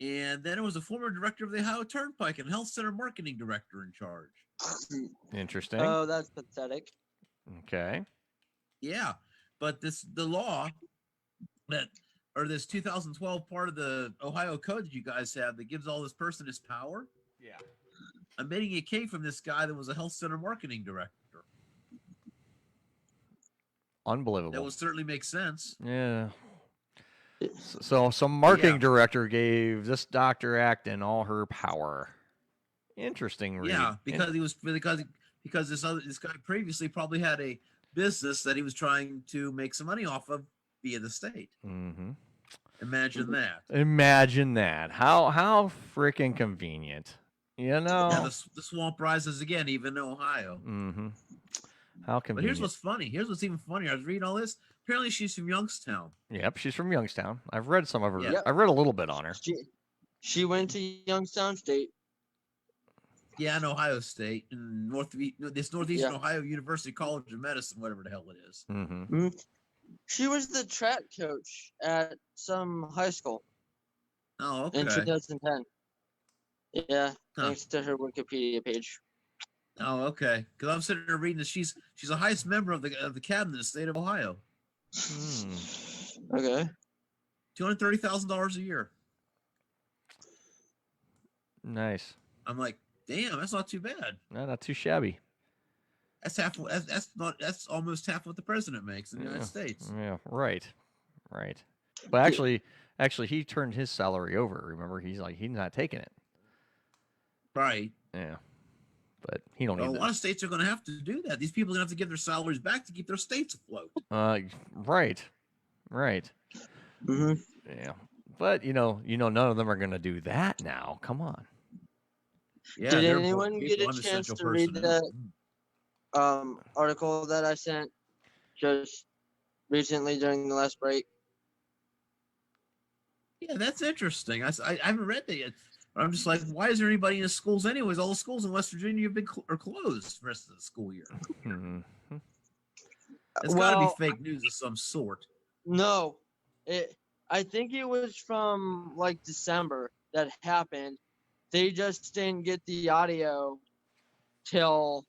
And then it was a former director of the Ohio Turnpike and health center marketing director in charge. Interesting. Oh, that's pathetic. Okay. Yeah, but the law that, or this 2012 part of the Ohio Code that you guys have that gives all this person his power. Yeah. I'm betting it came from this guy that was a health center marketing director. Unbelievable. That would certainly make sense. Yeah. So some marketing Yeah. director gave this Dr. Acton all her power. Interesting read. Yeah, because this guy previously probably had a business that he was trying to make some money off of via the state. Mm-hmm. Imagine that. Imagine that. How freaking convenient. You know. Yeah, the swamp rises again, even in Ohio. Mm-hmm. How convenient. But here's what's funny. Here's what's even funnier. I was reading all this. Apparently, she's from Youngstown. Yep, she's from Youngstown. I've read some of her. Yeah. I've read a little bit on her. She went to Youngstown State. Yeah, in Ohio State, in Northeastern Yeah. Ohio University College of Medicine, whatever the hell it is. Mm-hmm. She was the track coach at some high school Oh, okay. in 2010. Yeah, thanks to her Wikipedia page. Oh, okay. Because I'm sitting there reading that she's the highest member of the cabinet of the state of Ohio. Okay. $230,000 a year. Nice. I'm like, damn, that's not too bad. No, not too shabby. That's half. That's almost half what the president makes in the United States. Yeah, right. But actually, he turned his salary over. Remember, he's not taking it. Right. Yeah. But he don't Well, need a lot of states are going to have to do that. These people are going to have to give their salaries back to keep their states afloat. Right. Mm-hmm. Yeah. But none of them are going to do that now. Come on. Yeah, Did they're anyone important get people. a I'm chance essential to read personnel. that article that I sent just recently during the last break? Yeah, that's interesting. I haven't read that yet. I'm just like, why is there anybody in the schools anyways? All the schools in West Virginia have been are closed the rest of the school year. It's got to be fake news of some sort. No, I think it was from like December that happened. They just didn't get the audio till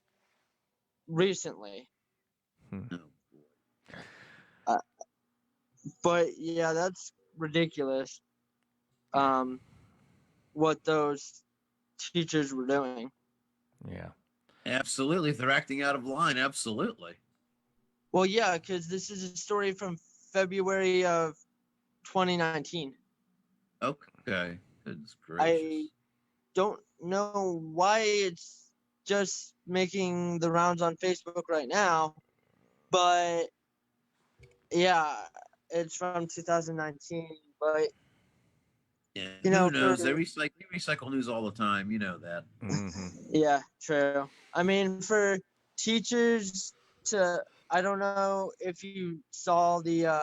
recently. But yeah, that's ridiculous. What those teachers were doing. Yeah. Absolutely. If they're acting out of line, absolutely. Well, yeah, because this is a story from February of 2019. Okay. Goodness gracious. I don't know why it's just making the rounds on Facebook right now, but yeah, it's from 2019. But Yeah, you know, who knows? for- They recycle news all the time. You know that. yeah, true. I mean, for teachers to, I don't know if you saw the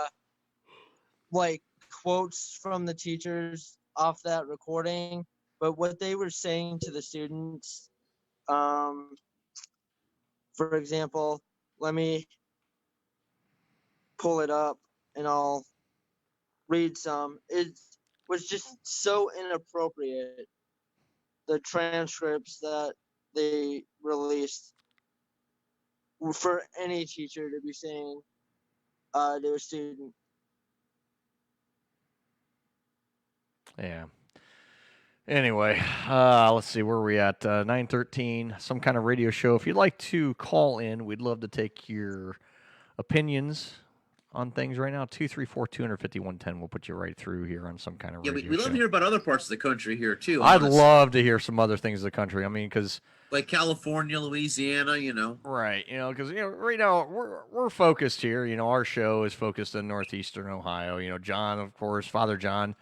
like quotes from the teachers off that recording, but what they were saying to the students, for example, let me pull it up and I'll read some. It was just so inappropriate, the transcripts that they released, for any teacher to be saying to a student. Yeah. Anyway, let's see where we at. 9:13. Some kind of radio show. If you'd like to call in, we'd love to take your opinions on things right now. 234-251-10. We'll put you right through here on some kind of Yeah, radio we love show. to hear about other parts of the country here too. I'd honestly. love to hear some other things of the country. I mean, because like California, Louisiana, right, because right now we're focused here. Our show is focused in northeastern Ohio. John, of course, Father John,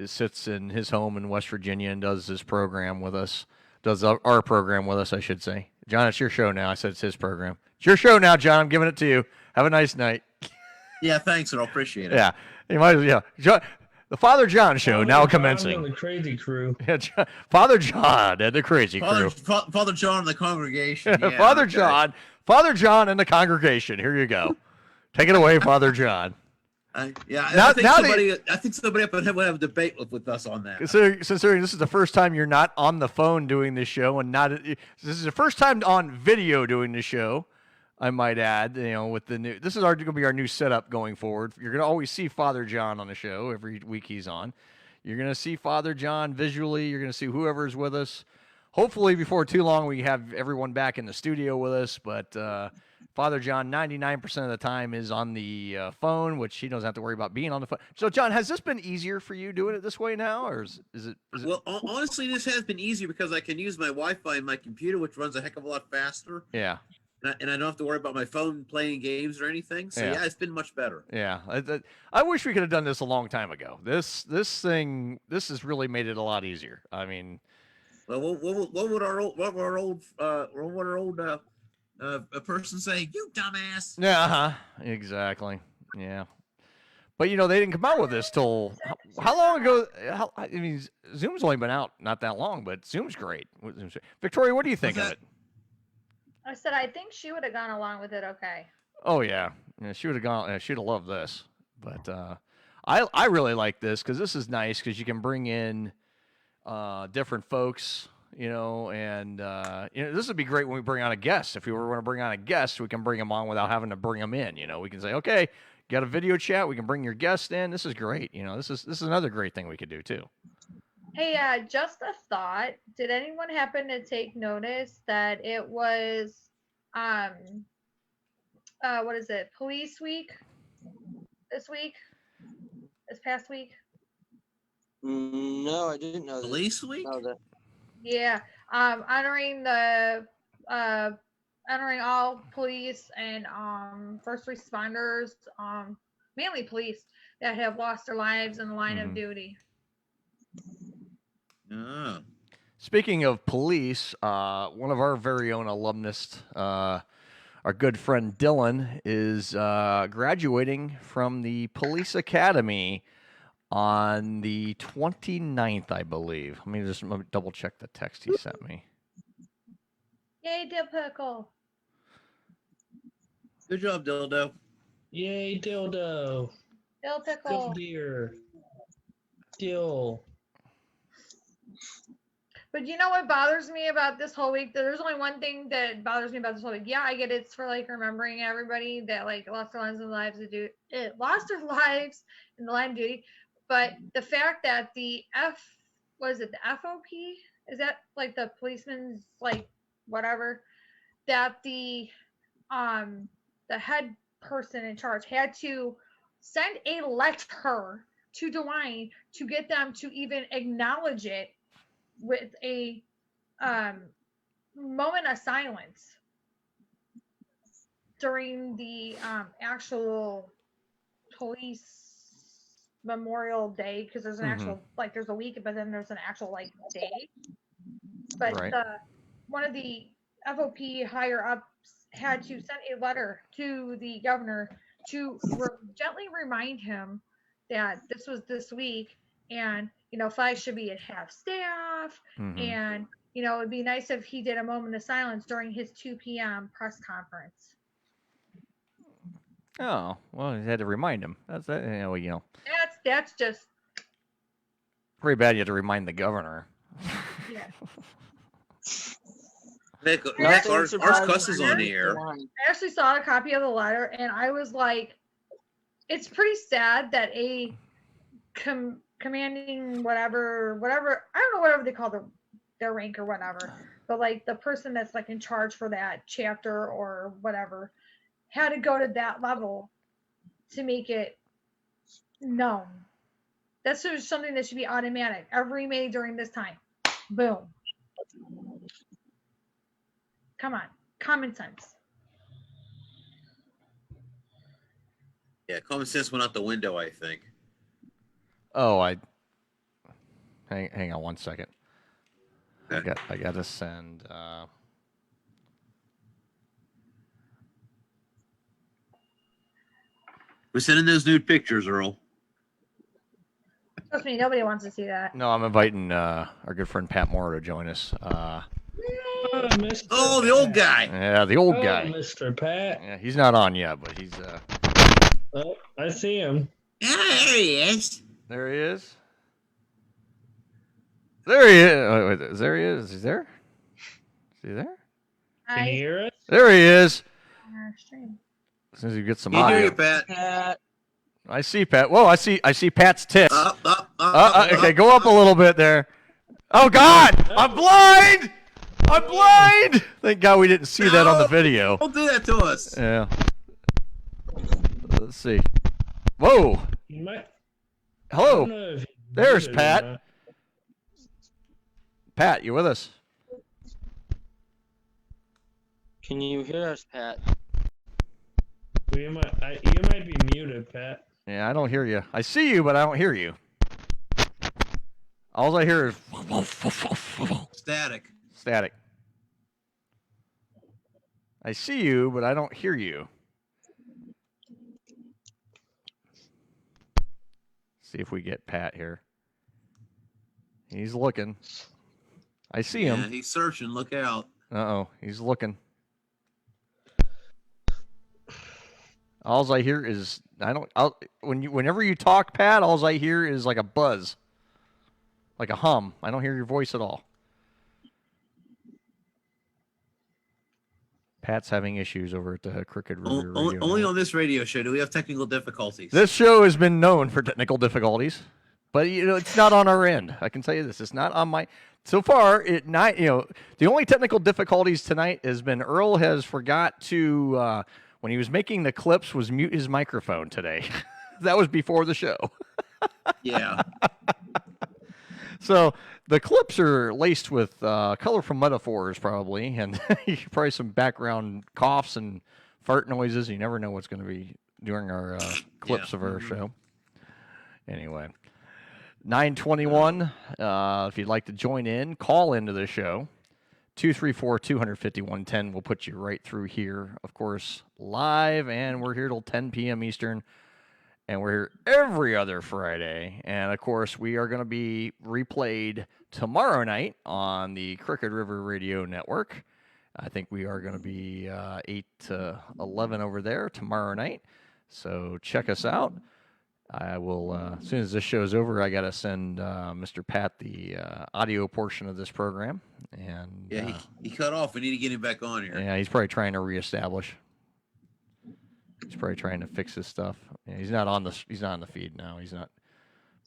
sits in his home in West Virginia and does his program with us. Does our program with us, I should say. John, it's your show now. I said it's his program. It's your show now, John. I'm giving it to you. Have a nice night. Yeah, thanks, I appreciate it. Yeah, you might. Yeah, John, the Father John show now commencing. The Crazy Crew. Yeah, Father John and the Crazy Crew. Father John and the congregation. Yeah, Father okay. John and the congregation. Here you go. Take it away, Father John. I Now- think now somebody up and will have a debate with us on that. Considering this is the first time you're not on the phone doing this show, and this is the first time on video doing the show. I might add, with the new. This is going to be our new setup going forward. You're going to always see Father John on the show every week he's on. You're going to see Father John visually. You're going to see whoever's with us. Hopefully, before too long, we have everyone back in the studio with us. But Father John, 99% of the time, is on the phone, which he doesn't have to worry about being on the phone. So, John, has this been easier for you doing it this way now, or is it? Well, honestly, this has been easier because I can use my Wi-Fi in my computer, which runs a heck of a lot faster. Yeah. And I don't have to worry about my phone playing games or anything. So yeah, it's been much better. Yeah, I wish we could have done this a long time ago. This has really made it a lot easier. I mean, well, what would our old a person say? You dumbass. Yeah, exactly. Yeah, but they didn't come out with this till how long ago? I mean, Zoom's only been out not that long, but Zoom's great. Victoria, what do you think of it? I said I think she would have gone along with it. Okay. Oh yeah, she would have gone. She'd have loved this, but I really like this because this is nice because you can bring in different folks, and this would be great when we bring on a guest. If we were going to bring on a guest, we can bring them on without having to bring them in. We can say, okay, got a video chat. We can bring your guest in. This is great. This is another great thing we could do too. Hey, just a thought. Did anyone happen to take notice that it was, what is it, Police Week this past week? No, I didn't know. Police Week? Yeah, honoring all police and first responders, mainly police that have lost their lives in the line of duty. Speaking of police, one of our very own alumnus, our good friend Dylan, is graduating from the police academy on the 29th, I believe. Let me just double check the text he sent me. Yay, Dill Pickle. Good job, Dildo. Yay, Dildo. Dill Pickle. Good dear. Dill. But you know what bothers me about this whole week? There's only one thing that bothers me about this whole week. Yeah, I get it's for remembering everybody that lost their lives in the line of duty. But the fact that the FOP? Is that the policeman's whatever? That the head person in charge had to send a letter to DeWine to get them to even acknowledge it with a moment of silence during the actual police Memorial Day, because there's an actual there's a week, but then there's an actual day. But right. One of the FOP higher ups had to send a letter to the governor to gently remind him that this was this week, and flags should be at half staff, and it'd be nice if he did a moment of silence during his 2 p.m. press conference. Oh, well, he had to remind him. That's That's just pretty bad. You have to remind the governor. Yeah. Nick, ours cusses on the air. I actually saw a copy of the letter, and I was like, it's pretty sad that a commanding whatever, I don't know, whatever they call their rank or whatever, but the person that's in charge for that chapter or whatever had to go to that level to make it known. That's something that should be automatic every May during this time. Boom. Come on, common sense. Yeah, common sense went out the window, I think. Oh, hang on one second. Okay. I got to send. We're sending those nude pictures, Earl. Trust me, nobody wants to see that. No, I'm inviting our good friend Pat Moore to join us. Oh, the old guy. Yeah, the old guy. Mr. Pat. Yeah, he's not on yet, but he's. Oh, I see him. Yeah, there he is. There he is. There he is. Oh, wait, there he is. Is he there? Is he there? Can you hear us? There he is. our stream. As soon as you get some You hear audio. you, Pat. I see Pat. Whoa, I see Pat's tits. Okay, go up a little bit there. Oh God, I'm blind. I'm blind. Thank God we didn't see that on the video. Don't do that to us. Yeah. Let's see. Whoa. You might. I Hello. don't know if you There's muted or Pat. not. Pat, you with us? Can you hear us, Pat? You might be muted, Pat. Yeah, I don't hear you. I see you, but I don't hear you. All I hear is Static. static. I see you, but I don't hear you. See if we get Pat here. He's looking. I see Yeah, him. he's searching. Look out. Uh-oh, he's looking. All I hear is whenever you talk, Pat, all I hear is like a buzz, like a hum. I don't hear your voice at all. Pat's having issues over at the Crooked River Radio. Only on this radio show do we have technical difficulties. This show has been known for technical difficulties, but it's not on our end. I can tell you this: it's not on my. So far, the only technical difficulties tonight has been Earl has forgot to when he was making the clips was mute his microphone today. That was before the show. Yeah. So the clips are laced with colorful metaphors, probably, and probably some background coughs and fart noises. You never know what's going to be during our clips of our show. Anyway, 9:21. If you'd like to join in, call into the show. 234-250-110 will put you right through here. Of course, live, and we're here till 10 p.m. Eastern. And we're here every other Friday. And, of course, we are going to be replayed tomorrow night on the Crooked River Radio Network. I think we are going to be 8 to 11 over there tomorrow night. So check us out. I will, as soon as this show's over, I got to send Mr. Pat the audio portion of this program. And Yeah, he cut off. We need to get him back on here. yeah, he's probably trying to reestablish. He's probably trying to fix his stuff. Yeah, he's not on the feed now. He's not.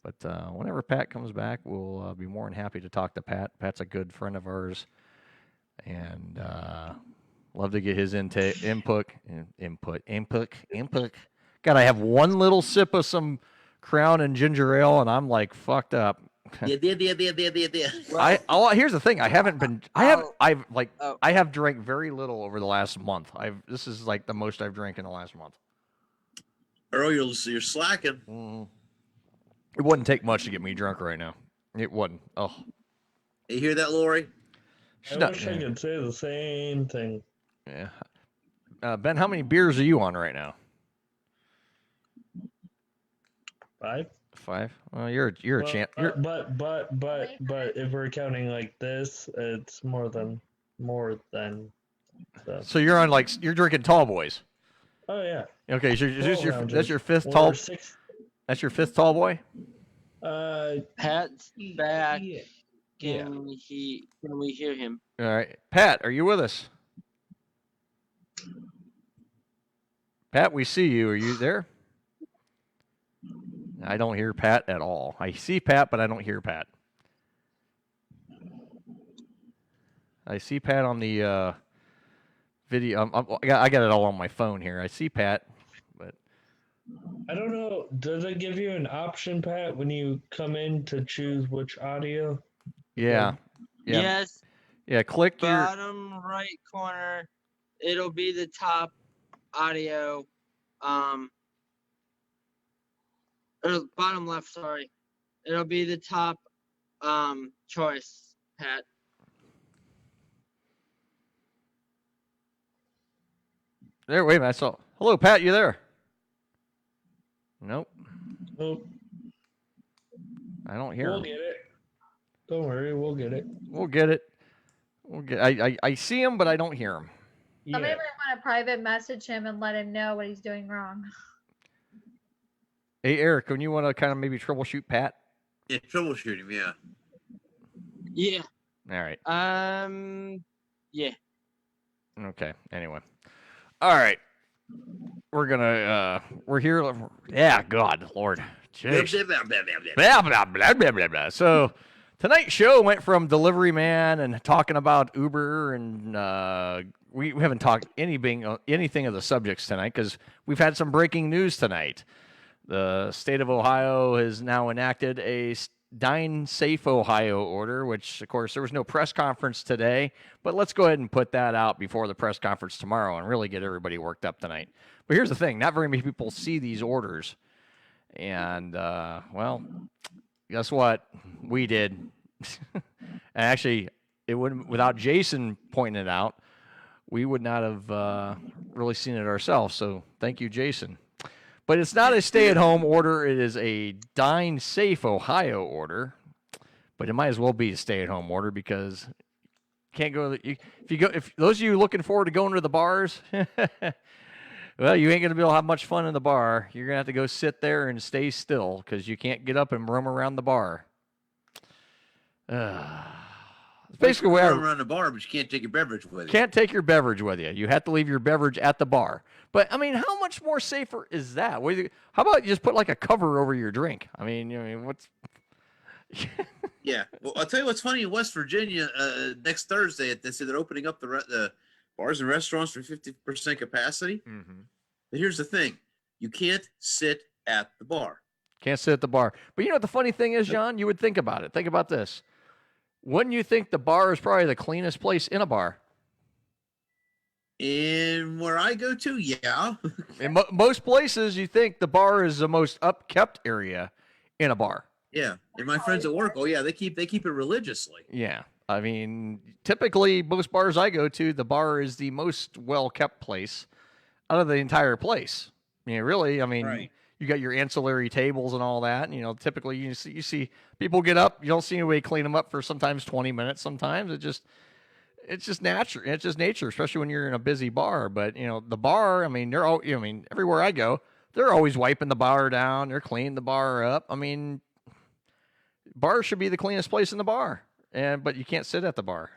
But whenever Pat comes back, we'll be more than happy to talk to Pat. Pat's a good friend of ours, and love to get his input. God, I have one little sip of some Crown and ginger ale, and I'm like fucked up. Yeah. Here's the thing. I have drank very little over the last month. This is like the most I've drank in the last month. Earl, you're slacking. Mm-hmm. It wouldn't take much to get me drunk right now. It wouldn't. Oh, You hear that, Lori? I wish I could say the same thing. Yeah. Ben, how many beers are you on right now? 5. 5. Well, you're a champ. But if we're counting like this, it's more than. So you're on you're drinking tall boys. Oh yeah. Okay, so that's your fifth Or tall. 6. That's your fifth tall boy. Pat's back. Yeah. Can we hear him? All right, Pat, are you with us? Pat, we see you. Are you there? I don't hear Pat at all. I see Pat, but I don't hear Pat. I see Pat on the video. I got it all on my phone here. I see Pat, but I don't know. Does it give you an option, Pat, when you come in to choose which audio? yeah. Yes. Yeah, click your Bottom right corner. It'll be the top audio. Or bottom left, sorry. It'll be the top choice, Pat. there. Wait a minute. I saw. Hello, Pat. You there? Nope. Nope. I don't hear We'll him. get it. Don't worry, we'll get it. We'll get it. I see him, but I don't hear him. Somebody might want to private message him and let him know what he's doing wrong. Hey, Eric, when you want to kind of maybe troubleshoot Pat? Yeah, troubleshoot him. Yeah. Yeah. All right. Yeah. Okay. Anyway. All right. We're here. Yeah, God, Lord. Jeez. Blah, blah, blah, blah, blah, blah. So tonight's show went from delivery man and talking about Uber, and we haven't talked anything of the subjects tonight because we've had some breaking news tonight. The state of Ohio has now enacted a Dine Safe Ohio order, which, of course, there was no press conference today, but let's go ahead and put that out before the press conference tomorrow and really get everybody worked up tonight. But here's the thing. Not very many people see these orders. And, well, guess what? We did. And actually, it wouldn't, without Jason pointing it out, we would not have really seen it ourselves. So thank you, Jason. But it's not a stay-at-home order. It is a Dine Safe Ohio order. But it might as well be a stay-at-home order because you can't go. If those of you looking forward to going to the bars, well, you ain't gonna be able to have much fun in the bar. You're gonna have to go sit there and stay still because you can't get up and roam around the bar. Basically, you can run the bar, but you can't take your beverage with you. Can't take your beverage with you. You have to leave your beverage at the bar. But I mean, how much more safer is that? How about you just put like a cover over your drink? I mean, what's? Yeah. Well, I'll tell you what's funny in West Virginia. Next Thursday, they say they're opening up the bars and restaurants for 50% capacity. Mm-hmm. But here's the thing: you can't sit at the bar. Can't sit at the bar. But you know what the funny thing is, John? You would think about it. Think about this. Wouldn't you think the bar is probably the cleanest place in a bar? In where I go to, yeah. In most places, you think the bar is the most upkept area in a bar. Yeah, and my friends at work, oh yeah, they keep it religiously. Yeah, I mean, typically most bars I go to, the bar is the most well-kept place out of the entire place. Really, I mean, right. You got your ancillary tables and all that. And, typically you see people get up. You don't see anybody clean them up for sometimes 20 minutes. Sometimes it's just natural. It's just nature, especially when you're in a busy bar. But the bar, I mean, everywhere I go, they're always wiping the bar down. They're cleaning the bar up. I mean, bars should be the cleanest place in the bar, but you can't sit at the bar.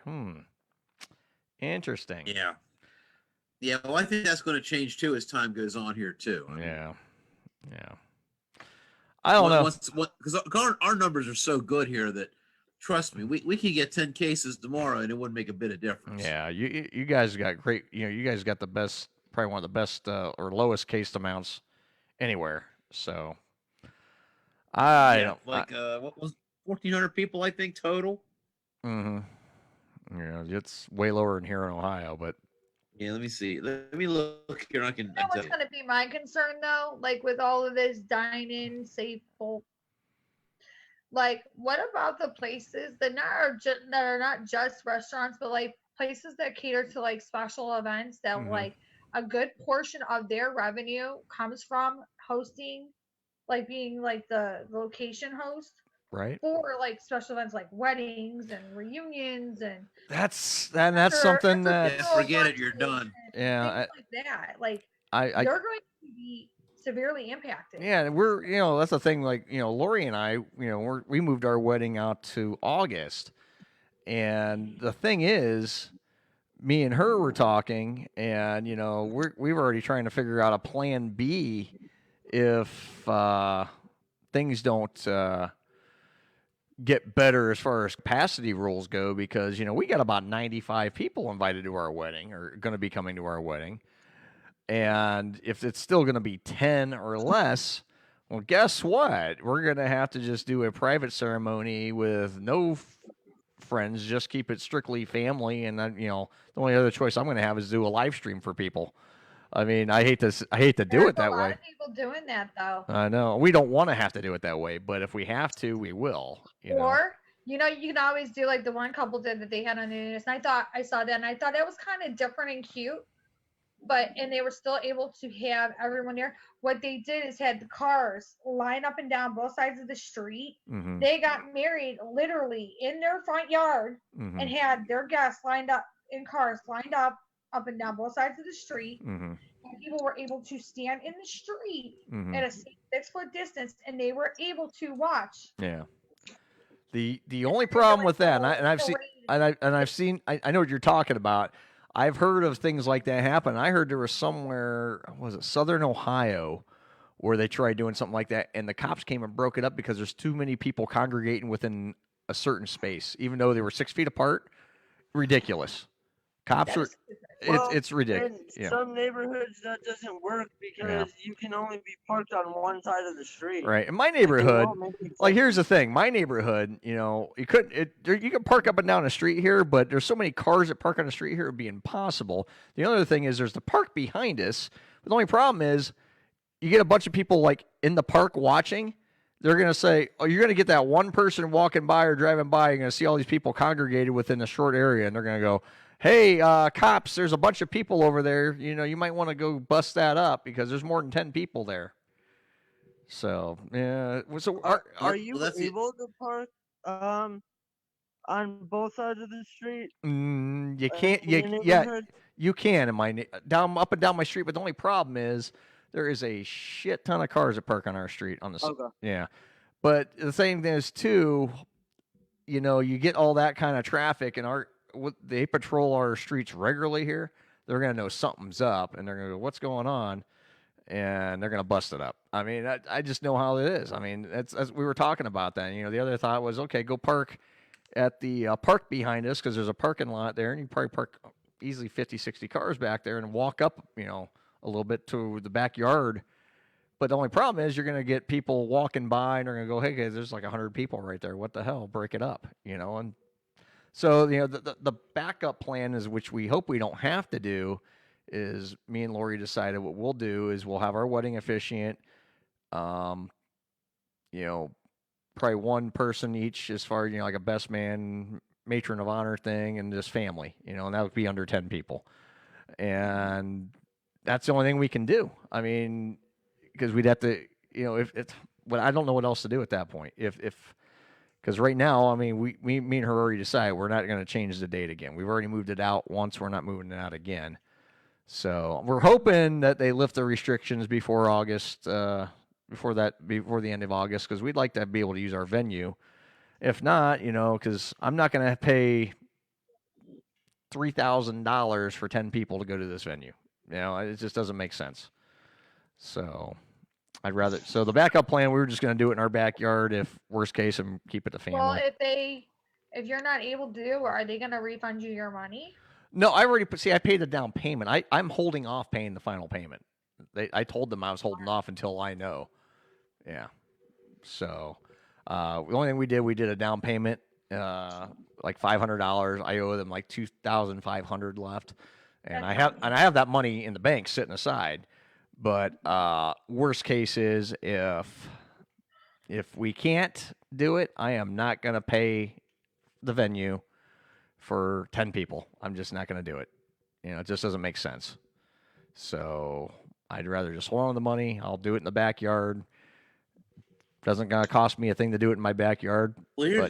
Interesting. Yeah. Yeah. Well, I think that's going to change too as time goes on here too. Yeah. I don't know. Because our numbers are so good here that, trust me, we can get 10 cases tomorrow and it wouldn't make a bit of difference. Yeah, you guys got great. You guys got the best, probably one of the best or lowest case amounts anywhere. So what was 1,400 people I think total? Mm-hmm. Yeah, it's way lower than here in Ohio, but. Yeah, let me see. Let me look here. I can. You know what's going to be my concern though? Like with all of this dine-in safe, like what about the places that are not just restaurants, but like places that cater to like special events that like a good portion of their revenue comes from hosting, like being like the location host. Right. For like special events like weddings and reunions and that's something that forget it, you're done. Yeah, things like that. Like you're going to be severely impacted. Yeah, and we're that's the thing. Like Lori and I, we moved our wedding out to August, and the thing is, me and her were talking, and we were already trying to figure out a plan B if things don't. Get better as far as capacity rules go because we got about 95 people invited to our wedding or going to be coming to our wedding, and if it's still going to be 10 or less, well, guess what? We're going to have to just do a private ceremony with no friends, just keep it strictly family, and then the only other choice I'm going to have is do a live stream for people. I mean, I hate to do it that way. A lot of people doing that though. I know. We don't want to have to do it that way, but if we have to, we will. Or you can always do like the one couple did that they had on the news, and I saw that, and I thought it was kind of different and cute, and they were still able to have everyone there. What they did is had the cars line up and down both sides of the street. Mm-hmm. They got married literally in their front yard and had their guests lined up in cars lined up and down both sides of the street. And people were able to stand in the street at a 6-foot distance, and they were able to watch. Yeah. The only problem with that, and I've seen I know what you're talking about. I've heard of things like that happen. I heard there was somewhere, was it Southern Ohio, where they tried doing something like that, and the cops came and broke it up because there's too many people congregating within a certain space, even though they were 6 feet apart. Ridiculous. Cops are. It's ridiculous. In Yeah. some neighborhoods that doesn't work because you can only be parked on one side of the street. Right. In my Like, they neighborhood, won't make it like here's the thing, my neighborhood, you know, you can park up and down the street here, but there's so many cars that park on the street here, it would be impossible. The other thing is there's the park behind us. But the only problem is you get a bunch of people like in the park watching. They're going to say, oh, you're going to get that one person walking by or driving by. You're going to see all these people congregated within a short area, and they're going to go, hey, cops, there's a bunch of people over there. You know, you might want to go bust that up because there's more than 10 people there. So, yeah. So Are you able to park on both sides of the street? You can't. in your Yeah, neighborhood? you can in my up and down my street. But the only problem is there is a shit ton of cars that park on our street on the. Okay. Yeah, but the thing is too, you know, you get all that kind of traffic, and they patrol our streets regularly here. They're gonna know something's up, and they're gonna go, "What's going on?" And they're gonna bust it up. I mean, I just know how it is. I mean, that's as we were talking about that. You know, the other thought was, okay, go park at the park behind us because there's a parking lot there, and you probably park easily 50, 60 cars back there and walk up, you know, a little bit to the backyard. But the only problem is you're going to get people walking by and they're going to go, hey, guys, there's like 100 people right there. What the hell? Break it up, you know? And so, you know, the backup plan is, which we hope we don't have to do, is me and Lori decided what we'll do is we'll have our wedding officiant, you know, probably one person each as far as, you know, like a best man, matron of honor thing, and just family, you know, and that would be under 10 people. And that's the only thing we can do. I mean, because we'd have to, you know, but I don't know what else to do at that point. Because right now, I mean, me and her already decided we're not going to change the date again. We've already moved it out once. We're not moving it out again. So we're hoping that they lift the restrictions before August, before the end of August, because we'd like to be able to use our venue. If not, you know, because I'm not going to pay $3,000 for 10 people to go to this venue. You know, it just doesn't make sense. So so the backup plan, we were just going to do it in our backyard if worst case and keep it to family. Well, if you're not able to, are they going to refund you your money? No, I paid the down payment. I'm holding off paying the final payment. I told them I was holding off until I know. Yeah. So the only thing we did a down payment, like $500. I owe them like $2,500 left, and I have that money in the bank sitting aside. But worst case is if we can't do it, I am not going to pay the venue for 10 people. I'm just not going to do it. You know, it just doesn't make sense. So I'd rather just hold on to the money. I'll do it in the backyard. Doesn't gonna cost me a thing to do it in my backyard. Well,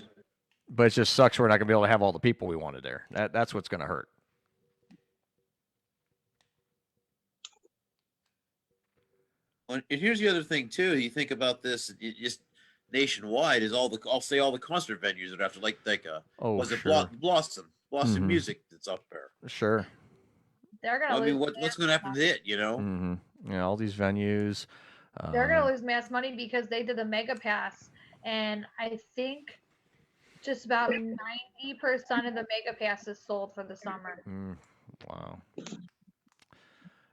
but it just sucks we're not gonna be able to have all the people we wanted there. That's what's gonna hurt. And here's the other thing too. You think about this, just nationwide, is all the concert venues that have to like was it sure. Blossom Music that's up there. Sure. They're gonna. I mean, what's going to happen to it? You know. Mm-hmm. Yeah, all these venues. They're gonna lose mass money because they did the Mega Pass, and I think just about 90% of the Mega Pass is sold for the summer. Wow.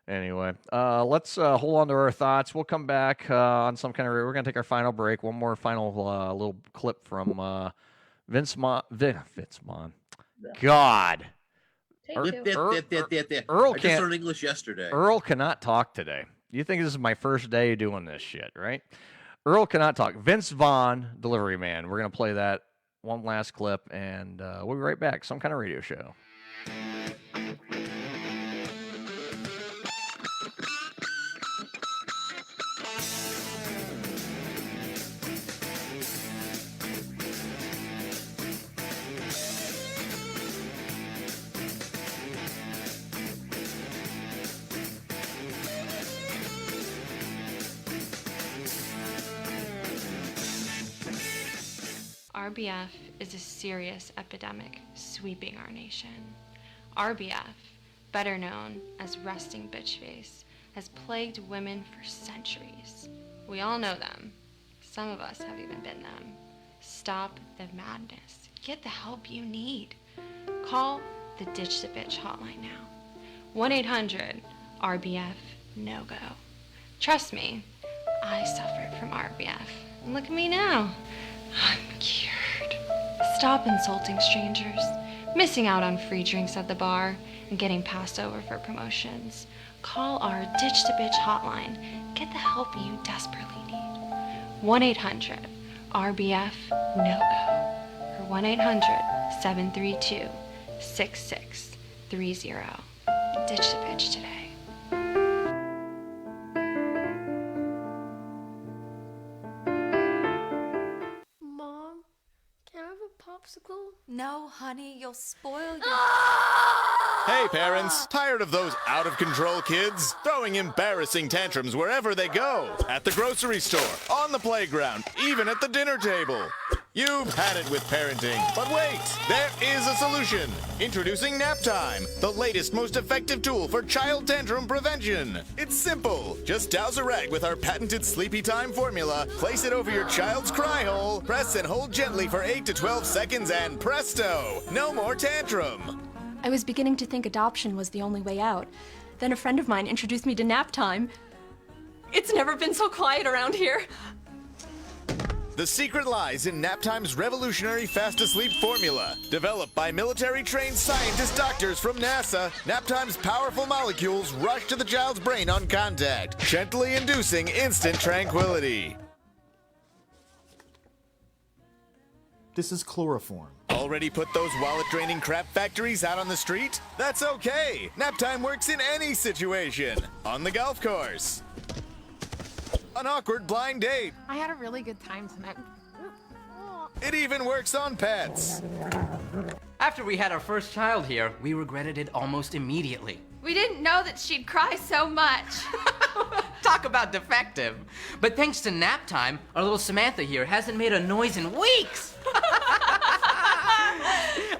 Anyway, let's hold on to our thoughts. We'll come back on some kind of. We're gonna take our final break. One more final little clip from Vince Vaughn. God. Earl Can't. I just learned English yesterday. Earl cannot talk today. You think this is my first day doing this shit, right? Earl cannot talk. Vince Vaughn, Delivery Man. We're gonna play that one last clip, and we'll be right back. Some kind of radio show. RBF is a serious epidemic sweeping our nation. RBF, better known as resting bitch face, has plagued women for centuries. We all know them. Some of us have even been them. Stop the madness. Get the help you need. Call the Ditch the Bitch hotline now. 1-800-RBF-NO-GO. Trust me, I suffered from RBF. And look at me now. I'm cured. Stop insulting strangers, missing out on free drinks at the bar, and getting passed over for promotions. Call our Ditch the Bitch hotline. Get the help you desperately need. 1-800-RBF-NO-GO. Or 1-800-732-6630. Ditch the Bitch today. Mom, can I have a popsicle? No, honey, you'll spoil your... Hey, parents, tired of those out-of-control kids? Throwing embarrassing tantrums wherever they go. At the grocery store, on the playground, even at the dinner table. You've had it with parenting, but wait, there is a solution. Introducing Nap Time, the latest, most effective tool for child tantrum prevention. It's simple. Just douse a rag with our patented Sleepy Time formula, place it over your child's cry hole, press and hold gently for 8 to 12 seconds, and presto, no more tantrum. I was beginning to think adoption was the only way out. Then a friend of mine introduced me to Nap Time. It's never been so quiet around here. The secret lies in Nap Time's revolutionary fast-to-sleep formula. Developed by military-trained scientist doctors from NASA, Nap Time's powerful molecules rush to the child's brain on contact, gently inducing instant tranquility. This is chloroform. Already put those wallet-draining crap factories out on the street? That's okay. Nap Time works in any situation. On the golf course. An awkward blind date. I had a really good time tonight. It even works on pets. After we had our first child here, we regretted it almost immediately. We didn't know that she'd cry so much. Talk about defective. But thanks to Nap Time, our little Samantha here hasn't made a noise in weeks.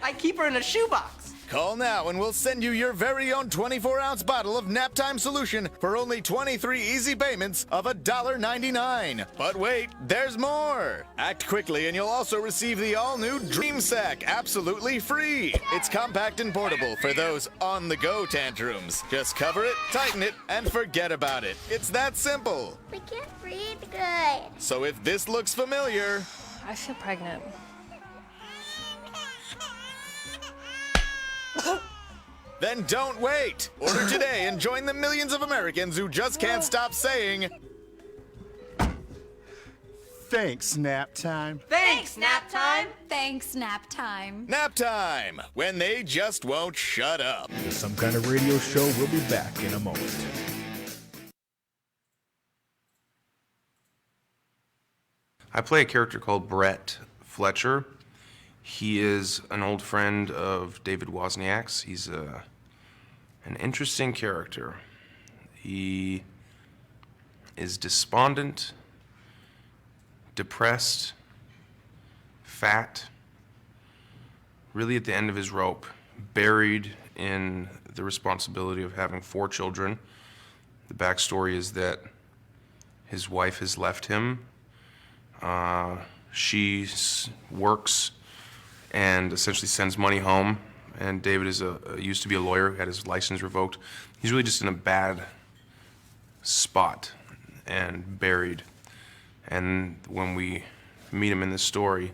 I keep her in a shoebox. Call now and we'll send you your very own 24-ounce bottle of Nap Time solution for only 23 easy payments of $1.99. But wait, there's more. Act quickly and you'll also receive the all-new Dream Sack absolutely free. It's compact and portable for those on-the-go tantrums. Just cover it, tighten it, and forget about it. It's that simple. We can't breathe good. So if this looks familiar... I feel pregnant. Then don't wait! Order today and join the millions of Americans who just can't stop saying... Thanks, Nap Time. Thanks, Nap Time. Thanks, Nap Time. Nap Time, when they just won't shut up. Some Kind of Radio Show will be back in a moment. I play a character called Brett Fletcher. He is an old friend of David Wozniak's. He's an interesting character. He is despondent, depressed, fat, really at the end of his rope, buried in the responsibility of having 4 children. The backstory is that his wife has left him. She works and essentially sends money home. And David is used to be a lawyer who had his license revoked. He's really just in a bad spot and buried. And when we meet him in this story,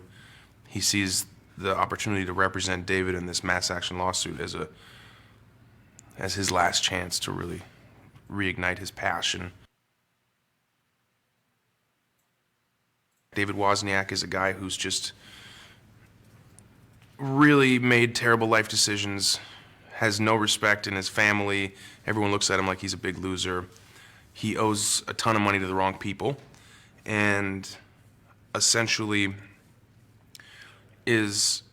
he sees the opportunity to represent David in this mass action lawsuit as his last chance to really reignite his passion. David Wozniak is a guy who's just really made terrible life decisions, has no respect in his family. Everyone looks at him like he's a big loser. He owes a ton of money to the wrong people, and essentially is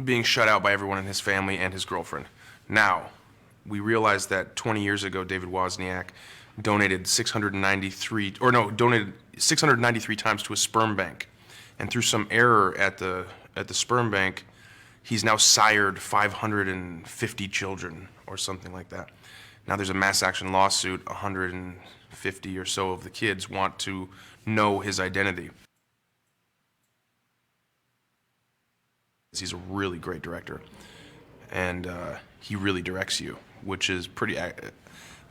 being shut out by everyone in his family and his girlfriend. Now, we realize that 20 years ago, David Wozniak donated 693 times to a sperm bank. And through some error at the sperm bank, he's now sired 550 children or something like that. Now there's a mass action lawsuit. 150 or so of the kids want to know his identity. He's a really great director, and he really directs you, which is pretty,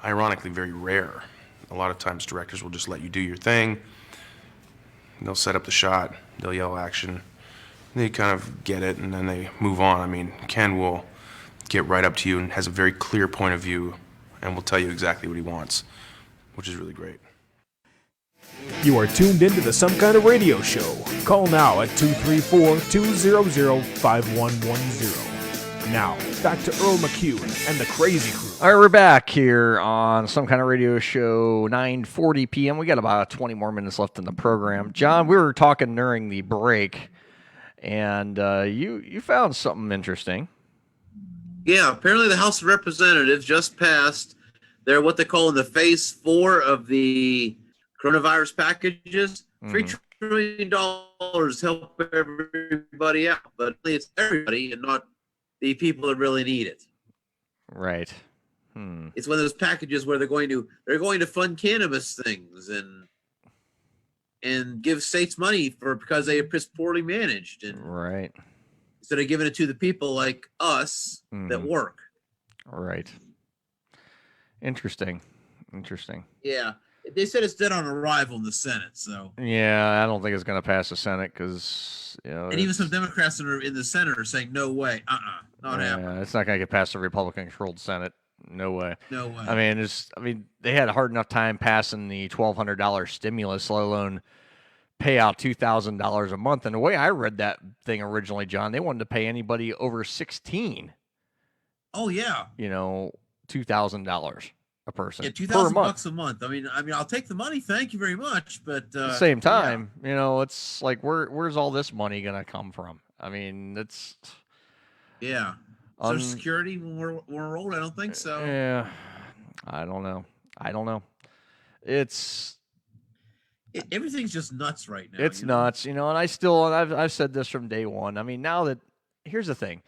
ironically, very rare. A lot of times directors will just let you do your thing. They'll set up the shot, they'll yell action, they kind of get it, and then they move on. I mean, Ken will get right up to you and has a very clear point of view and will tell you exactly what he wants, which is really great. You are tuned into the Some Kind of Radio Show. Call now at 234-200-5110. Now, back to Earl McCune and the Crazy Crew. All right, we're back here on Some Kind of Radio Show, 9:40 p.m. We got about 20 more minutes left in the program. John, we were talking during the break, and you found something interesting. Yeah, apparently the House of Representatives just passed their what they call in the phase 4 of the coronavirus packages, $3 trillion to help everybody out, but it's everybody and not the people that really need it. Right. It's one of those packages where they're going to fund cannabis things and give states money because they are poorly managed, and right, instead of giving it to the people like us that work. Right. Interesting. Yeah. They said it's dead on arrival in the Senate, so. Yeah, I don't think it's going to pass the Senate because, And even some Democrats that are in the Senate are saying, no way, not happening. It's not going to get past the Republican-controlled Senate. No way. No way. I mean, they had a hard enough time passing the $1,200 stimulus, let alone pay out $2,000 a month. And the way I read that thing originally, John, they wanted to pay anybody over 16. Oh yeah. $2,000 a person. Yeah, $2,000 a month. I mean, I'll take the money. Thank you very much, but at the same time, it's like where's all this money gonna come from? I mean, it's Social Security when we're old. I don't think so. Yeah, I don't know. Everything's just nuts right now. It's nuts, and I've said this from day one. I mean, now that here's the thing.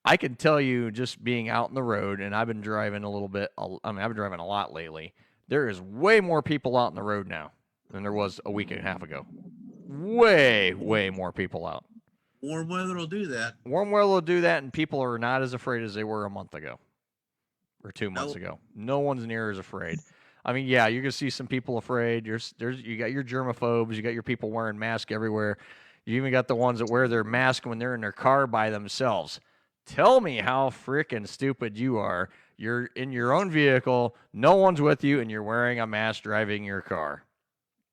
I can tell you, just being out on the road, and I've been driving a little bit. I've been driving a lot lately. There is way more people out on the road now than there was a week and a half ago. Way more people out. Warm weather will do that. Warm weather will do that, and people are not as afraid as they were a month ago or 2 months ago. No one's near as afraid. I mean, yeah, you're gonna see some people afraid. You got your germaphobes. You got your people wearing masks everywhere. You even got the ones that wear their mask when they're in their car by themselves. Tell me how freaking stupid you are. You're in your own vehicle, no one's with you, and you're wearing a mask driving your car.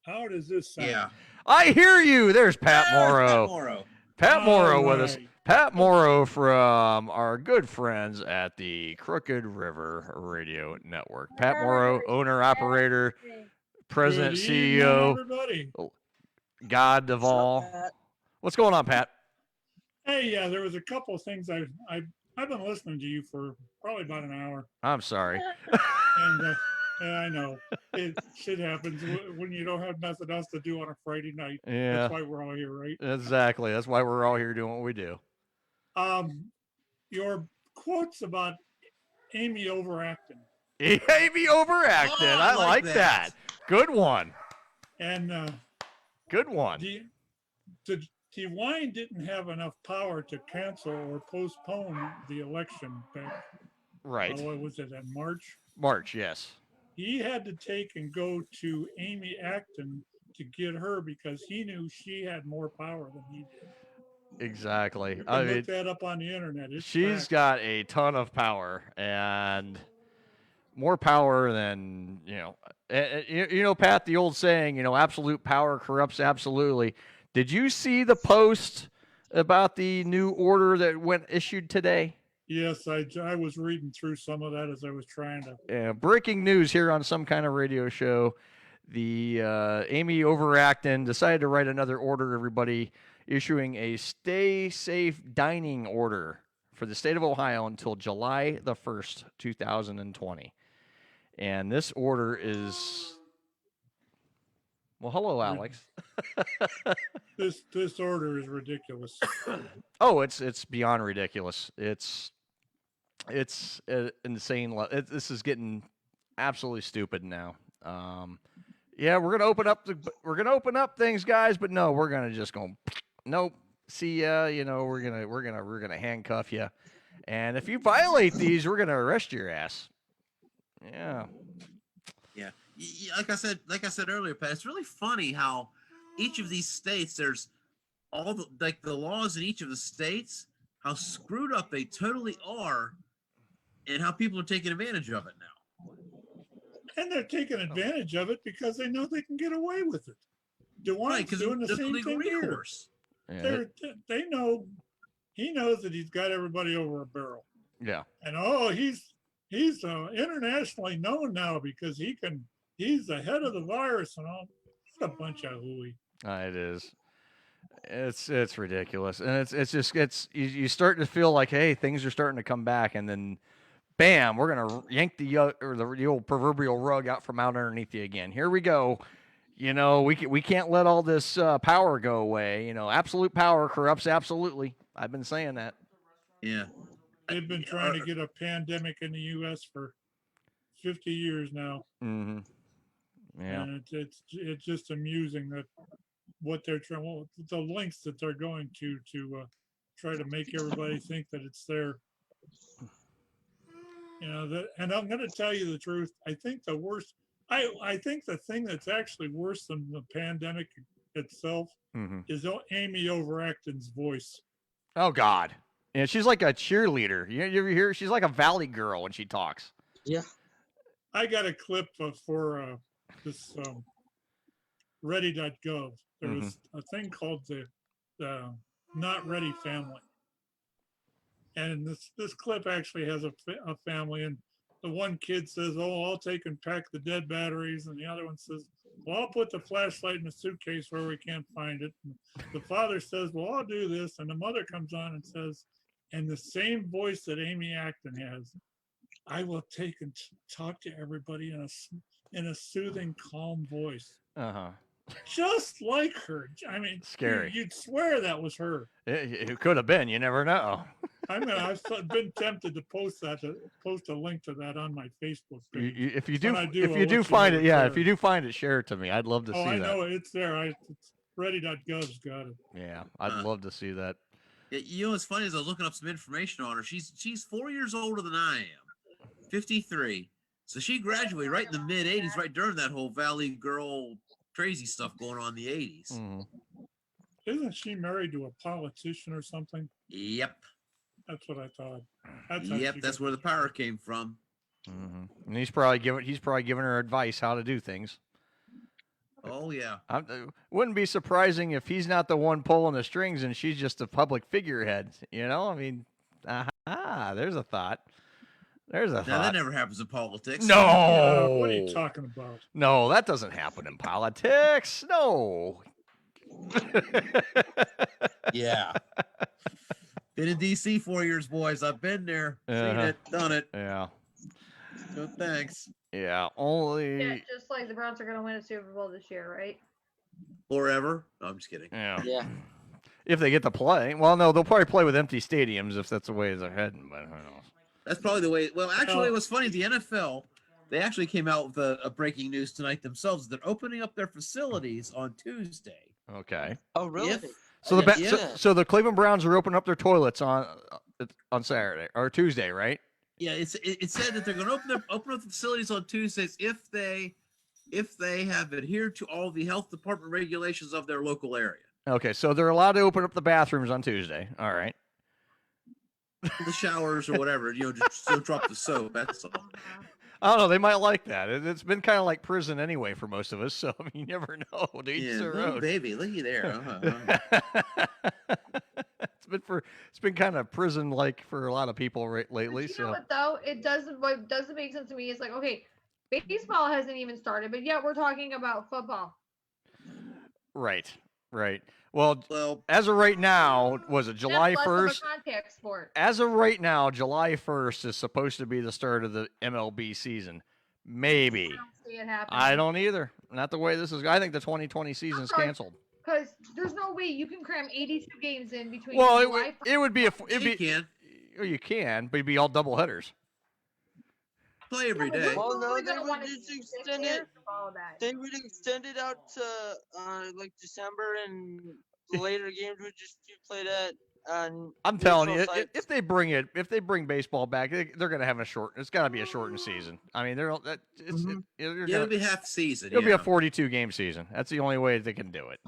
How does this sound? Yeah. I hear you. There's Pat Morrow. Pat Morrow with us. Pat Morrow from our good friends at the Crooked River Radio Network. Pat Morrow, owner, operator, president, CEO, everybody. God of all. What's going on, Pat? Hey, yeah, there was a couple of things I've been listening to you for probably about an hour. I'm sorry. And I know shit happens when you don't have nothing else to do on a Friday night. Yeah, that's why we're all here, right? Exactly. That's why we're all here doing what we do. Your quotes about Amy overacting. Amy overacting. I like that. Good one. And good one. DeWine didn't have enough power to cancel or postpone the election back. Right. What was it, in March? March, yes. He had to take and go to Amy Acton to get her because he knew she had more power than he did. Exactly. You can look that up on the internet. She's got a ton of power, and more power than, Pat, the old saying, absolute power corrupts absolutely. Did you see the post about the new order that went issued today? Yes, I was reading through some of that as I was trying to. Yeah, breaking news here on Some Kind of Radio Show. The Amy Overacton decided to write another order, everybody, issuing a stay safe dining order for the state of Ohio until July the 1st, 2020. And this order is Well, hello, Alex. This order is ridiculous. Oh, it's beyond ridiculous. It's insane. This is getting absolutely stupid now. Yeah, we're gonna open up things, guys, but no, we're gonna just go. Nope. See ya. You know, we're gonna handcuff you, and if you violate these, we're gonna arrest your ass. Yeah. Yeah. Like I said earlier, Pat, it's really funny how each of these states, there's all the laws in each of the states, how screwed up they totally are, and how people are taking advantage of it now. And they're taking advantage of it because they know they can get away with it. DeWine's doing the same thing here. Yeah. They know, he knows that he's got everybody over a barrel. Yeah. And he's internationally known now because he's the head of the virus and all. What a bunch of hooey. It is. It's ridiculous, and you start to feel like, hey, things are starting to come back, and then, bam, we're gonna yank the old proverbial rug out from out underneath you again. Here we go. You know, we can't let all this power go away. You know, absolute power corrupts absolutely. I've been saying that. Yeah. They've been trying to get a pandemic in the U.S. for 50 years now. Mm-hmm. Yeah. And it's just amusing that what they're trying, the lengths that they're going to try to make everybody think that it's there. You know, and I'm going to tell you the truth. I think the worst, I think the thing that's actually worse than the pandemic itself is Amy over Acton's voice. Oh God. Yeah, she's like a cheerleader. You ever hear? She's like a valley girl when she talks. Yeah. I got a clip for this ready.gov. There was a thing called the Not Ready Family. And this clip actually has a family, and the one kid says, "Oh, I'll take and pack the dead batteries," and the other one says, "Well, I'll put the flashlight in the suitcase where we can't find it." And the father says, "Well, I'll do this," and the mother comes on and says, in the same voice that Amy Acton has, "I will take and talk to everybody in a soothing, calm voice." Just like her. I mean, Scary. You'd swear that was her. It could have been. You never know. I've been tempted to post a link to that on my Facebook page. If you do I'll find let it, you know yeah. it's If you do find it, share it to me. I'd love to see I that. know it's there. It's ready.gov's got it. Yeah, I'd love to see that. You know what's funny is I was looking up some information on her. She's 4 years older than I am, 53. So she graduated right in the mid 80s, right during that whole Valley Girl crazy stuff going on in the 80s. Isn't she married to a politician or something? Yep. That's what I thought. That's where the power came from. And he's probably giving her advice how to do things. Oh yeah. Wouldn't be surprising if he's not the one pulling the strings and she's just a public figurehead. You know, I mean, there's a thought. There's a thought. Now that never happens in politics. No. What are you talking about? No, that doesn't happen in politics. No. Yeah. Been in DC 4 years, boys. I've been there, seen it, done it. Yeah. No thanks. Yeah. Only. Yeah, just like the Browns are going to win a Super Bowl this year, right? Forever. No, I'm just kidding. Yeah. Yeah. If they get to play. Well, no, they'll probably play with empty stadiums if that's the way they're heading, but who knows? That's probably the way. Well, actually, it was funny. The NFL, they actually came out with a breaking news tonight themselves. They're opening up their facilities on Tuesday. Okay. Oh, really? So the Cleveland Browns are opening up their toilets on Saturday or Tuesday, right? Yeah, it said that they're going to open up the facilities on Tuesdays if they have adhered to all the health department regulations of their local area. Okay, so they're allowed to open up the bathrooms on Tuesday. All right. The showers or whatever, just don't drop the soap. That's all. I don't know. They might like that. It's been kind of like prison anyway for most of us. So I mean, you never know. To each their own. Baby, looky there. It's been kind of prison like for a lot of people lately. You know what though? What doesn't make sense to me is like, okay, baseball hasn't even started, but yet we're talking about football. Right. Well, as of right now, was it July 1st? Contact sport. As of right now, July 1st is supposed to be the start of the MLB season. Maybe. see it happen. I don't either. Not the way this is. I think the 2020 season's canceled. Because there's no way you can cram 82 games in between. Well, July it would be a. It'd You be, can You can, but it'd be all double headers. play every but day. who's Well, no, really they gonna would wanna just sit extend there it. for all of that? They would extend it out to like December, and the later games would just be played at. I'm telling you, neutral if sites. they bring baseball back, they're going to have a short. It's got to be a shortened season. I mean, they're that. It'll be half season. It'll be yeah. a 42 game season. That's the only way they can do it.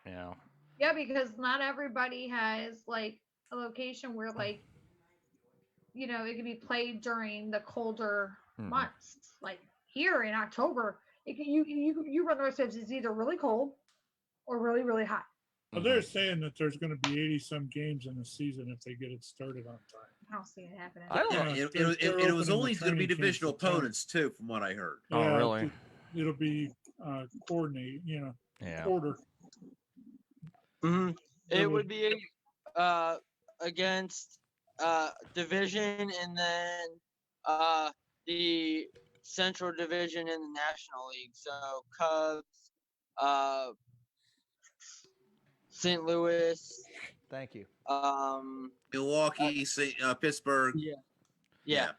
You know. Yeah, because not everybody has like a location where like it can be played during the colder months. Like here in October, you run the risk of it's either really cold or really, really hot. Well, they're saying that there's going to be 80 some games in the season if they get it started on time. I don't see it happening. It was only going to be training camps divisional in time. opponents too, from what I heard. Oh, really? It'll be coordinated, Yeah. quarter. It would be against division, and then the Central Division in the National League. So Cubs, St. Louis. Thank you. Milwaukee, Pittsburgh. Yeah.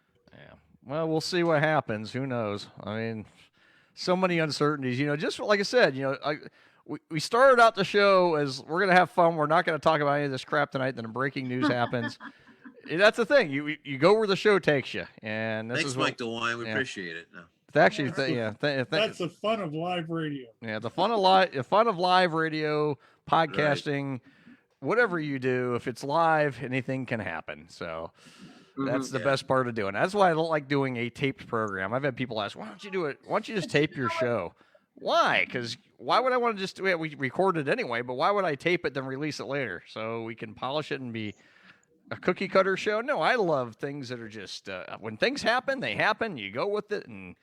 Well, we'll see what happens. Who knows? I mean, so many uncertainties. Just like I said, we started out the show as we're gonna have fun. We're not gonna talk about any of this crap tonight. Then breaking news happens. That's the thing. You go where the show takes you, and this Thanks, is Mike DeWine. We appreciate it. No. Actually, That's the fun of live radio. Yeah, the fun of live radio, podcasting, whatever you do. If it's live, anything can happen. So that's the best part of doing it. That's why I don't like doing a taped program. I've had people ask, "Why don't you do it? Why don't you just tape your show?" Why? Because why would I want to just do it? We record it anyway, but why would I tape it then release it later so we can polish it and be a cookie cutter show? No, I love things that are just when things happen, they happen. You go with it, and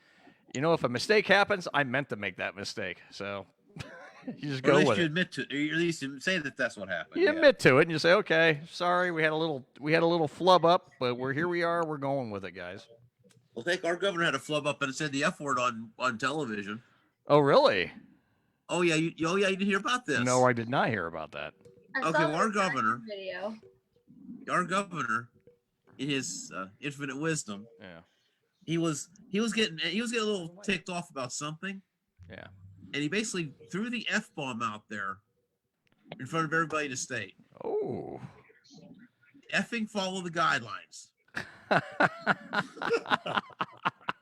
if a mistake happens, I meant to make that mistake. So you just Or go at least with you it. admit to, or at least you say that that's what happened. You admit to it, and you say, "Okay, sorry, we had a little flub up, but here we are. We're going with it, guys." Well, our governor had a flub up and said the F word on television. Oh, really? Oh yeah, you didn't hear about this? No, I did not hear about that. Okay, well, our governor, Video. in his infinite wisdom, yeah, he was getting a little ticked off about something. Yeah. And he basically threw the F-bomb out there in front of everybody in the state. Oh. Effing follow the guidelines.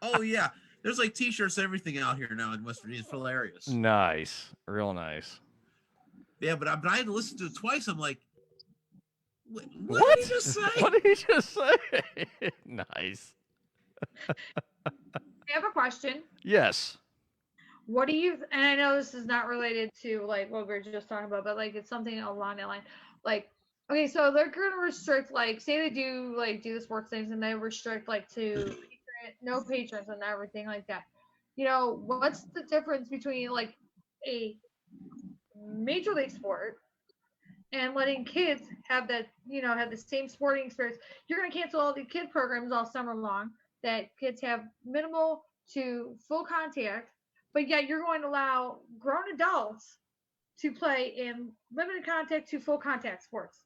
Oh yeah, there's like T-shirts, everything out here now in West Virginia. It's hilarious. Nice, real nice. Yeah, but I had to listen to it twice. I'm like, what did he just say? What did he just say? Nice. I have a question. Yes. What do you? And I know this is not related to like what we were just talking about, but like it's something along that line. Like, okay, so they're going to restrict, like, say they do the sports things, and they restrict to no patrons and everything like that. What's the difference between like a major league sport and letting kids have that, have the same sporting experience? You're going to cancel all the kid programs all summer long that kids have minimal to full contact, but yet you're going to allow grown adults to play in limited contact to full contact sports.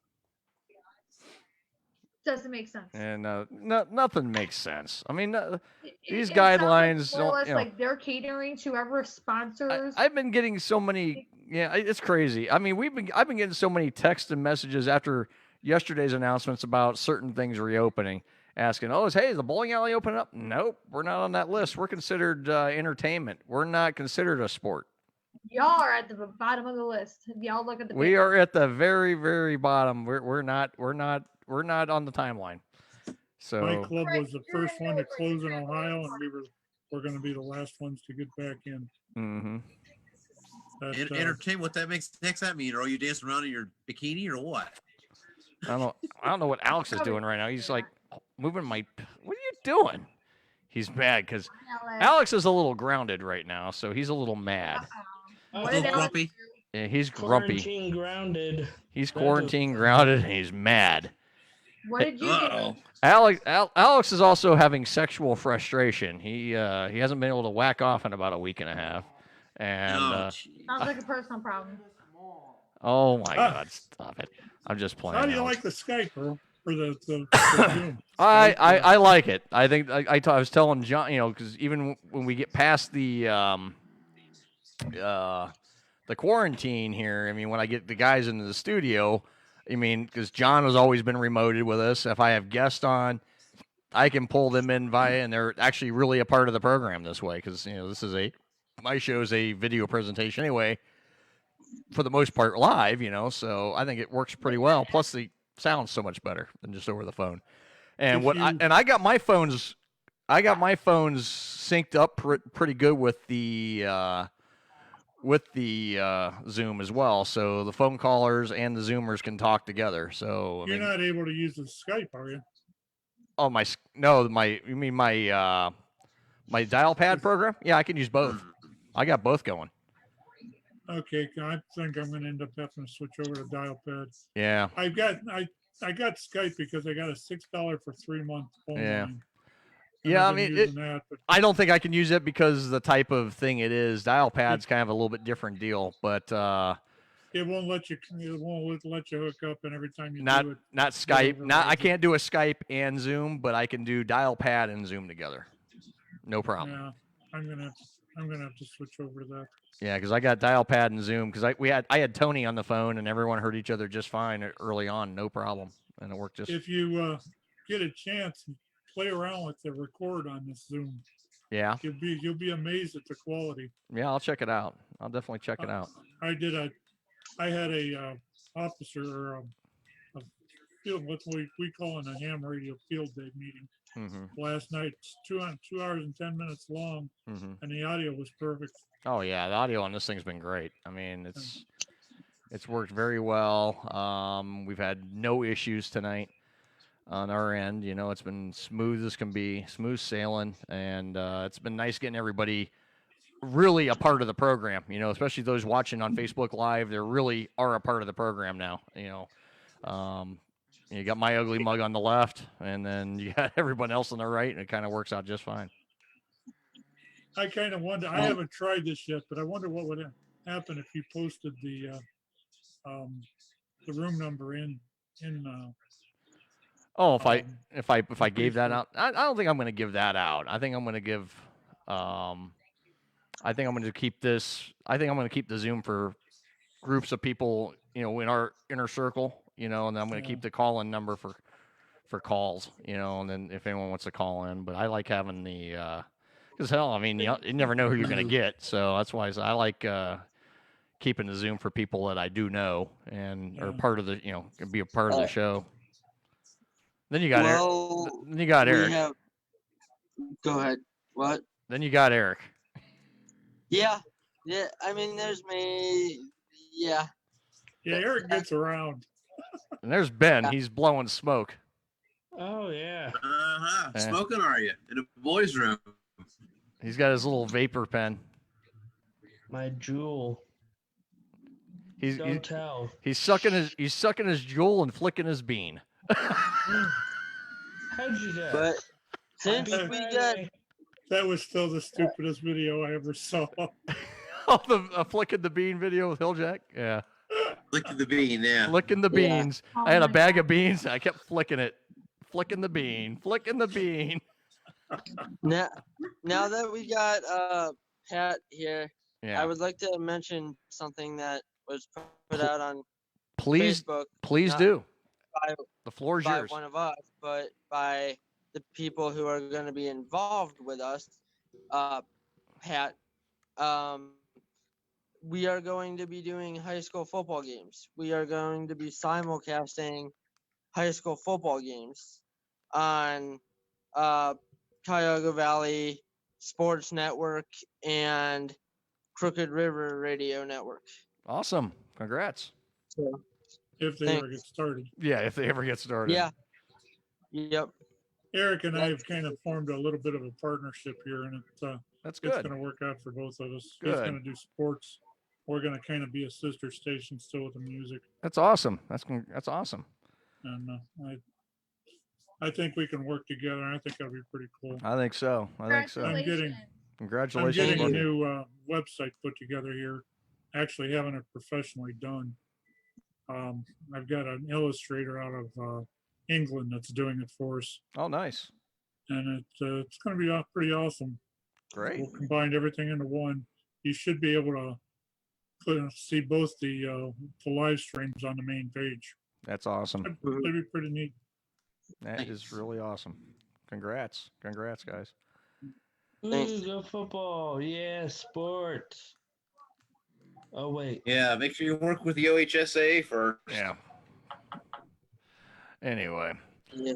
Doesn't make sense. And nothing makes sense. I mean, these It guidelines sounds more or less don't. like they're catering to whoever sponsors. I've been getting so many. Yeah, it's crazy. I mean, I've been getting so many texts and messages after yesterday's announcements about certain things reopening, asking, "Oh, hey, is the bowling alley open up?" Nope, we're not on that list. We're considered entertainment. We're not considered a sport. Y'all are at the bottom of the list. Y'all look at the. We are at the very, very bottom. We're not on the timeline. So My club was the first one to close in Ohio, and we're going to be the last ones to get back in. Mm-hmm. Entertain. What that makes that mean? Are you dancing around in your bikini or what? I don't know what Alex is doing right now. He's like moving my. What are you doing? He's mad because Alex is a little grounded right now, so he's a little mad. A little grumpy. Yeah, he's grumpy. Quarantine grounded. He's quarantine grounded and he's mad. What did you do? Alex is also having sexual frustration. He hasn't been able to whack off in about a week and a half, and Sounds like a personal problem. oh my God, stop it! I'm just playing. How do you Alex. like the Skype or the Zoom? I like it. I think I was telling John, because even when we get past the quarantine here, I mean, when I get the guys into the studio, I mean, because John has always been remoted with us. If I have guests on, I can pull them in via, and they're actually really a part of the program this way, because this is my show's a video presentation anyway, for the most part live, so I think it works pretty well. Plus the sound's so much better than just over the phone. And I got my phones synced up pretty good with the Zoom as well, so the phone callers and the Zoomers can talk together. So You're not able to use the Skype, are you? Oh, you mean my dial pad program? Yeah, I can use both. I got both going. Okay, I think I'm going to end up having to switch over to dial pad. Yeah. I got Skype because I got a $6 for 3 month phone line. Yeah, I've I been mean, using that, but I don't think I can use it because the type of thing it is. Dial pad's kind of a little bit different deal, but it won't let you. It won't let you hook up, and every time you not do it, not Skype. I can't do a Skype and Zoom, but I can do dial pad and Zoom together. No problem. Yeah, I'm gonna have to switch over to that. Yeah, because I got dial pad and Zoom because I had Tony on the phone and everyone heard each other just fine early on, no problem, and it worked just. If you get a chance, play around with the record on this Zoom. Yeah. You'll be amazed at the quality. Yeah, I'll check it out. I'll definitely check it out. I had a officer or a field, what we call in a ham radio field day meeting last night. 2 hours and 10 minutes long, and the audio was perfect. Oh yeah, the audio on this thing's been great. I mean, it's worked very well. We've had no issues tonight on our end. It's been smooth as can be, smooth sailing, and it's been nice getting everybody really a part of the program, especially those watching on Facebook Live. They really are a part of the program now. You got my ugly mug on the left, and then you got everyone else on the right, and it kind of works out just fine. I kind of wonder. I haven't tried this yet, but I wonder what would happen if you posted the room number in. Oh, if I gave that out, I don't think I'm going to give that out. I think I'm going to give. I think I'm going to keep this. I think I'm going to keep the Zoom for groups of people, in our inner circle, and then I'm going to keep the call-in number for calls, and then if anyone wants to call in. But I like having the, because hell, I mean, you never know who you're going to get, so that's why I like keeping the Zoom for people that I do know and are part of the, can be a part of the show. Then you got Eric. Then you got Eric. Go ahead. What? Then you got Eric. Yeah. I mean, there's me. Yeah. Yeah, Eric gets around. And there's Ben. He's blowing smoke. Oh yeah. Smoking, are you in a boys' room? He's got his little vapor pen. My jewel. Don't tell. He's sucking his jewel and flicking his bean. How'd you do? But since we got that was still the stupidest video I ever saw. Oh, the flicking the bean video with Hilljack? Yeah. Flicking the bean, yeah. Flicking the beans. Oh I had a bag of beans. I kept flicking it. Flicking the bean. Flicking the bean. now that we got Pat here, Yeah. I would like to mention something that was put out on Facebook. Please not do. By, the floor is by yours. one of us, but by the people who are going to be involved with us. Pat, we are going to be doing high school football games. We are going to be simulcasting high school football games on Cuyahoga Valley Sports Network and Crooked River Radio Network. Awesome. Congrats. So, if they ever get started. Yeah, if they ever get started. Yeah. Yep. Eric and I have kind of formed a little bit of a partnership here, and that's good. good. It's going to work out for both of us. Good. He's going to do sports. We're going to kind of be a sister station still with the music. That's awesome. That's awesome. And I think we can work together. I think that'll be pretty cool. I think so. I think so. I'm getting Congratulations. a both. new website put together here. Actually, having it professionally done. I've got an illustrator out of England that's doing it for us, Oh, nice. and it's going to be pretty awesome. Great. We'll combine everything into one. You should be able to see both the live streams on the main page. That's awesome. That'd be pretty neat. That is really awesome. Congrats. Congrats, guys. Ooh, go football. Yeah, sports. Oh, wait. Yeah, make sure you work with the OHSA first. Yeah. Anyway. Yeah.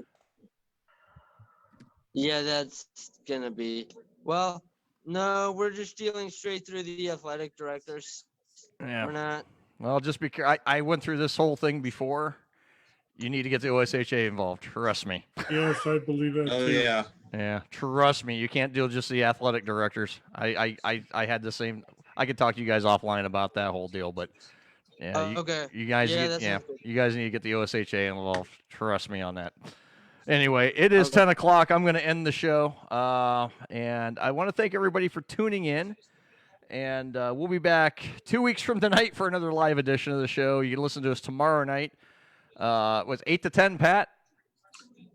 Yeah, that's gonna be. Well, no, we're just dealing straight through the athletic directors. Yeah. We're not. Well, just because I went through this whole thing before, you need to get the OSHA involved. Trust me. Yes, I believe that Oh too. yeah. Yeah, trust me. You can't deal just the athletic directors. I had the same. I could talk to you guys offline about that whole deal, but yeah, Okay. you guys, Yeah, need, that yeah, sounds good. you guys need to get the OSHA involved. Trust me on that. Anyway, it is 10 o'clock. I'm going to end the show, and I want to thank everybody for tuning in. And we'll be back 2 weeks from tonight for another live edition of the show. You can listen to us tomorrow night. Was 8 to 10, Pat?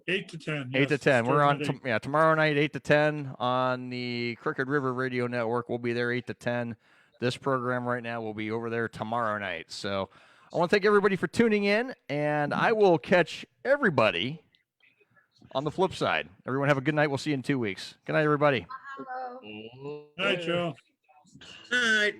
8 to 10. 8 to 10. We're on starting at 8. tomorrow night, 8 to 10 on the Crooked River Radio Network. We'll be there 8 to 10. This program right now will be over there tomorrow night. So I want to thank everybody for tuning in, and I will catch everybody on the flip side. Everyone have a good night. We'll see you in 2 weeks. Good night, everybody. Good night, Joe. All right.